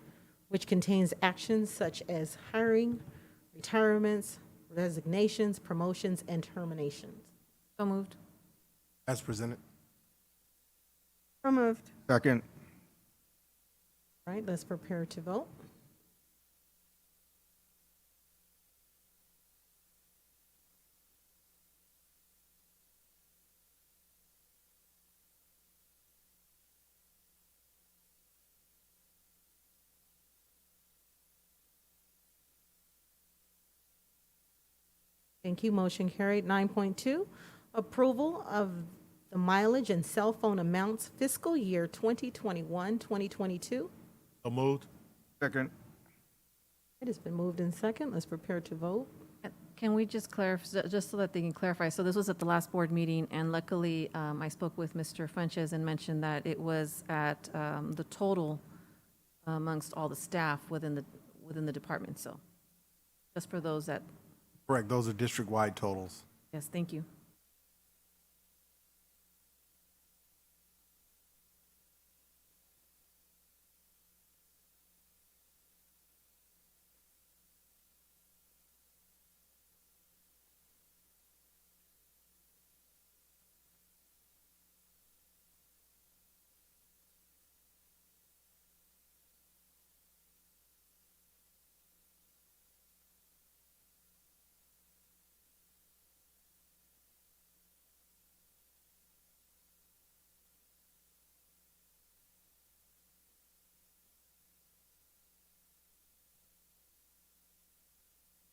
which contains actions such as hiring, retirements, resignations, promotions, and terminations. So moved. As presented. So moved. Second. All right, let's prepare to vote. Thank you. Motion carried. 9.2, approval of the mileage and cell phone amounts fiscal year 2021, 2022. So moved. Second. It has been moved in second. Let's prepare to vote. Can we just clarify, just so that they can clarify, so this was at the last board meeting, and luckily, I spoke with Mr. Fuentes and mentioned that it was at the total amongst all the staff within the department, so just for those that, Correct, those are district-wide totals. yes, thank you.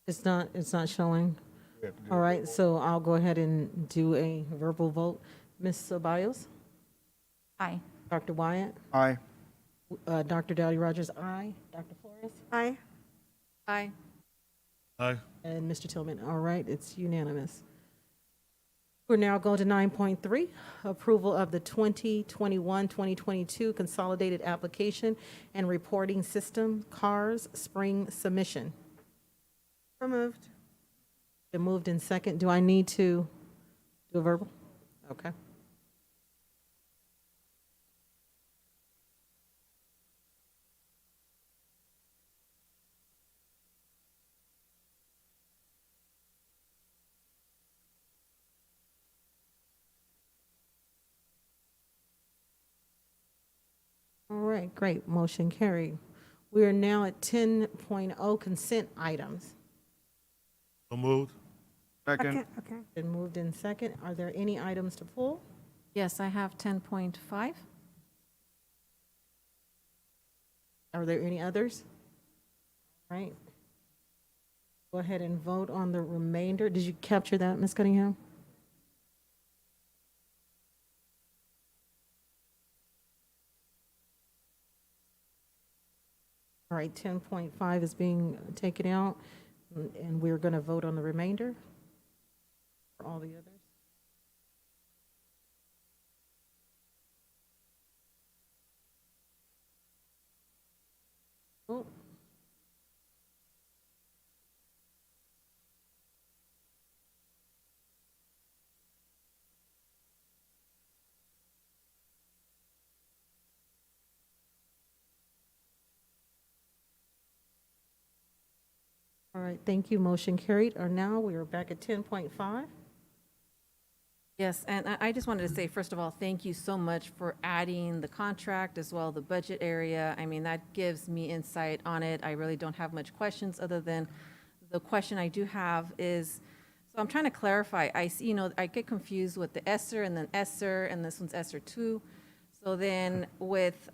It's not showing. All right, so I'll go ahead and do a verbal vote. Ms. Ceballos? Aye. Dr. Wyatt? Aye. Dr. Dowdy Rogers, aye. Dr. Flores? Aye. Aye. Aye. And Mr. Tillman, all right, it's unanimous. We're now going to 9.3, approval of the 2021-2022 Consolidated Application and Reporting System, CARS, spring submission. So moved. Been moved in second. Do I need to do a verbal? Okay. All right, great. Motion carried. We are now at 10.0 consent items. So moved. Second. Okay. Been moved in second. Are there any items to pull? Yes, I have 10.5. Are there any others? All right. Go ahead and vote on the remainder. Did you capture that, Ms. Cunningham? All right, 10.5 is being taken out, and we're going to vote on the remainder for all the others. Oh. All right, thank you. Motion carried. Or now we are back at 10.5. Yes, and I just wanted to say, first of all, thank you so much for adding the contract as well, the budget area. I mean, that gives me insight on it. I really don't have much questions other than the question I do have is, so I'm trying to clarify. I see, I get confused with the ESSER and then ESSER, and this one's ESSER 2. So then with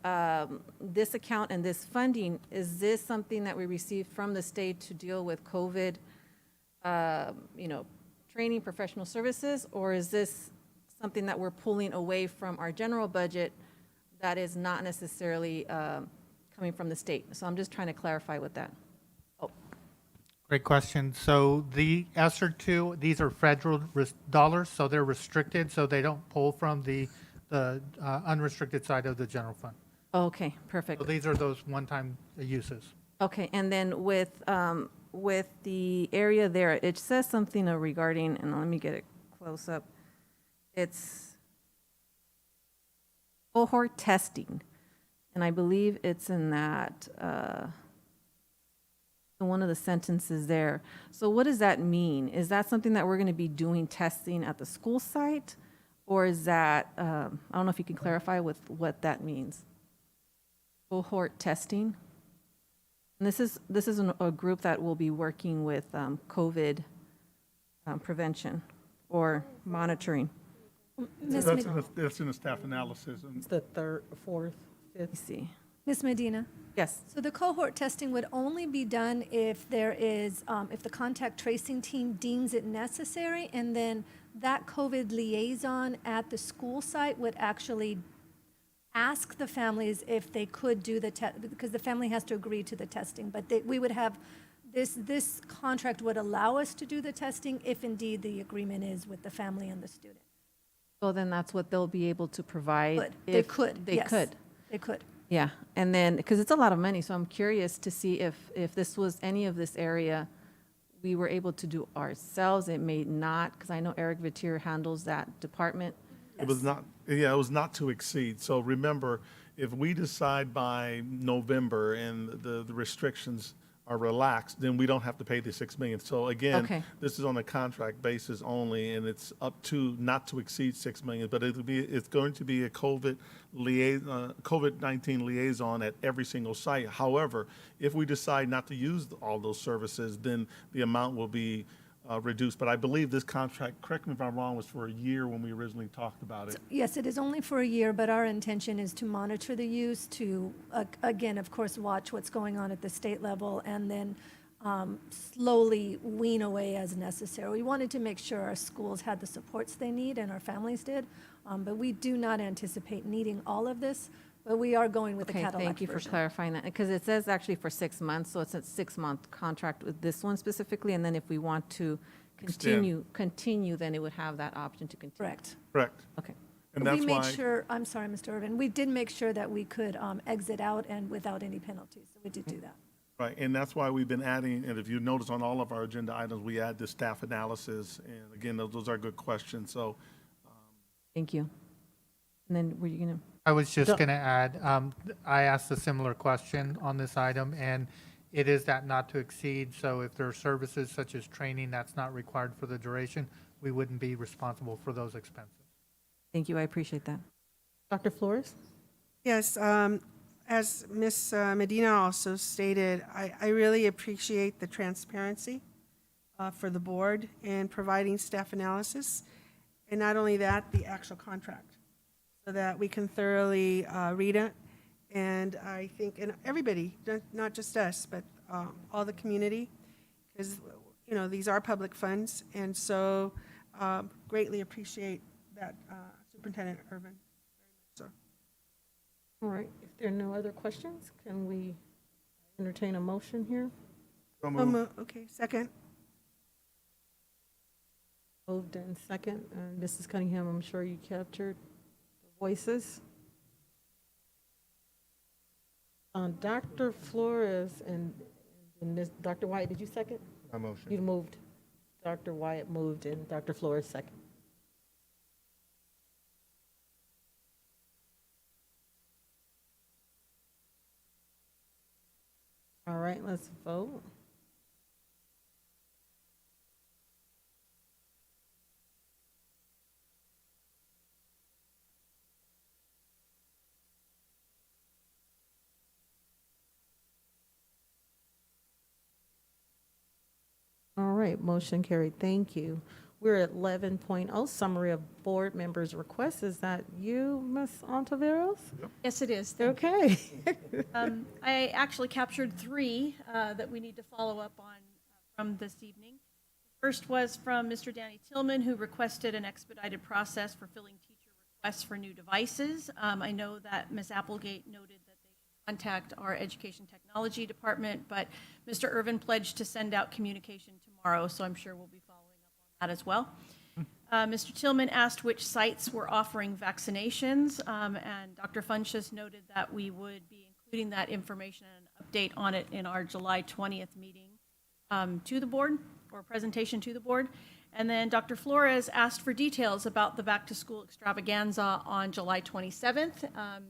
this account and this funding, is this something that we receive from the state to deal with COVID, training, professional services, or is this something that we're pulling away from our general budget that is not necessarily coming from the state? So I'm just trying to clarify with that. Great question. So the ESSER 2, these are federal dollars, so they're restricted, so they don't pull from the unrestricted side of the general fund. Okay, perfect. So these are those one-time uses. Okay, and then with the area there, it says something regarding, and let me get it close up. It's cohort testing, and I believe it's in that, in one of the sentences there. So what does that mean? Is that something that we're going to be doing testing at the school site? Or is that, I don't know if you can clarify with what that means. Cohort testing. And this is a group that will be working with COVID prevention or monitoring. That's in the staff analysis. It's the third, fourth, fifth. Let's see. Ms. Medina? Yes. So the cohort testing would only be done if there is, if the contact tracing team deems it necessary, and then that COVID liaison at the school site would actually ask the families if they could do the test, because the family has to agree to the testing. But we would have, this contract would allow us to do the testing if indeed the agreement is with the family and the student. So then that's what they'll be able to provide. They could, They yes. could. They could. Yeah, and then, because it's a lot of money, so I'm curious to see if this was any of this area we were able to do ourselves. It may not, because I know Eric Vitier handles that department. It was not, yeah, it was not to exceed. So remember, if we decide by November and the restrictions are relaxed, then we don't have to pay the $6 million. So again, Okay. this is on a contract basis only, and it's up to not to exceed $6 million. But it's going to be a COVID-19 liaison at every single site. However, if we decide not to use all those services, then the amount will be reduced. But I believe this contract, correct me if I'm wrong, was for a year when we originally talked about it. Yes, it is only for a year, but our intention is to monitor the use, to, again, of course, watch what's going on at the state level, and then slowly wean away as necessary. We wanted to make sure our schools had the supports they need and our families did, but we do not anticipate needing all of this, but we are going with the Okay, Cadillac thank you for version. clarifying that, because it says actually for 6 months, so it's a 6-month contract with this one specifically, and then if we want to continue, then it would have that option to continue. Correct. Correct. Okay. And We that's made why, sure, I'm sorry, Mr. Irvin, we did make sure that we could exit out and without any penalties, so we did do that. right, and that's why we've been adding, and if you notice on all of our agenda items, we add the staff analysis. And again, those are good questions. So Thank you. And then were you going to? I was just going to add, I asked a similar question on this item, and it is that not to exceed. So if there are services such as training that's not required for the duration, we wouldn't be responsible for those expenses. Thank you, I appreciate that. Dr. Flores? Yes, as Ms. Medina also stated, I really appreciate the transparency for the board in providing staff analysis, and not only that, the actual contract, so that we can thoroughly read it. And I think, and everybody, not just us, but all the community, because, these are public funds, and so greatly appreciate that, Superintendent Irvin. So. All right, if there are no other questions, can we entertain a motion here? Okay, second. Moved and second. Mrs. Cunningham, I'm sure you captured the voices. Dr. Flores and Ms. Dr. Wyatt, did you second? My motion. You moved. Dr. Wyatt moved and Dr. Flores second. All right, let's vote. All right, motion carried. Thank you. We're at 11.0, summary of board members' requests. Is that you, Ms. Ontiveros? Yes, it is. Thank you. Okay. I actually captured three that we need to follow up on from this evening. First was from Mr. Danny Tillman, who requested an expedited process for filling teacher requests for new devices. I know that Ms. Applegate noted that they should contact our Education Technology Department, but Mr. Irvin pledged to send out communication tomorrow, so I'm sure we'll be following up on that as well. Mr. Tillman asked which sites were offering vaccinations, and Dr. Funchess noted that we would be including that information and an update on it in our July 20th meeting to the board, or presentation to the board. And then Dr. Flores asked for details about the back-to-school extravaganza on July 27th. And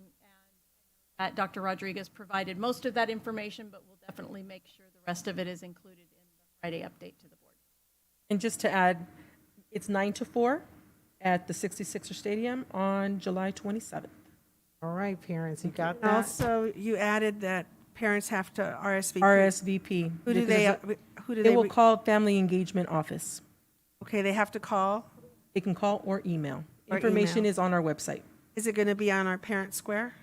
that Dr. Rodriguez provided most of that information, but we'll definitely make sure the rest of it is included in the Friday update to the board. And just to add, it's 9 to 4 at the 66er Stadium on July 27th. All right, parents, you got And that? also, you added that parents have to RSVP. RSVP. Who do they, who do They they? will call Family Engagement Office. Okay, they have to call. They can call or email. Or Information email. is on our website. Is it going to be on our parent square?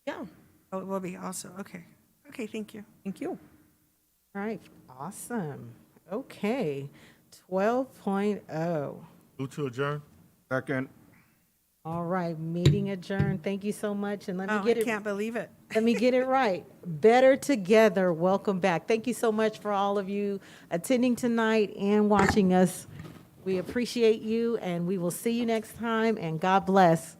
Yeah. Oh, it will be also. Okay. Okay, thank you. Thank you. All right, awesome. Okay, 12.0. Move to adjourn. Second. All right, meeting adjourned. Thank you so much, and let me Oh, get I it. can't believe it. Let me get it right. Better together. Welcome back. Thank you so much for all of you attending tonight and watching us. We appreciate you, and we will see you next time, and God bless.